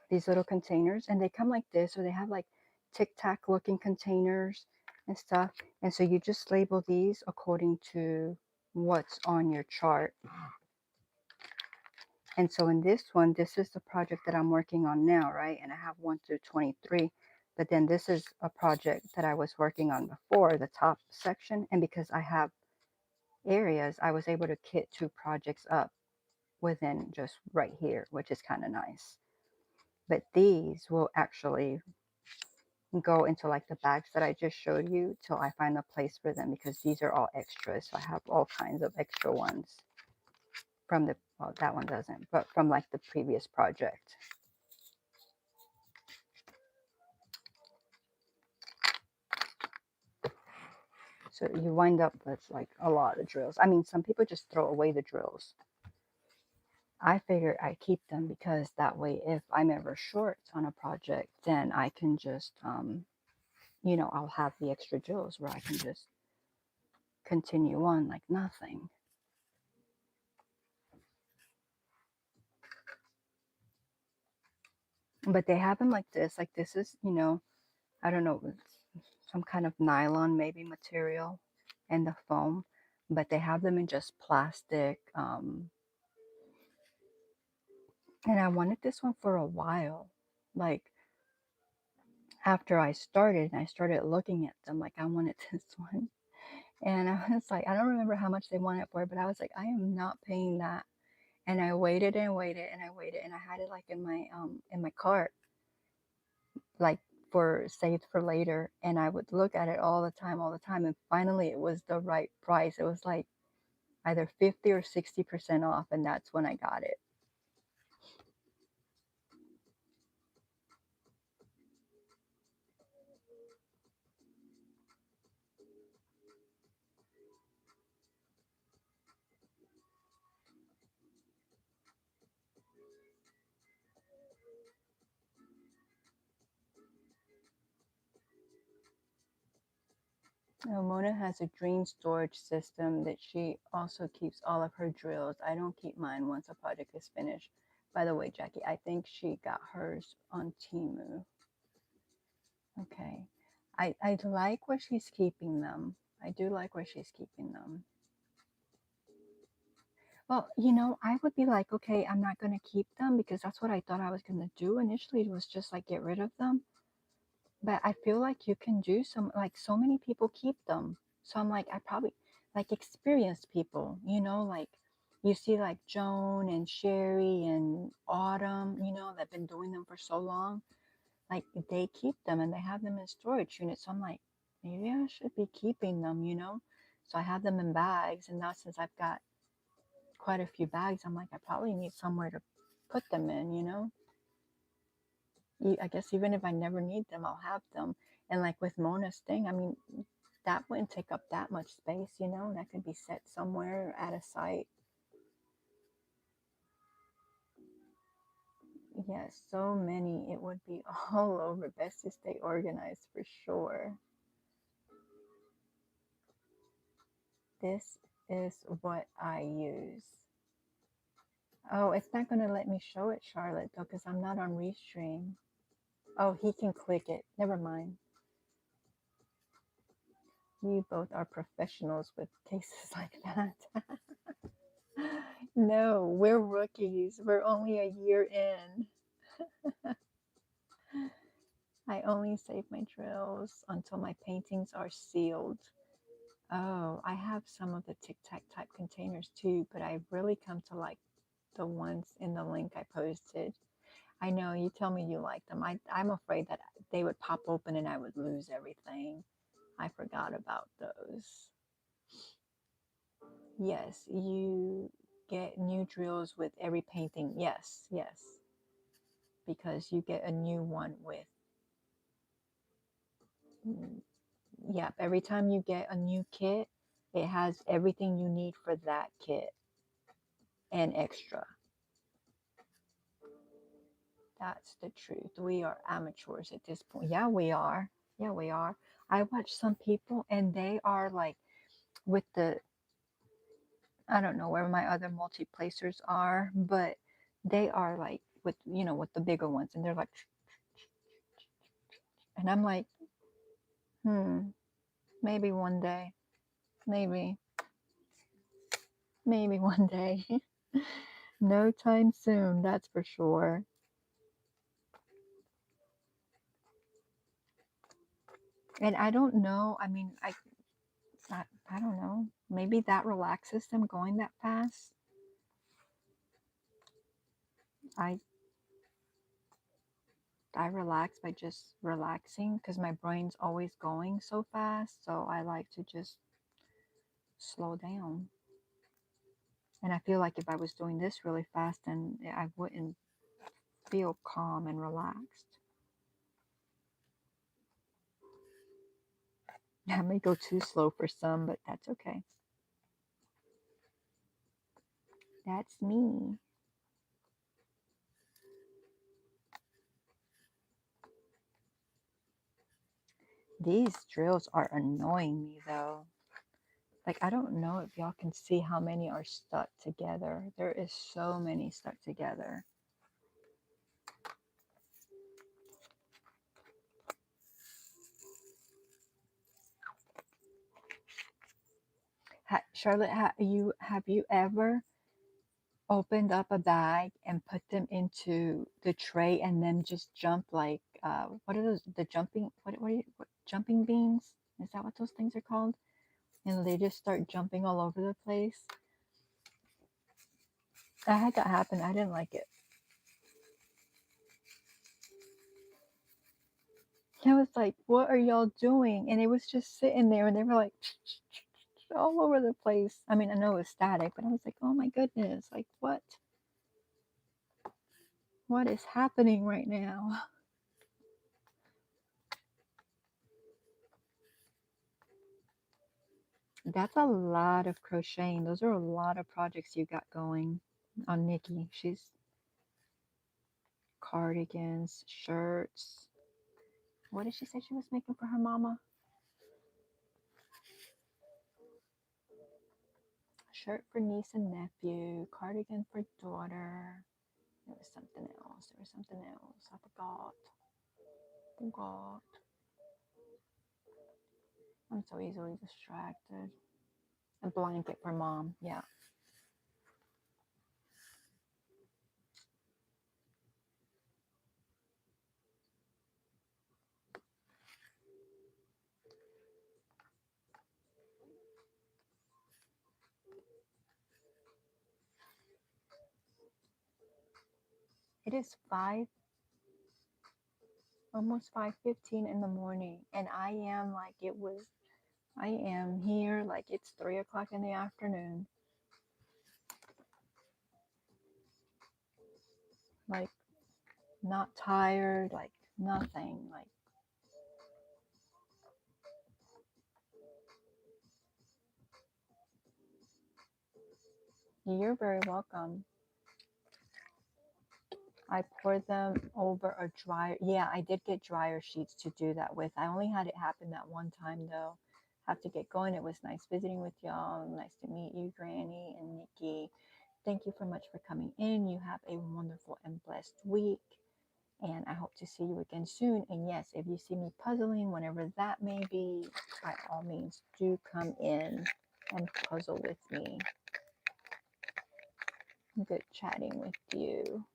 these little containers, and they come like this, or they have like tic tac looking containers and stuff. And so you just label these according to what's on your chart. And so in this one, this is the project that I'm working on now, right? And I have 1 through 23. But then this is a project that I was working on before, the top section. And because I have areas, I was able to kit 2 projects up within just right here, which is kind of nice. But these will actually go into like the bags that I just showed you till I find a place for them, because these are all extras. So I have all kinds of extra ones from the, well, that one doesn't, but from like the previous project. So you wind up with like a lot of drills. I mean, some people just throw away the drills. I figure I keep them because that way, if I'm ever short on a project, then I can just, you know, I'll have the extra drills where I can just continue on like nothing. But they have them like this. Like this is, you know, I don't know, some kind of nylon maybe material and the foam. But they have them in just plastic. And I wanted this one for a while. Like after I started looking at them, like I wanted this one. And I was like, I don't remember how much they wanted for it, but I was like, I am not paying that. And I waited and waited and I waited, and I had it like in my cart, like for saved for later, and I would look at it all the time, and finally it was the right price. It was like either 50 or 60% off, and that's when I got it. Mona has a dream storage system that she also keeps all of her drills. I don't keep mine once a project is finished. By the way, Jackie, I think she got hers on Temu. Okay. I like where she's keeping them. I do like where she's keeping them. Well, I would be like, okay, I'm not going to keep them because that's what I thought I was going to do initially, was just like get rid of them. But I feel like you can do some, like so many people keep them. So I'm like, I probably like experienced people, like you see like Joan and Sherry and Autumn, that've been doing them for so long. Like they keep them and they have them in storage units. So I'm like, maybe I should be keeping them. So I have them in bags. And now since I've got quite a few bags, I'm like, I probably need somewhere to put them in. I guess even if I never need them, I'll have them. And like with Mona's thing, I mean, that wouldn't take up that much space. That could be set somewhere at a site. Yes, so many. It would be all over. Best to stay organized for sure. This is what I use. Oh, it's not going to let me show it, Charlotte, though, because I'm not on Restream. Oh, he can click it. Never mind. You both are professionals with cases like that. No, we're rookies. We're only a year in. I only save my drills until my paintings are sealed. Oh, I have some of the Tic Tac type containers too, but I really come to like the ones in the link I posted. I know you tell me you like them. I'm afraid that they would pop open and I would lose everything. I forgot about those. Yes, you get new drills with every painting. Yes, yes. Because you get a new one with, yep, every time you get a new kit, it has everything you need for that kit and extra. That's the truth. We are amateurs at this point. Yeah, we are. Yeah, we are. I watch some people and they are like with I don't know where my other multi-placers are, but they are like with the bigger ones, and they're like, and I'm like, maybe one day, maybe, maybe one day. No time soon, that's for sure. And I don't know. I mean, I don't know. Maybe that relaxes them going that fast. I I relax by just relaxing because my brain's always going so fast. So I like to just slow down. And I feel like if I was doing this really fast, then I wouldn't feel calm and relaxed. I may go too slow for some, but that's okay. That's me. These drills are annoying me though. Like, I don't know if y'all can see how many are stuck together. There is so many stuck together. Charlotte, have you ever opened up a bag and put them into the tray and then just jump like what are those, the jumping, what jumping beans, is that what those things are called? and they just start jumping all over the place. I had that happen. I didn't like it. I was like, what are y'all doing? And it was just sitting there and they were like all over the place. I mean, I know it was static, but I was like, oh my goodness, like what? What is happening right now? That's a lot of crocheting. Those are a lot of projects you got going on Nikki. She's cardigans, shirts. What did she say she was making for her mama? Shirt for niece and nephew, cardigan for daughter. There was something else. There was something else. I forgot. Forgot. I'm so easily distracted. A blanket for mom. Yeah. It is almost 5:15 in the morning, and I am like it was. I am here like it's 3 o'clock in the afternoon. Like not tired. Like nothing. Like you're very welcome. I poured them over a dryer. Yeah, I did get dryer sheets to do that with. I only had it happen that one time though. Have to get going. It was nice visiting with y'all. Nice to meet you, Granny and Nikki. Thank you so much for coming in. You have a wonderful and blessed week. And I hope to see you again soon. And yes, if you see me puzzling, whenever that may be, by all means, do come in and puzzle with me. Good chatting with you.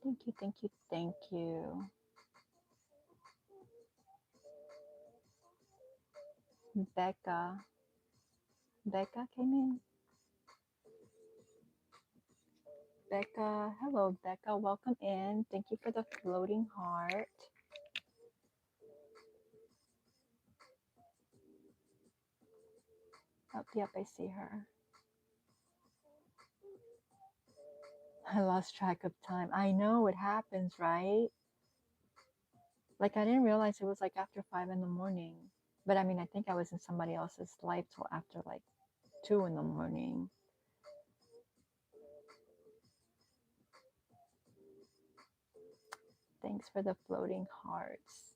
Thank you, thank you, thank you. Becca. Becca came in. Becca, hello, Becca. Welcome in. Thank you for the floating heart. Oh, yep, I see her. I lost track of time. I know it happens, right? Like, I didn't realize it was like after 5 in the morning. But I mean, I think I was in somebody else's life till after like 2 in the morning. Thanks for the floating hearts.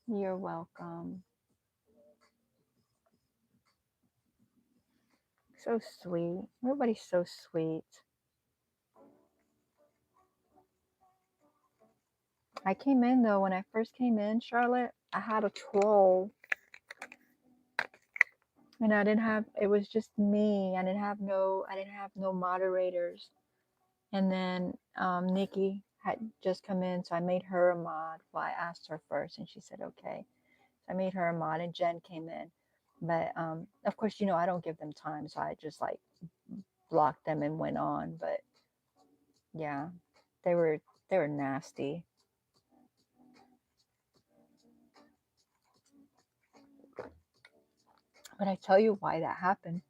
You're welcome. So sweet. Everybody's so sweet. I came in though, when I first came in, Charlotte, I had a troll. And I didn't have, it was just me. I didn't have no moderators. And then Nikki had just come in, so I made her a mod. Well, I asked her first and she said okay. So I made her a mod and Jen came in. But of course, you know, I don't give them time, so I just like blocked them and went on. But yeah, they were nasty. But I tell you why that happened.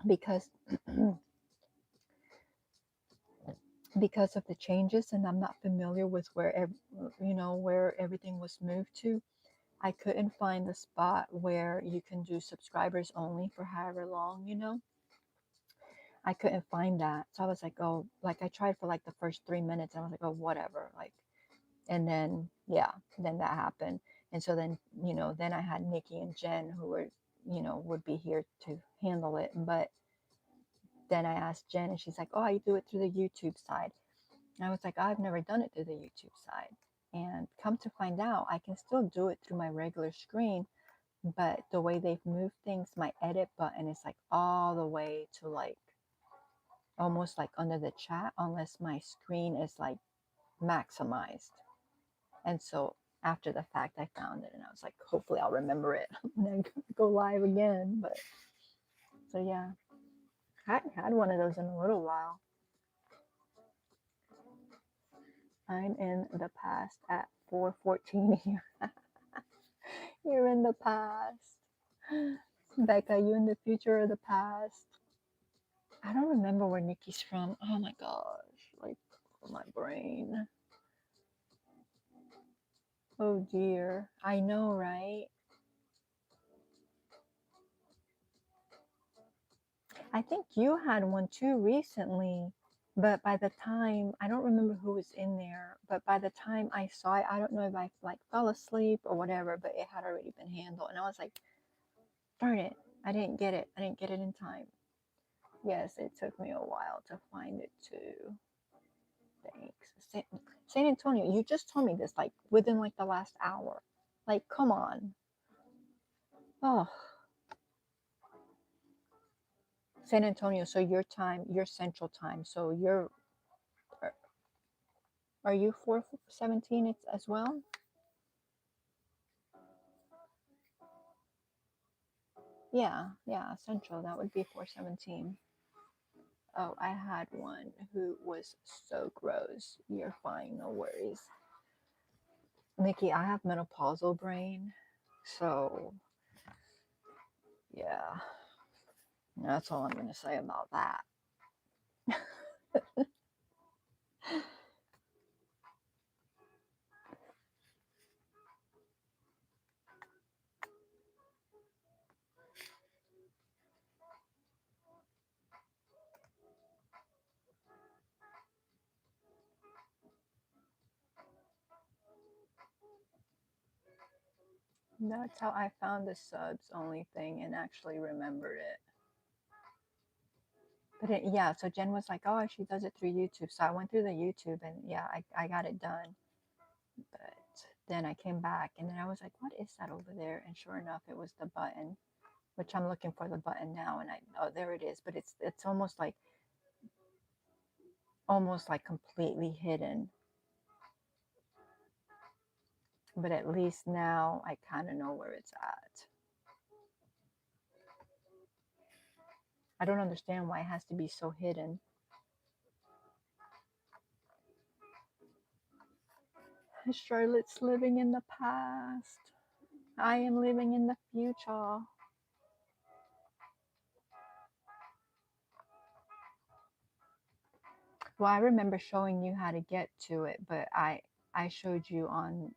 Because because of the changes, and I'm not familiar with where where everything was moved to. I couldn't find the spot where you can do subscribers only for however long, you know. I couldn't find that. So I was like, oh, like I tried for like the first 3 minutes and I was like, oh, whatever. Like, and then, yeah, then that happened. And so then, you know, then I had Nikki and Jen who were, you know, would be here to handle it. But then I asked Jen and she's like, oh, I do it through the YouTube side. And I was like, I've never done it through the YouTube side. And come to find out, I can still do it through my regular screen. But the way they've moved things, my edit button is like all the way to like almost like under the chat, unless my screen is like maximized. And so after the fact I found it, and I was like, hopefully I'll remember it and then go live again. But so yeah, I hadn't had one of those in a little while. I'm in the past at 4:14 here. You're in the past. Becca, you in the future or the past? I don't remember where Nikki's from. Oh my gosh, like my brain. Oh dear. I know, right? I think you had one too recently, but by the time, I don't remember who was in there, but by the time I saw it, I don't know if I like fell asleep or whatever, but it had already been handled. And I was like, darn it, I didn't get it. I didn't get it in time. Yes, it took me a while to find it too. Thanks. San Antonio, you just told me this like within like the last hour. Like, come on. Oh, San Antonio, so your time, your central time. So you're, are you 4:17 as well? Yeah, central. That would be 4:17. Oh, I had one who was so gross. You're fine, no worries. Nikki, I have menopausal brain. So, yeah, that's all I'm going to say about that. That's how I found the subs only thing and actually remembered it. But yeah, so Jen was like, oh, she does it through YouTube. So I went through the YouTube and yeah, I got it done. But then I came back and then I was like, what is that over there? And sure enough, it was the button, which I'm looking for the button now. And oh, there it is. But it's almost like completely hidden. But at least now I kind of know where it's at. I don't understand why it has to be so hidden. Charlotte's living in the past. I am living in the future. Well, I remember showing you how to get to it, but I showed you on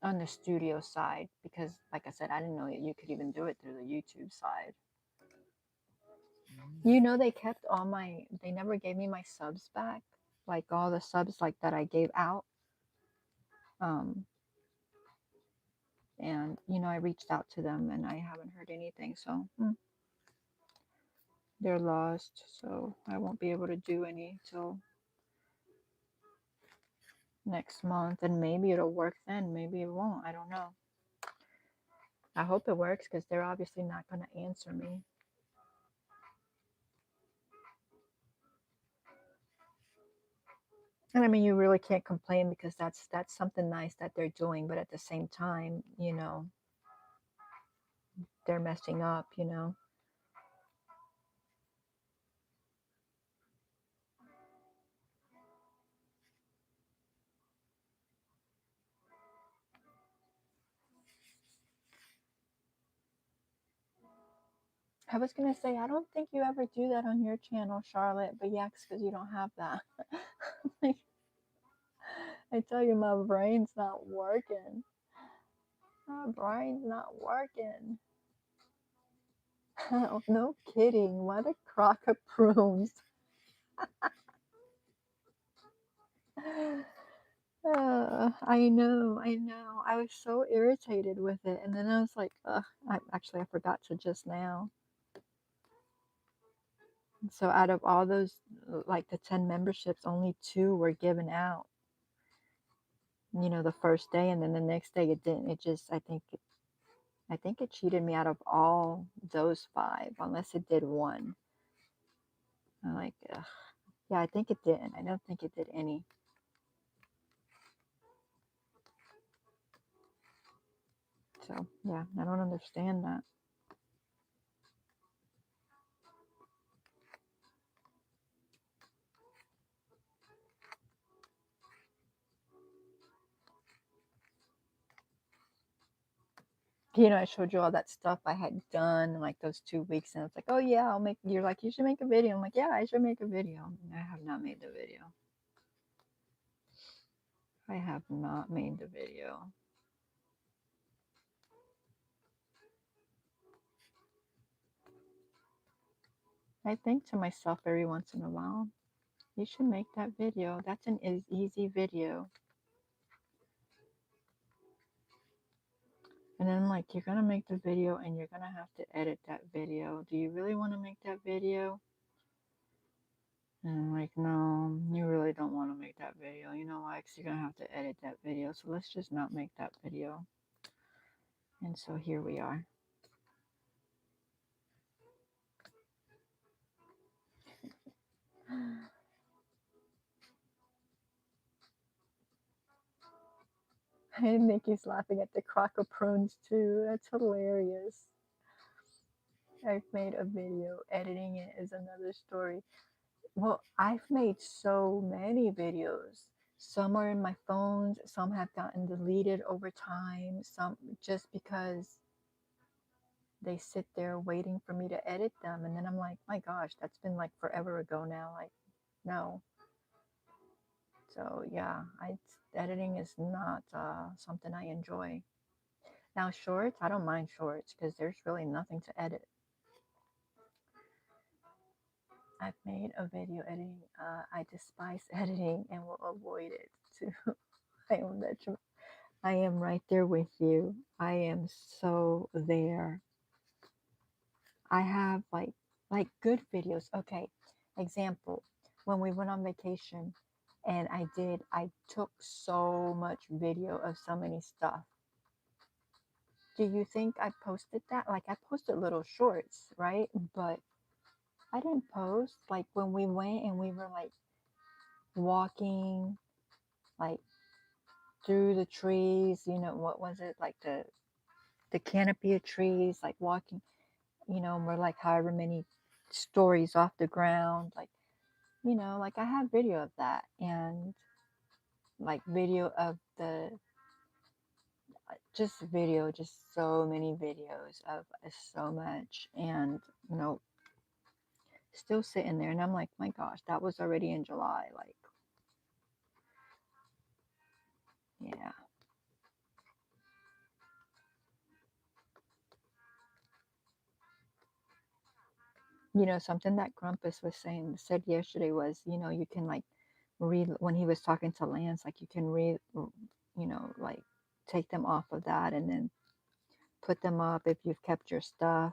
the studio side because, like I said, I didn't know that you could even do it through the YouTube side. You know, they kept all my, they never gave me my subs back, like all the subs like that I gave out. And you know, I reached out to them and I haven't heard anything, so they're lost. So I won't be able to do any till next month, and maybe it'll work then, maybe it won't. I don't know. I hope it works because they're obviously not going to answer me. And I mean, you really can't complain because that's something nice that they're doing, but at the same time, you know, they're messing up, you know. I was gonna say, I don't think you ever do that on your channel, Charlotte, but yeah, because you don't have that. Like, I tell you, my brain's not working. My brain's not working. No kidding. What a crock of prunes. I know. I was so irritated with it. And then I was like, I forgot to just now. So out of all those, like the 10 memberships, only 2 were given out. You know, the first day, and then the next day it didn't. It just, I think it cheated me out of all those 5, unless it did 1. I'm like, ugh. Yeah, I think it didn't. I don't think it did any. So yeah, I don't understand that. You know, I showed you all that stuff I had done like those 2 weeks, and it's like, oh yeah, I'll make. You're like, you should make a video. I'm like, yeah, I should make a video. I have not made the video. I have not made the video. I think to myself every once in a while, you should make that video. That's an easy video. And then I'm like, you're gonna make the video and you're gonna have to edit that video. Do you really want to make that video? And I'm like, no, you really don't want to make that video. You know why? Because you're gonna have to edit that video. So let's just not make that video. And so here we are. And Nikki's laughing at the crocoprunes too. That's hilarious. I've made a video. Editing it is another story. Well, I've made so many videos. Some are in my phones, some have gotten deleted over time, some just because they sit there waiting for me to edit them. And then I'm like, my gosh, that's been like forever ago now. Like, no. So, yeah, editing is not something I enjoy. Now, shorts, I don't mind shorts because there's really nothing to edit. I've made a video editing. I despise editing and will avoid it too. I am right there with you. I am so there. I have like good videos. Okay, example, when we went on vacation and I took so much video of so many stuff. Do you think I posted that? Like I posted little shorts, right? But I didn't post like when we went and we were like walking like through the trees, you know, what was it? Like the canopy of trees, like walking, you know, we're like however many stories off the ground, like, you know, like I have video of that, and like video of the just video, just so many videos of so much, and you know, still sitting there, and I'm like, my gosh, that was already in July, like, yeah. You know, something that Grumpus was said yesterday was, you know, you can like read when he was talking to Lance, like you can read, you know, like take them off of that and then put them up if you've kept your stuff.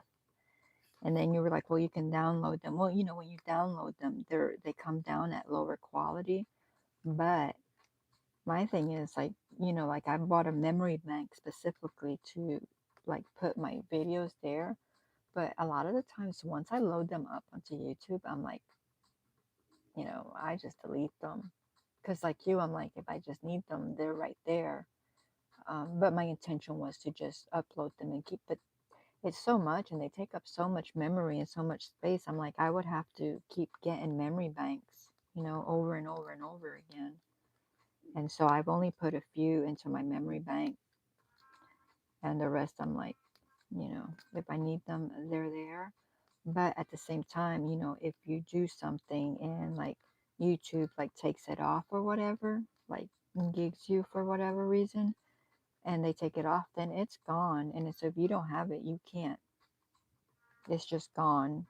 And then you were like, well, you can download them. Well, you know, when you download them, they come down at lower quality. But my thing is like, you know, like I bought a memory bank specifically to like put my videos there. But a lot of the times, once I load them up onto YouTube, I'm like, you know, I just delete them. Because, like you, I'm like, if I just need them, they're right there. But my intention was to just upload them and keep it. It's so much and they take up so much memory and so much space. I'm like, I would have to keep getting memory banks, you know, over and over and over again. And so I've only put a few into my memory bank, and the rest I'm like, you know, if I need them, they're there. But at the same time, you know, if you do something and like YouTube like takes it off or whatever, like gigs you for whatever reason, and they take it off, then it's gone. And so if you don't have it, you can't. It's just gone.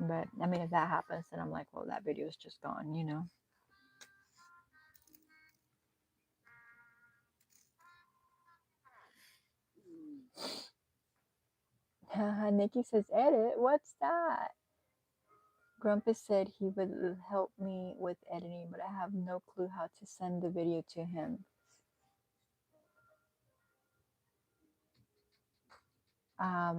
But I mean, if that happens, then I'm like, well, that video is just gone, you know. Nikki says, edit? What's that? Grumpus said he would help me with editing, but I have no clue how to send the video to him. I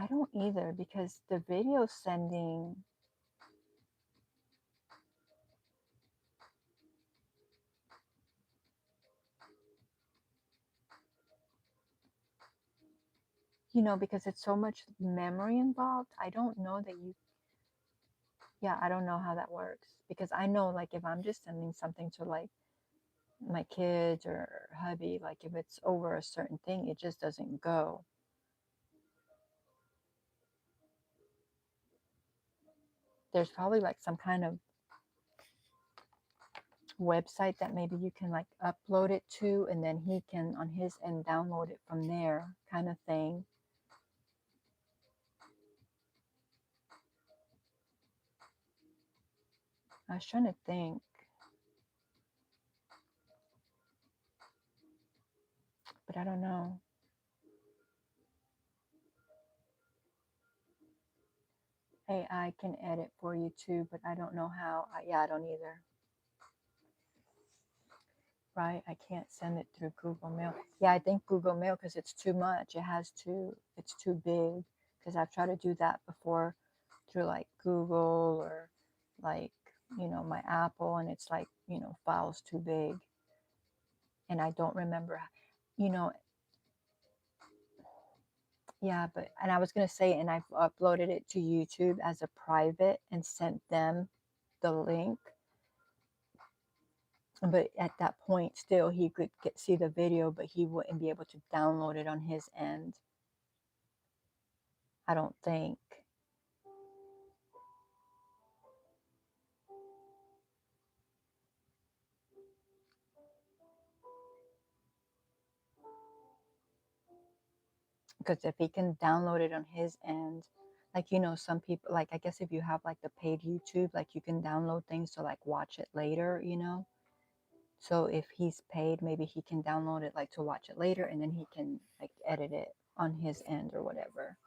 don't either, because the video sending, you know, because it's so much memory involved. I don't know that you, yeah, I don't know how that works, because I know, like, if I'm just sending something to like my kids or hubby, like if it's over a certain thing, it just doesn't go. There's probably like some kind of website that maybe you can like upload it to, and then he can on his end download it from there, kind of thing. I was trying to think, but I don't know. AI can edit for you too, but I don't know how. Yeah, I don't either. Right? I can't send it through Google Mail. Yeah, I think Google Mail, because it's too much. It's too big. Because I've tried to do that before through like Google or like, you know, my Apple, and it's like, you know, files too big. And I don't remember, you know, yeah, but, and I was going to say, and I've uploaded it to YouTube as a private and sent them the link. But at that point, still, he could see the video, but he wouldn't be able to download it on his end. I don't think. Because if he can download it on his end, like, you know, some people, like, I guess if you have like the paid YouTube, like you can download things to like watch it later, you know? So if he's paid, maybe he can download it like to watch it later, and then he can like edit it on his end or whatever.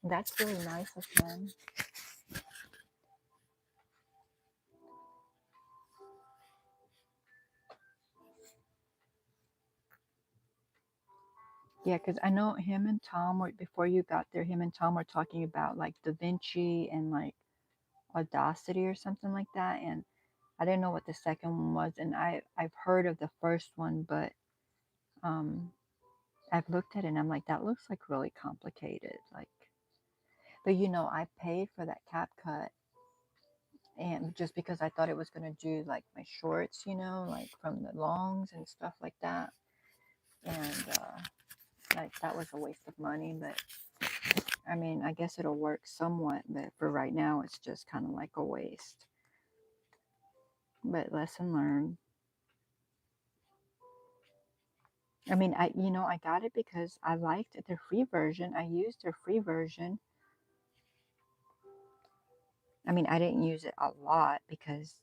That's really nice of him. Yeah, because I know him and Tom were, before you got there, him and Tom were talking about like Da Vinci and like Audacity or something like that. And I didn't know what the second one was. And I've heard of the first one, but um, I've looked at it and I'm like, that looks like really complicated. Like, but you know, I paid for that CapCut, and just because I thought it was going to do like my shorts, you know, like from the longs and stuff like that. And like that was a waste of money, but I mean, I guess it'll work somewhat, but for right now, it's just kind of like a waste. But lesson learned. I mean, I got it because I liked their free version. I used their free version. I mean, I didn't use it a lot because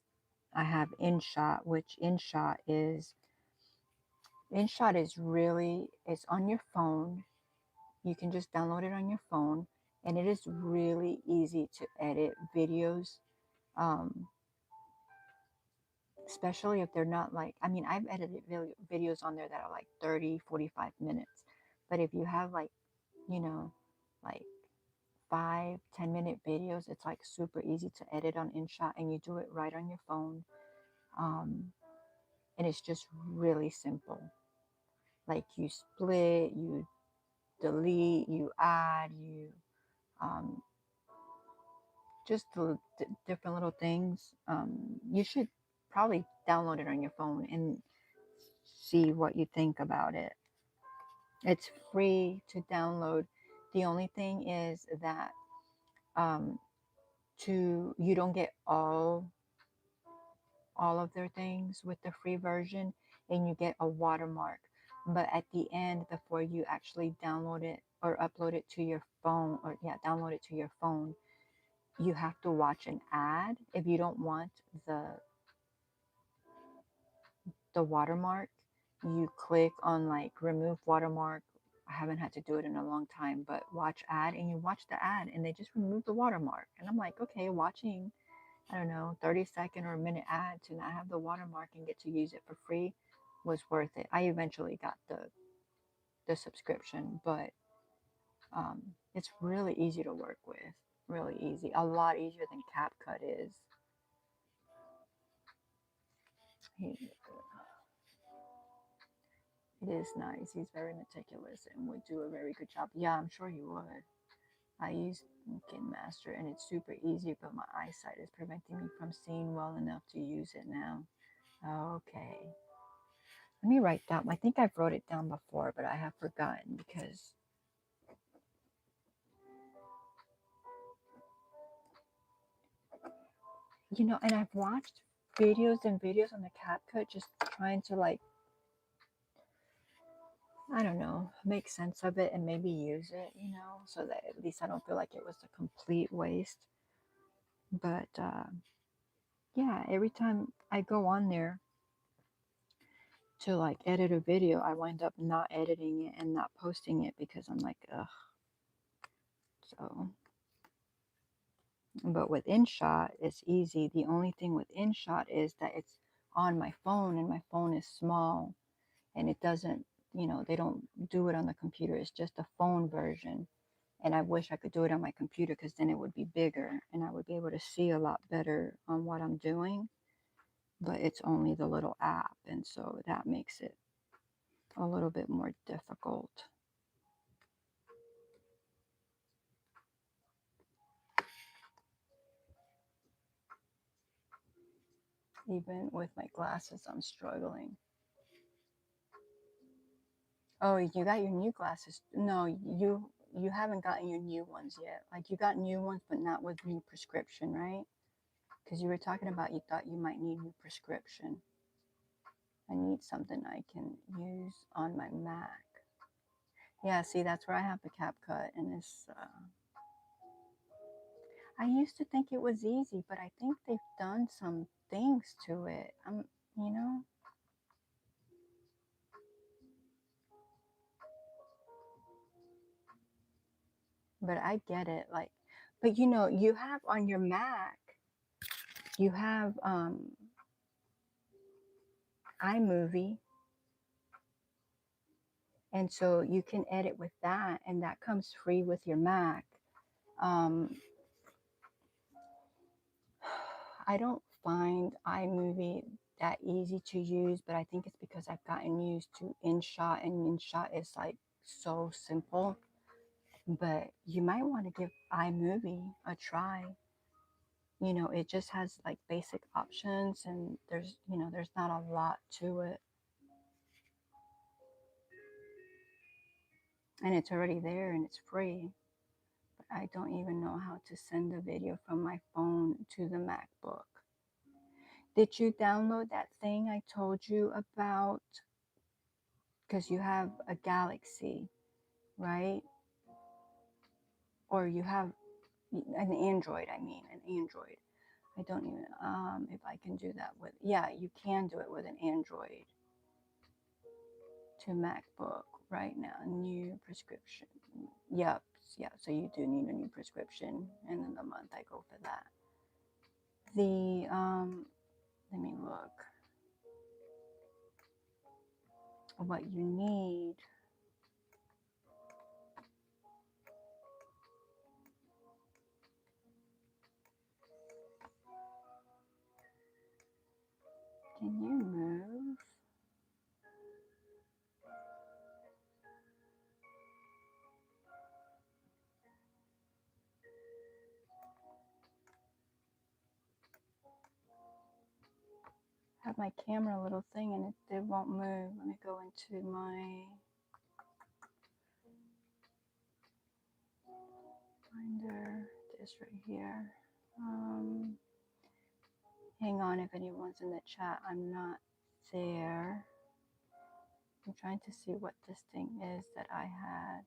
I have InShot, which InShot is really, it's on your phone. You can just download it on your phone, and it is really easy to edit videos. Um, Especially if they're not like, I mean, I've edited videos on there that are like 30, 45 minutes. But if you have like, you know, like 5, 10 minute videos, it's like super easy to edit on InShot, and you do it right on your phone. Um, and it's just really simple. Like you split, you delete, you add, you um, just the different little things. You should probably download it on your phone and see what you think about it. It's free to download. The only thing is that um, you don't get all of their things with the free version, and you get a watermark. But at the end, before you actually download it or upload it to your phone, or yeah, download it to your phone, you have to watch an ad if you don't want the watermark. You click on like remove watermark. I haven't had to do it in a long time, but watch ad, and you watch the ad and they just remove the watermark. And I'm like, okay, watching, I don't know, 30-second or a minute ad to not have the watermark and get to use it for free was worth it. I eventually got the subscription, but it's really easy to work with. Really easy. A lot easier than CapCut is. He, it is nice. He's very meticulous and would do a very good job. Yeah, I'm sure he would. I use KinMaster and it's super easy, but my eyesight is preventing me from seeing well enough to use it now. Okay. Let me write that. I think I've wrote it down before, but I have forgotten because you know, and I've watched videos and videos on the CapCut just trying to like, I don't know, make sense of it and maybe use it, you know, so that at least I don't feel like it was a complete waste. But yeah, every time I go on there to like edit a video, I wind up not editing it and not posting it because I'm like, ugh. So, but with InShot, it's easy. The only thing with InShot is that it's on my phone and my phone is small and it doesn't, you know, they don't do it on the computer. It's just a phone version. And I wish I could do it on my computer because then it would be bigger and I would be able to see a lot better on what I'm doing. But it's only the little app. And so that makes it a little bit more difficult. Even with my glasses, I'm struggling. Oh, you got your new glasses? No, you haven't gotten your new ones yet. Like you got new ones, but not with new prescription, right? Because you were talking about you thought you might need new prescription. I need something I can use on my Mac. Yeah, see, that's where I have the CapCut, and it's. I used to think it was easy, but I think they've done some things to it. You know. But I get it, like, but you know, you have on your Mac, you have iMovie, and so you can edit with that, and that comes free with your Mac. Um, I don't find iMovie that easy to use, but I think it's because I've gotten used to InShot, and InShot is like so simple. But you might want to give iMovie a try. You know, it just has like basic options, and there's, you know, there's not a lot to it. And it's already there and it's free. But I don't even know how to send a video from my phone to the MacBook. Did you download that thing I told you about? Because you have a Galaxy, right? Or you have an Android, I mean, an Android. I don't even, if I can do that with, yeah, you can do it with an Android to MacBook right now. New prescription. Yep, yeah, so you do need a new prescription, and in the month I go for that. The, let me look. What you need. Can you move? I have my camera little thing and it won't move. Let me go into my finder. This right here. Hang on if anyone's in the chat. I'm not there. I'm trying to see what this thing is that I had.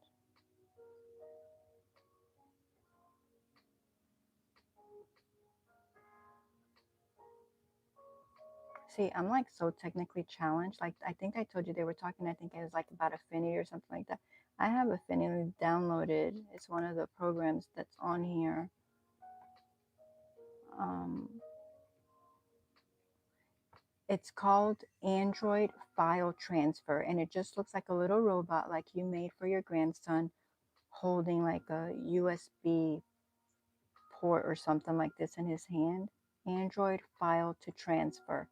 See, I'm like so technically challenged. Like, I think I told you they were talking, I think it was like about Affinity or something like that. I have Affinity downloaded. It's one of the programs that's on here. It's called Android File Transfer, and it just looks like a little robot like you made for your grandson holding like a USB port or something like this in his hand. Android File to Transfer.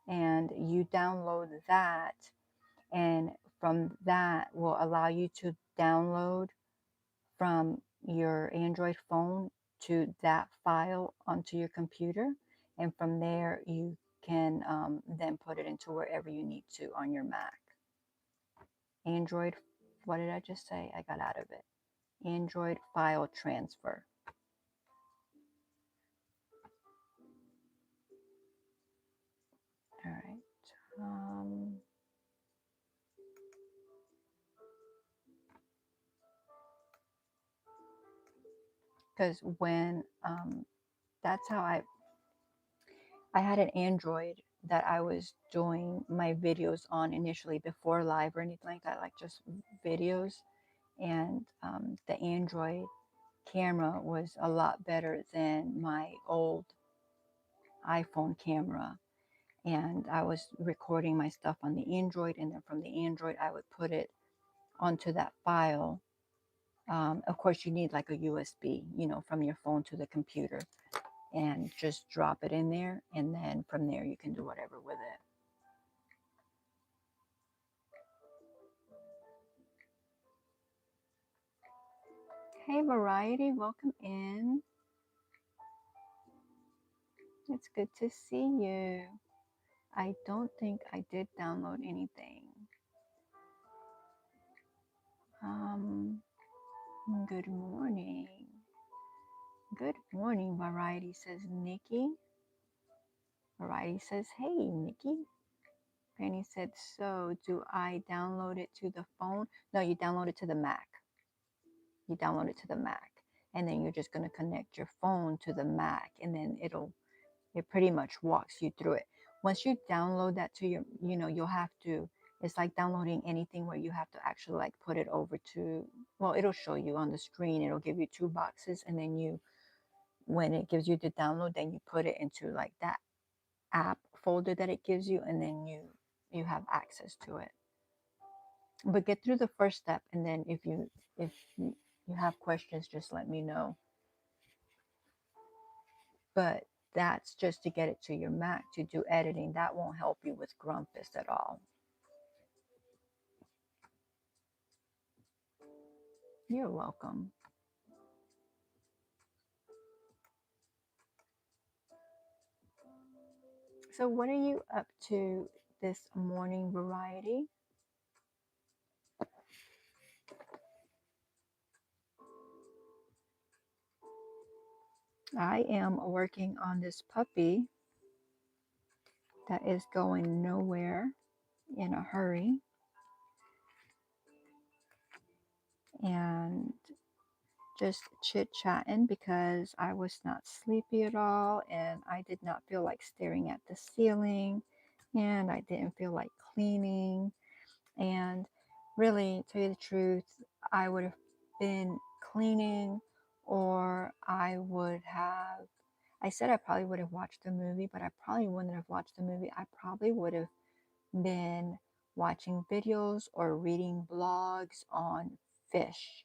and you download that, and from that will allow you to download from your Android phone to that file onto your computer, and from there you can then put it into wherever you need to on your Mac. Android, what did I just say? I got out of it. Android file transfer. All right. Because when that's how I had an Android that I was doing my videos on initially before live or anything like that, like just videos. And the Android camera was a lot better than my old iPhone camera. And I was recording my stuff on the Android, and then from the Android, I would put it onto that file. Of course, you need like a USB, from your phone to the computer, and just drop it in there. And then from there, you can do whatever with it. Hey, Variety, welcome in. It's good to see you. I don't think I did download anything. Good morning. Good morning, Variety, says Nikki. Variety says, hey, Nikki. Granny said, so do I download it to the phone? No, you download it to the Mac. You download it to the Mac. And then you're just going to connect your phone to the Mac, and then it pretty much walks you through it. Once you download that to your, you'll have to, it's like downloading anything where you have to actually like put it over to, well, it'll show you on the screen. It'll give you 2 boxes, and then when it gives you the download, then you put it into like that app folder that it gives you, and then you have access to it. But get through the first step, and then if you have questions, just let me know. But that's just to get it to your Mac to do editing. That won't help you with Grumpus at all. You're welcome. So what are you up to this morning, Variety? I am working on this puppy that is going nowhere in a hurry. And just chit-chatting because I was not sleepy at all, and I did not feel like staring at the ceiling, and I didn't feel like cleaning. And really, to tell you the truth, I would have been cleaning, or I said I probably would have watched the movie, but I probably wouldn't have watched the movie. I probably would have been watching videos or reading blogs on fish.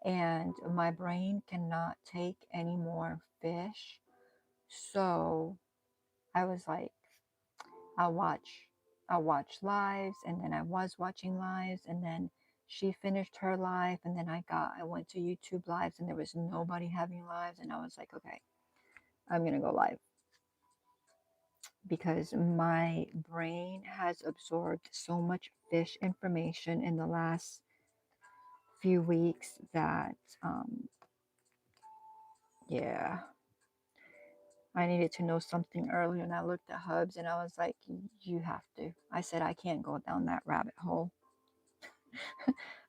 And my brain cannot take any more fish. So I was like, I'll watch lives, and then I was watching lives, and then she finished her live, and then I went to YouTube lives, and there was nobody having lives, and I was like, okay, I'm gonna go live, because my brain has absorbed so much fish information in the last few weeks that yeah, I needed to know something earlier, and I looked at Hubs, and I was like, you have to. I said, I can't go down that rabbit hole.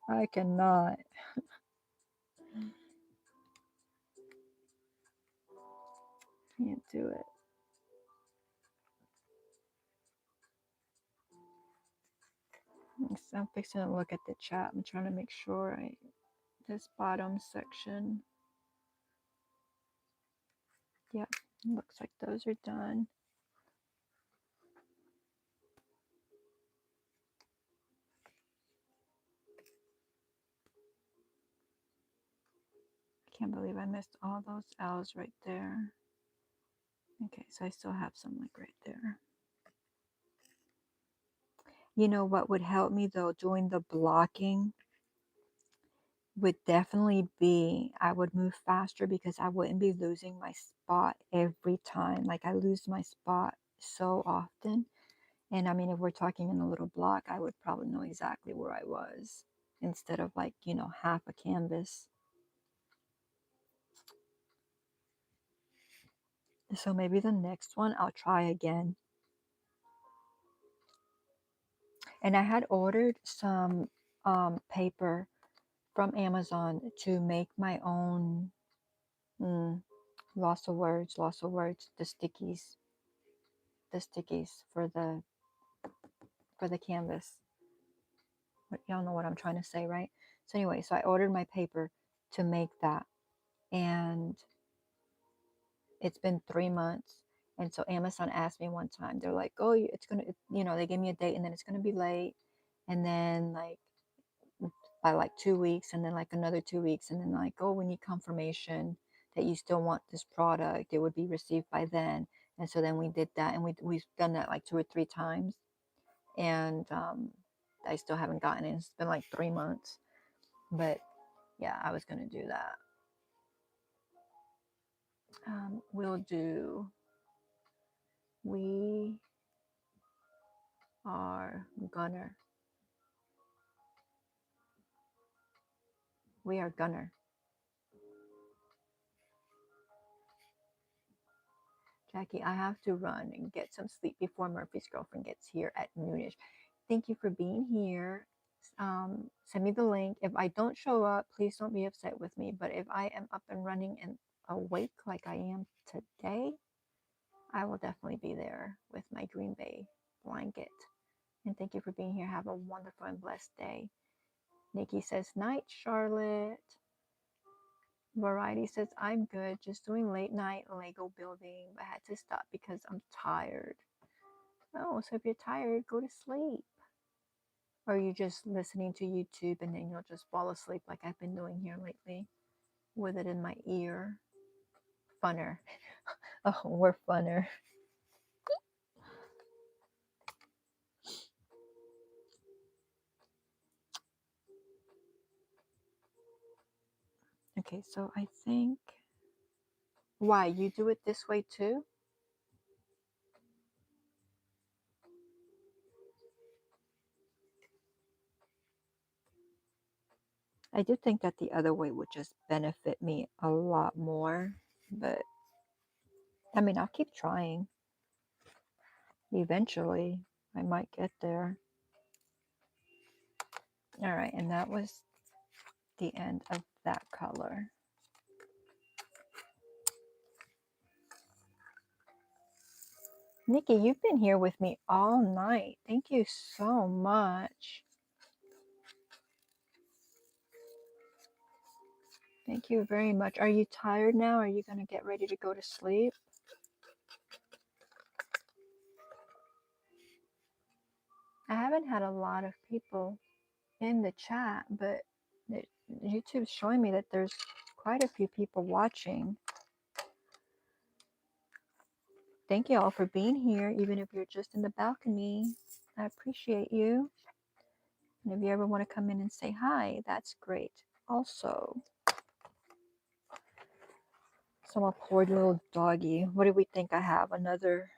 I cannot. Can't do it. So I'm fixing to look at the chat. I'm trying to make sure this bottom section. Yep, looks like those are done. I can't believe I missed all those L's right there. Okay, so I still have some like right there. You know what would help me though, doing the blocking would definitely be I would move faster because I wouldn't be losing my spot every time. Like I lose my spot so often. And I mean, if we're talking in a little block, I would probably know exactly where I was instead of like, you know, half a canvas. So maybe the next one I'll try again. And I had ordered some paper from Amazon to make my own, mm, loss of words, the stickies for the canvas. Y'all know what I'm trying to say, right? So anyway, so I ordered my paper to make that, and it's been 3 months. And so Amazon asked me one time, they're like, oh, it's gonna, you know, they gave me a date, and then it's gonna be late, and then like by like 2 weeks, and then like another 2 weeks, and then like, oh, we need confirmation that you still want this product. It would be received by then. And so then we did that, and we've done that like 2 or 3 times, and I still haven't gotten it. It's been like 3 months, but yeah, I was gonna do that. We'll do. We are gunner. We are gunner. Jacquie, I have to run and get some sleep before Murphy's girlfriend gets here at noonish. Thank you for being here. Send me the link. If I don't show up, please don't be upset with me. But if I am up and running and awake like I am today, I will definitely be there with my Green Bay blanket. And thank you for being here. Have a wonderful and blessed day. Nikki says, night, Charlotte. Variety says, I'm good. Just doing late night Lego building. I had to stop because I'm tired. Oh, so if you're tired, go to sleep. Or are you just listening to YouTube and then you'll just fall asleep like I've been doing here lately with it in my ear? Funner. Oh, we're funner. Okay, so I think. Why? You do it this way too? I do think that the other way would just benefit me a lot more. But I mean, I'll keep trying. Eventually, I might get there. All right, and that was the end of that color. Nikki, you've been here with me all night. Thank you so much. Thank you very much. Are you tired now? Are you going to get ready to go to sleep? I haven't had a lot of people in the chat, but YouTube's showing me that there's quite a few people watching. Thank you all for being here, even if you're just in the balcony. I appreciate you. And if you ever want to come in and say hi, that's great also. So my poor little doggy. What do we think I have? Another,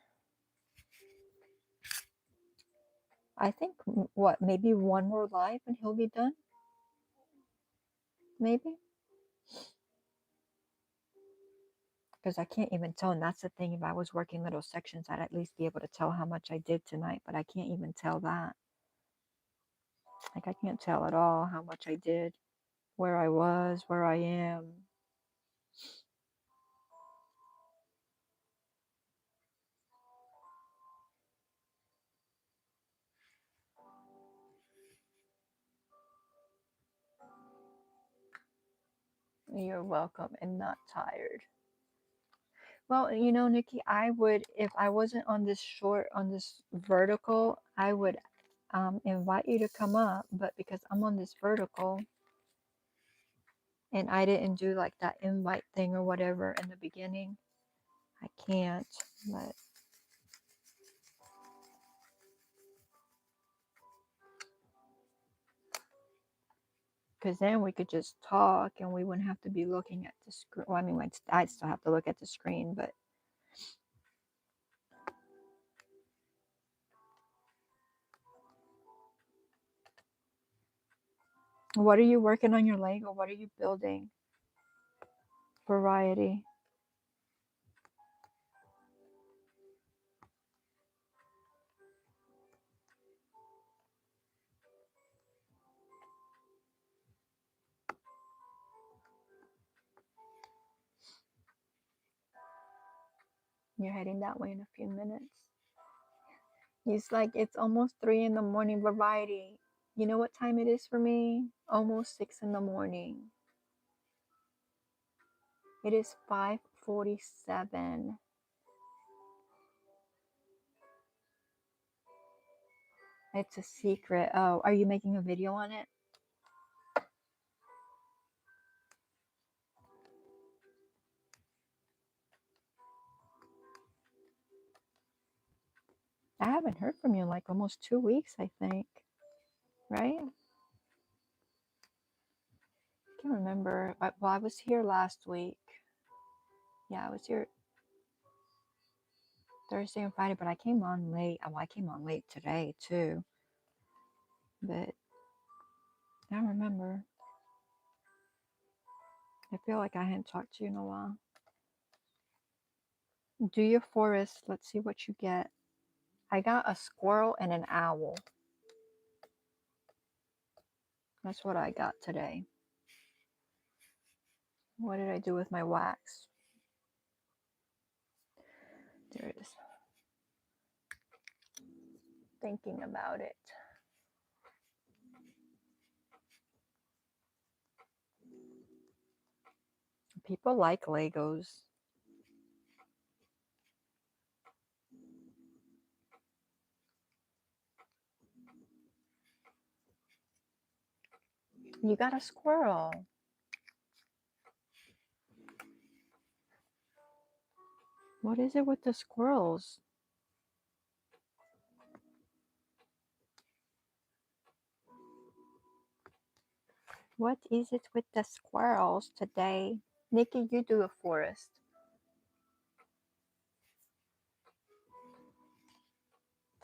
I think, what, maybe one more live and he'll be done? Maybe? Because I can't even tell, and that's the thing. If I was working little sections, I'd at least be able to tell how much I did tonight, but I can't even tell that. Like, I can't tell at all how much I did, where I was, where I am. You're welcome and not tired. Well, you know, Nikki, I would, if I wasn't on this on this vertical, I would invite you to come up, but because I'm on this vertical and I didn't do like that invite thing or whatever in the beginning, I can't. But Because then we could just talk and we wouldn't have to be looking at the screen. Well, I mean, I'd still have to look at the screen, but what are you working on your Lego? What are you building? Variety. You're heading that way in a few minutes. It's like it's almost 3 in the morning. Variety. You know what time it is for me? Almost 6 in the morning. It is 5:47. It's a secret. Oh, are you making a video on it? I haven't heard from you in like almost 2 weeks, I think. Right? I can't remember. Well, I was here last week. Yeah, I was here Thursday and Friday, but I came on late. Well, I came on late today too. But I don't remember. I feel like I hadn't talked to you in a while. Do your forest. Let's see what you get. I got a squirrel and an owl. That's what I got today. What did I do with my wax? There it is. Thinking about it. People like Legos. You got a squirrel. What is it with the squirrels? What is it with the squirrels today? Nikki, you do a forest.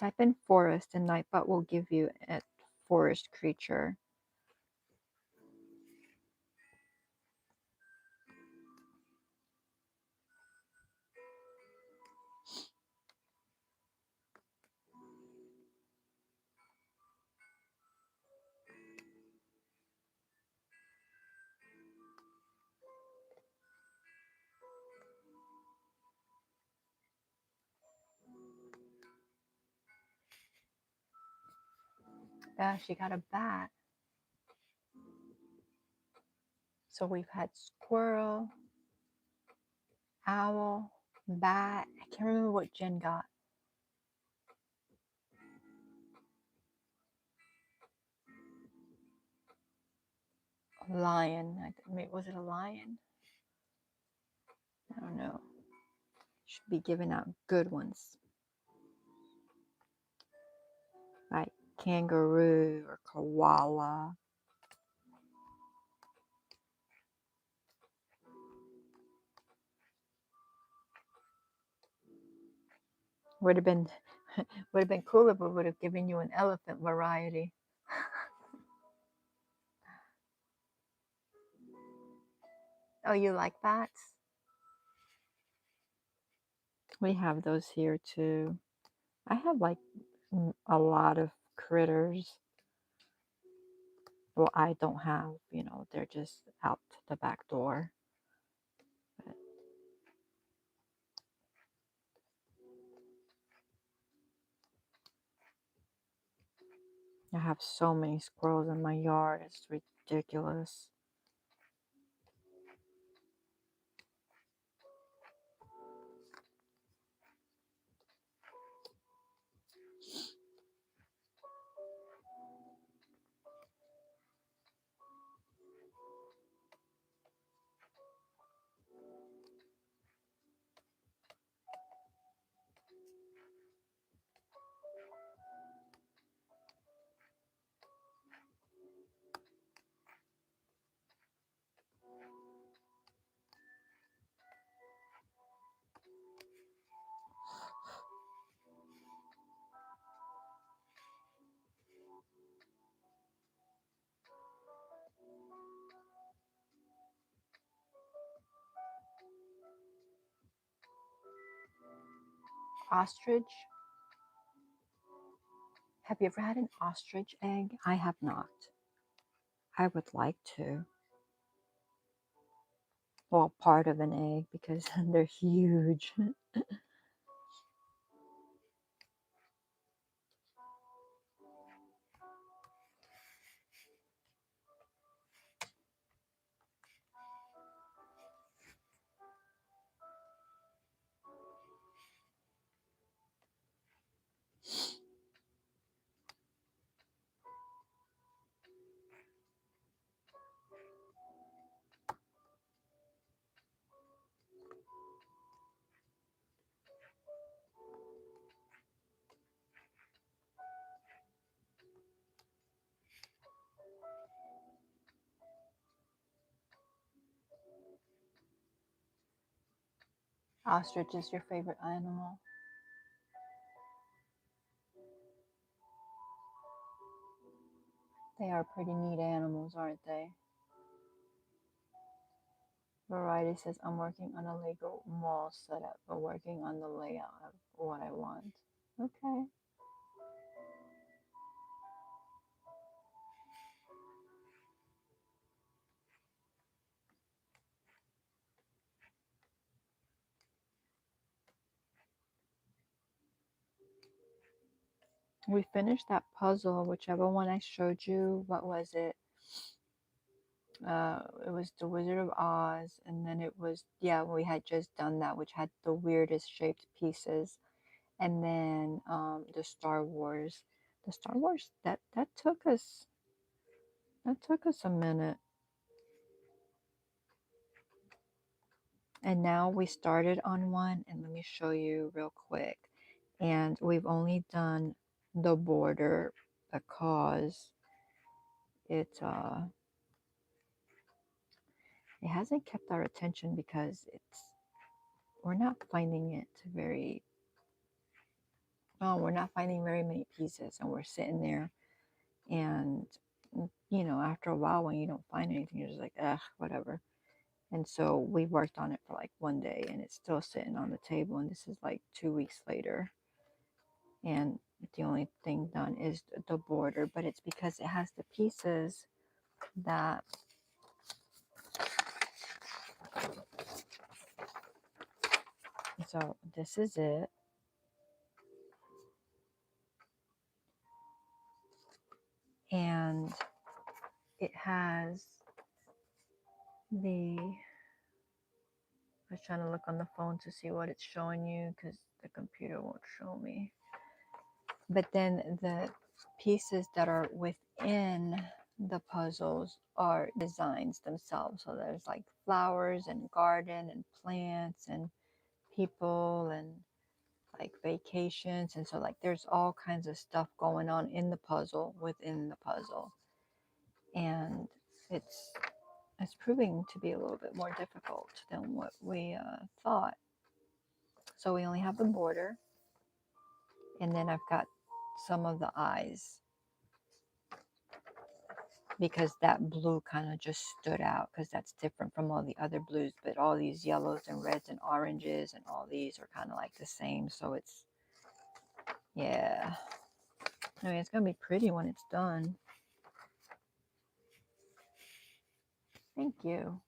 Type in forest and Nightbot will give you a forest creature. She got a bat. So we've had squirrel, owl, bat. I can't remember what Jen got. Lion. Was it a lion? I don't know. Should be giving out good ones. Like kangaroo or koala. Would have been cool if we would have given you an elephant variety. Oh, you like bats? We have those here too. I have like a lot of critters. Well, I don't have, they're just out the back door. But I have so many squirrels in my yard. It's ridiculous. Ostrich. Have you ever had an ostrich egg? I have not. I would like to. Well, part of an egg because they're huge. Ostrich is your favorite animal. They are pretty neat animals, aren't they? Variety says, I'm working on a Lego mall setup, but working on the layout of what I want. Okay. We finished that puzzle, whichever one I showed you. What was it? It was the Wizard of Oz, and then it was, yeah, we had just done that, which had the weirdest shaped pieces. And then the Star Wars. The Star Wars, that took us a minute. And now we started on one, and let me show you real quick. And we've only done the border because it hasn't kept our attention because we're not finding it very well, we're not finding very many pieces, and we're sitting there, and after a while when you don't find anything, you're just like, ugh, whatever. And so we worked on it for like one day, and it's still sitting on the table, and this is like 2 weeks later, and the only thing done is the border, but it's because it has the pieces that so this is it. And it has I was trying to look on the phone to see what it's showing you because the computer won't show me. But then the pieces that are within the puzzles are designs themselves. So there's like flowers and garden and plants and people and like vacations. And so like there's all kinds of stuff going on in the puzzle within the puzzle. And it's proving to be a little bit more difficult than what we thought. So we only have the border, and then I've got some of the eyes because that blue kind of just stood out because that's different from all the other blues, but all these yellows and reds and oranges and all these are kind of like the same. So it's, yeah. I mean, it's going to be pretty when it's done. Thank you.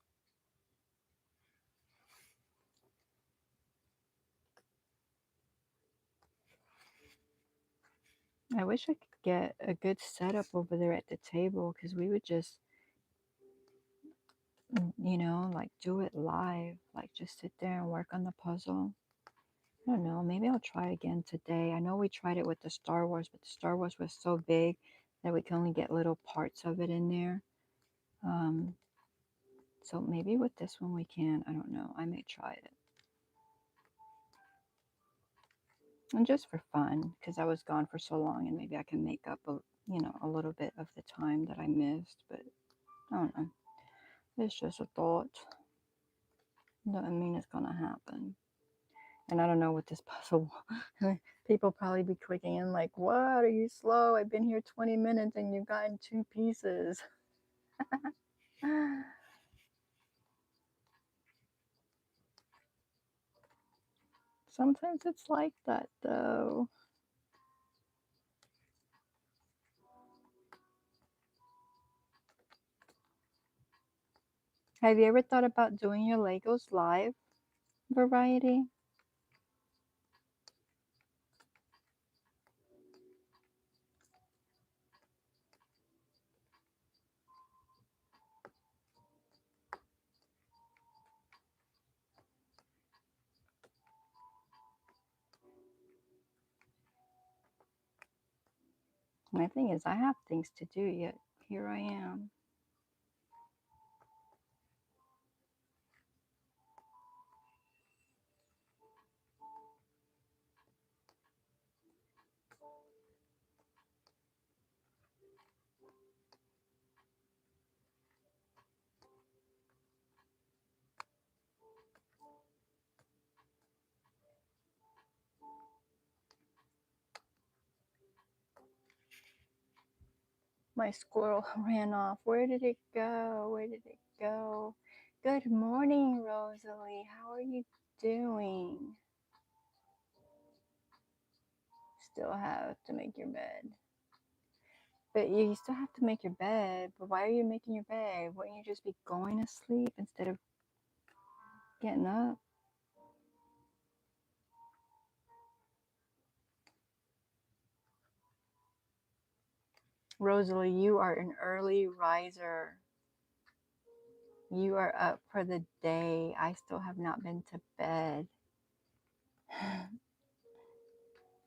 I wish I could get a good setup over there at the table because we would just, like do it live, like just sit there and work on the puzzle. I don't know, maybe I'll try again today. I know we tried it with the Star Wars, but the Star Wars was so big that we can only get little parts of it in there. So maybe with this one we can. I don't know. I may try it. And just for fun, because I was gone for so long, and maybe I can make up a little bit of the time that I missed. But I don't know. It's just a thought. Doesn't mean it's gonna happen. And I don't know what this puzzle. People probably be clicking in like, "What? Are you slow? I've been here 20 minutes and you've gotten 2 pieces." Sometimes it's like that though. Have you ever thought about doing your Legos live, Variety? My thing is, I have things to do yet. Here I am. My squirrel ran off. Where did it go? Where did it go? Good morning, Rosalie. How are you doing? Still have to make your bed. But you still have to make your bed. But why are you making your bed? Wouldn't you just be going to sleep instead of getting up? Rosalie, you are an early riser. You are up for the day. I still have not been to bed.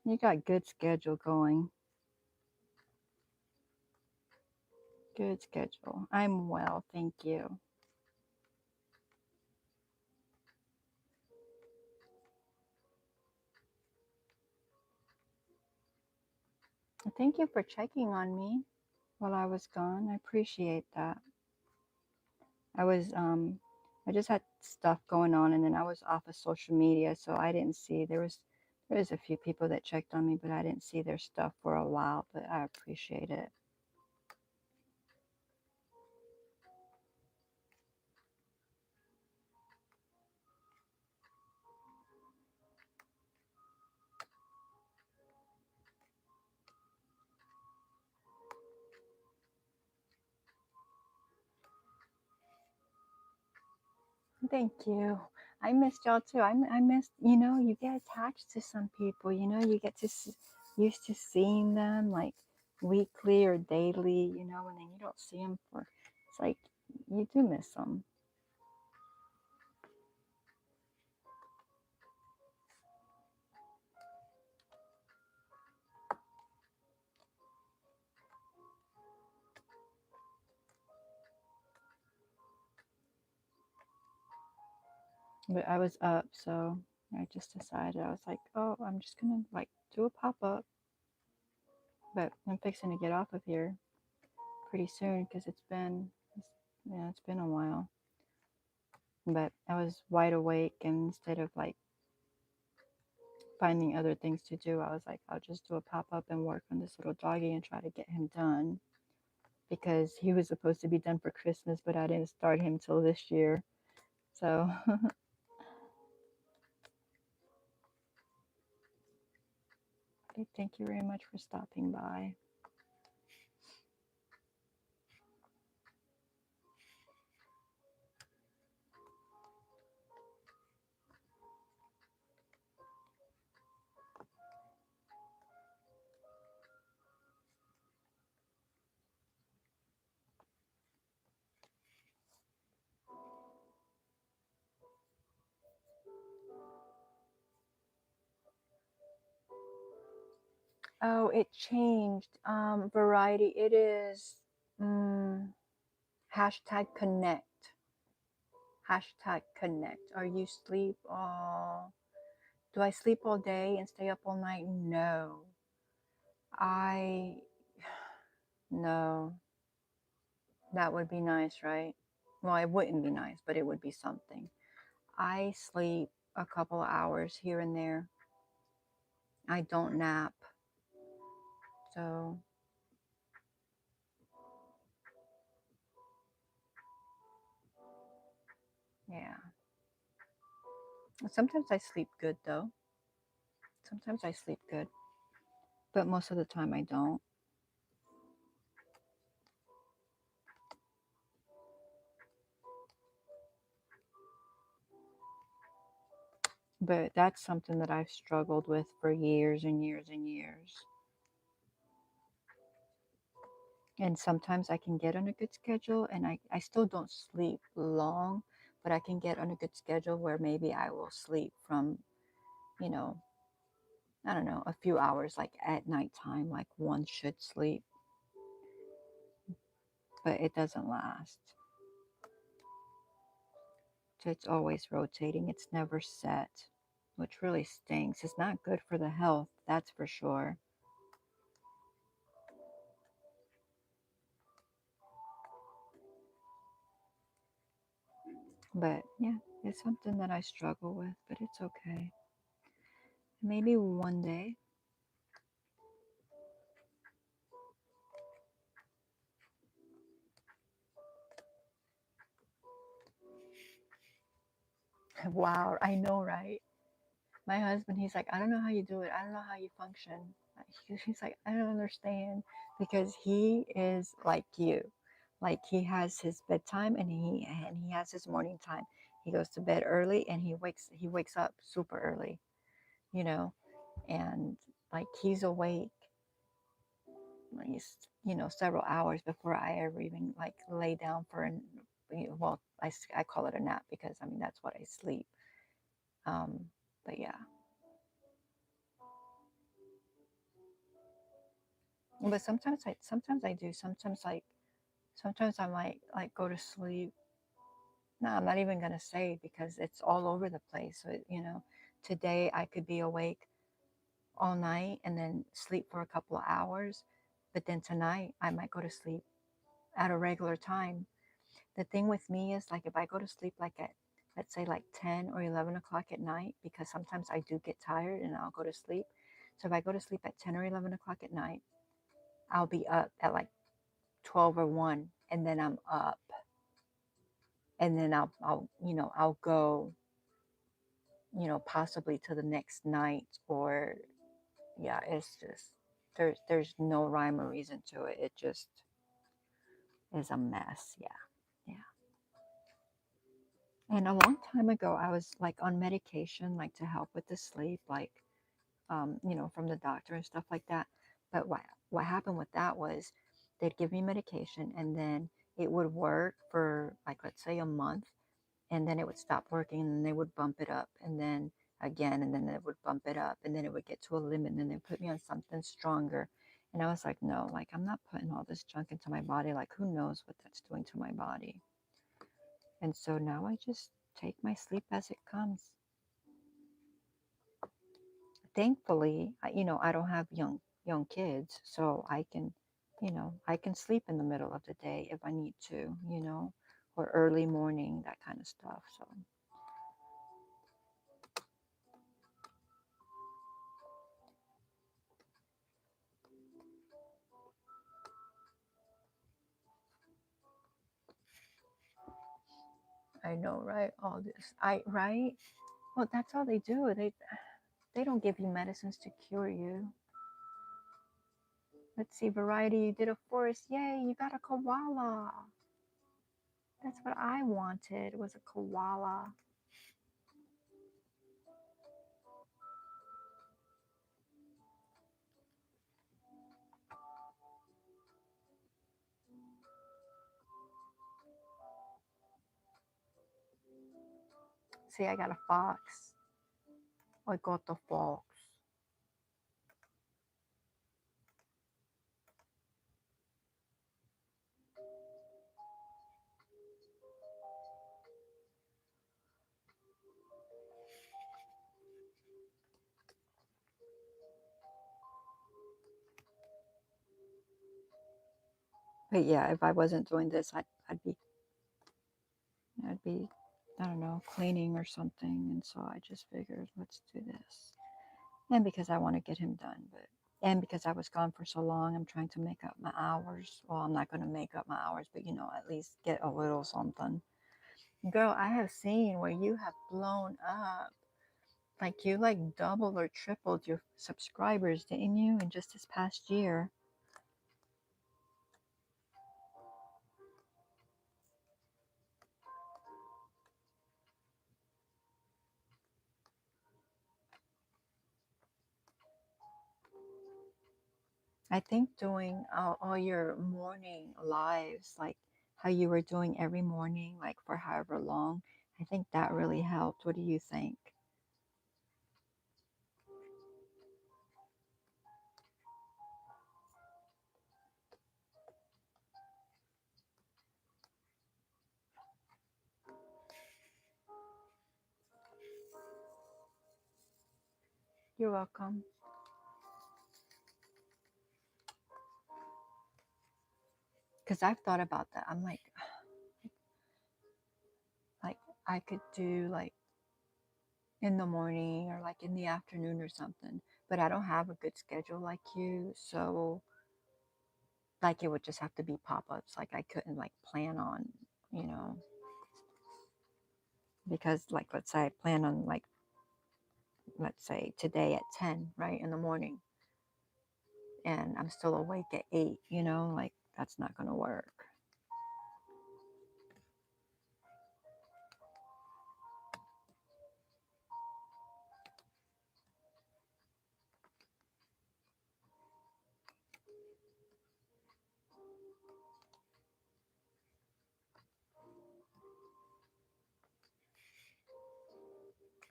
You got good schedule going. Good schedule. I'm well, thank you. Thank you for checking on me while I was gone. I appreciate that. I just had stuff going on, and then I was off of social media, so I didn't see. There was a few people that checked on me, but I didn't see their stuff for a while, but I appreciate it. Thank you. I missed y'all too. I missed, you get attached to some people, you get to used to seeing them like weekly or daily, and then you don't see them it's like you do miss them. But I was up, so I just decided, I was like, oh, I'm just gonna like do a pop-up. But I'm fixing to get off of here pretty soon because it's been a while. But I was wide awake, and instead of like finding other things to do, I was like, I'll just do a pop-up and work on this little doggy and try to get him done, because he was supposed to be done for Christmas, but I didn't start him till this year. So thank you very much for stopping by. Oh, it changed. Variety. It is hashtag connect. Hashtag connect. Are you sleep all? Do I sleep all day and stay up all night? No. I no. That would be nice, right? Well, it wouldn't be nice, but it would be something. I sleep a couple of hours here and there. I don't nap. So, yeah. Sometimes I sleep good though. sometimes I sleep good, but most of the time I don't. But that's something that I've struggled with for years and years and years. And sometimes I can get on a good schedule and I still don't sleep long, but I can get on a good schedule where maybe I will sleep from, you know, I don't know, a few hours like at nighttime, like one should sleep, but it doesn't last. So it's always rotating, it's never set, which really stinks. It's not good for the health, that's for sure. But yeah, it's something that I struggle with, but it's okay. Maybe one day. Wow, I know, right? My husband, he's like, I don't know how you do it. I don't know how you function. He's like, I don't understand because he is like you. Like he has his bedtime and he has his morning time. He goes to bed early and he wakes up super early, you know, and like he's awake at least, several hours before I ever even like lay down for an well, I call it a nap because I mean that's what I sleep. But yeah, but sometimes I do. Sometimes I might like go to sleep. No, I'm not even gonna say because it's all over the place. So today I could be awake all night and then sleep for a couple of hours, but then tonight I might go to sleep at a regular time. The thing with me is like if I go to sleep like at let's say like 10 or 11 o'clock at night, because sometimes I do get tired and I'll go to sleep. So if I go to sleep at 10 or 11 o'clock at night, I'll be up at like 12 or 1 and then I'm up and then I'll go possibly to the next night or yeah, it's just there's no rhyme or reason to it. It just is a mess. Yeah. Yeah. And a long time ago I was like on medication like to help with the sleep, like from the doctor and stuff like that. But what happened with that was they'd give me medication and then it would work for like let's say a month and then it would stop working and then they would bump it up and then again and then they would bump it up and then it would get to a limit and then they put me on something stronger. And I was like, no, like I'm not putting all this junk into my body. Like who knows what that's doing to my body. And so now I just take my sleep as it comes. Thankfully, I don't have young kids, so I can sleep in the middle of the day if I need to, or early morning, that kind of stuff. So I know, right? All this, right? Well, that's all they do. They don't give you medicines to cure you. Let's see, Variety, you did a forest. Yay, you got a koala. That's what I wanted, was a koala. See, I got a fox. I got the fox. But yeah, if I wasn't doing this, I'd be, I don't know, cleaning or something. And so I just figured, let's do this. And because I want to get him done, and because I was gone for so long, I'm trying to make up my hours. Well, I'm not going to make up my hours, but at least get a little something. Girl, I have seen where you have blown up Like you like doubled or tripled your subscribers, didn't you, in just this past year? I think doing all your morning lives, like how you were doing every morning, like for however long, I think that really helped. What do you think? You're welcome. Because I've thought about that. I'm like I could do like in the morning or like in the afternoon or something, but I don't have a good schedule like you, so like it would just have to be pop-ups. Like I couldn't like plan on, you know, because like let's say I plan on like let's say today at 10 right in the morning and I'm still awake at 8, you know, like that's not going to work.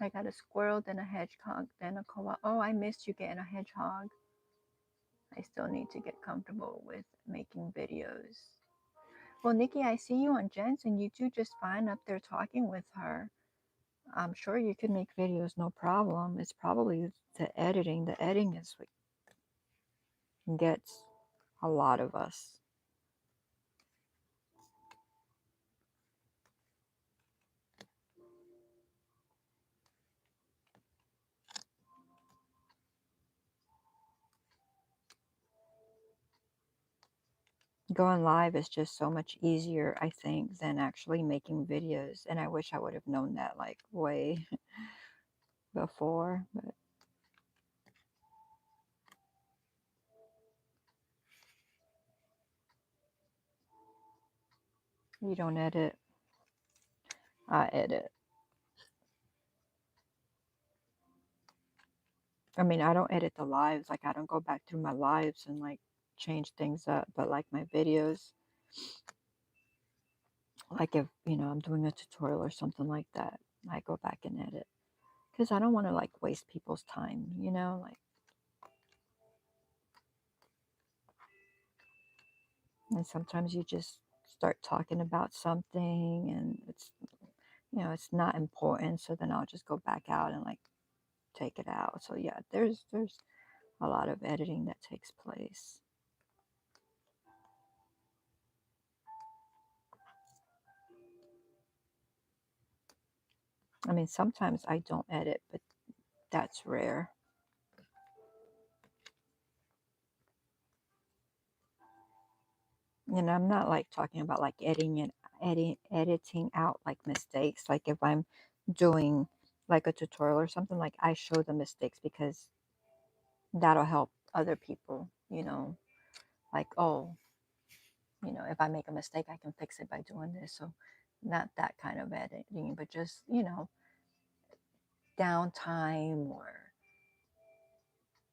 I got a squirrel, then a hedgehog, then a koala. Oh, I missed you getting a hedgehog. I still need to get comfortable with making videos. Well, Nikki, I see you on Jen's and you do just fine up there talking with her. I'm sure you could make videos no problem. It's probably the editing. The editing is what gets a lot of us. Going live is just so much easier, I think, than actually making videos. And I wish I would have known that like way before, but you don't edit. I edit. I mean, I don't edit the lives. Like, I don't go back through my lives and like change things up. But like my videos, like if, you know, I'm doing a tutorial or something like that, I go back and edit. Because I don't want to like waste people's time, you know? Like, and sometimes you just start talking about something and it's, you know, it's not important. So then I'll just go back out and like take it out. So yeah, there's a lot of editing that takes place. I mean, sometimes I don't edit, but that's rare. And I'm not like talking about like editing out like mistakes. Like if I'm doing like a tutorial or something, like I show the mistakes because that'll help other people, you know, like, oh, you know, if I make a mistake, I can fix it by doing this. So not that kind of editing, but just, you know, downtime or,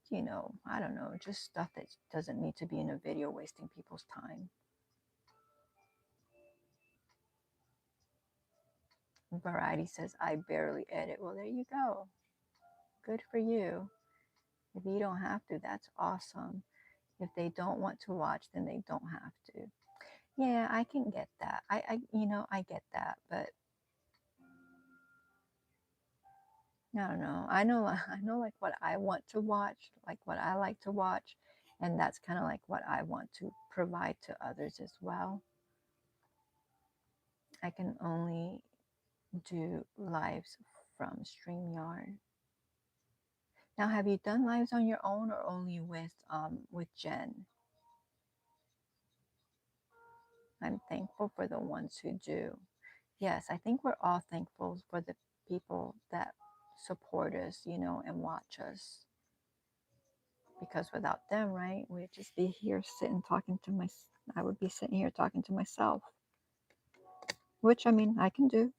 you know, I don't know, just stuff that doesn't need to be in a video wasting people's time. Variety says, I barely edit. Well, there you go. Good for you. If you don't have to, that's awesome. If they don't want to watch, then they don't have to. Yeah, I can get that. You know, I get that, but I don't know. I know like what I want to watch, like what I like to watch, and that's kind of like what I want to provide to others as well. I can only do lives from StreamYard. Now, have you done lives on your own or only with Jen? I'm thankful for the ones who do. Yes, I think we're all thankful for the people that support us, you know, and watch us. Because without them, right, we'd just be here sitting talking to my, I would be sitting here talking to myself, which I mean, I can do.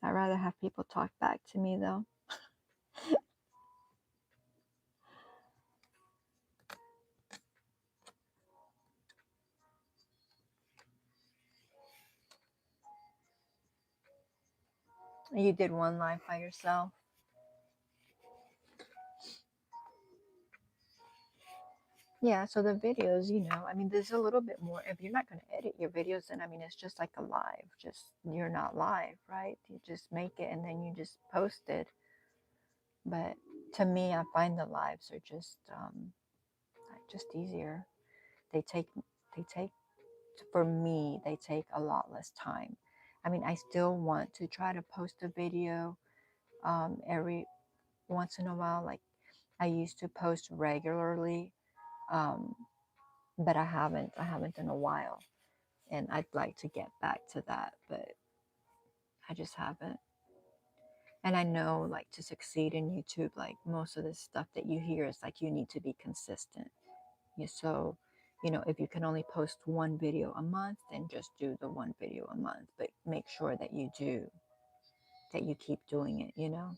I'd rather have people talk back to me though. You did one live by yourself. Yeah, so the videos, you know, I mean, there's a little bit more. If you're not going to edit your videos, then I mean, it's just like a live. Just you're not live, right? You just make it and then you just post it. But to me, I find the lives are just easier. They take they take for me, they take a lot less time. I mean, I still want to try to post a video every once in a while. Like I used to post regularly, um, but I haven't. I haven't in a while, and I'd like to get back to that, but I just haven't. And I know, like, to succeed in YouTube, like most of the stuff that you hear is like you need to be consistent. Yeah, so, you know, if you can only post one video a month, then just do the one video a month, but make sure that you do, that you keep doing it, you know?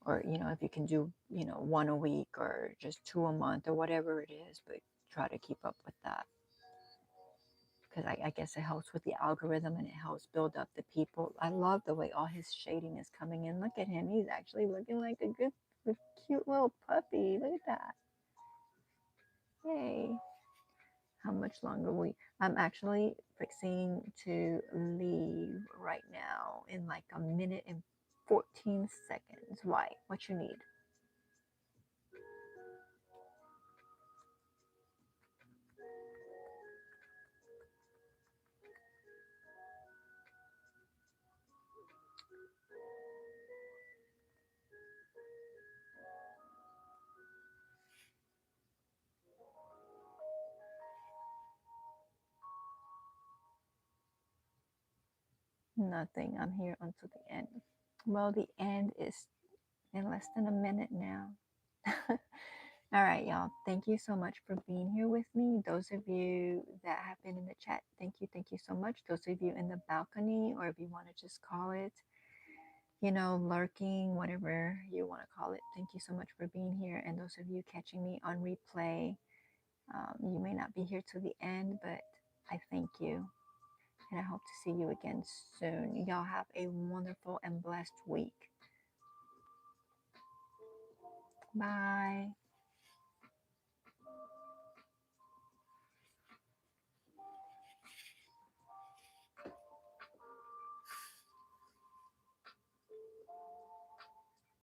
Or, you know, if you can do, you know, one a week or just two a month or whatever it is, but try to keep up with that. Because I guess it helps with the algorithm and it helps build up the people. I love the way all his shading is coming in. Look at him. He's actually looking like a cute little puppy. Look at that. Yay. How much longer I'm actually fixing to leave right now in like a minute and 14 seconds. Why? What you need? Nothing. I'm here until the end. Well, the end is in less than a minute now. All right, y'all. Thank you so much for being here with me. Those of you that have been in the chat, thank you. Thank you so much. Those of you in the balcony, or if you want to just call it, you know, lurking, whatever you want to call it, thank you so much for being here. And those of you catching me on replay, you may not be here to the end, but I thank you. And I hope to see you again soon. Y'all have a wonderful and blessed week. Bye.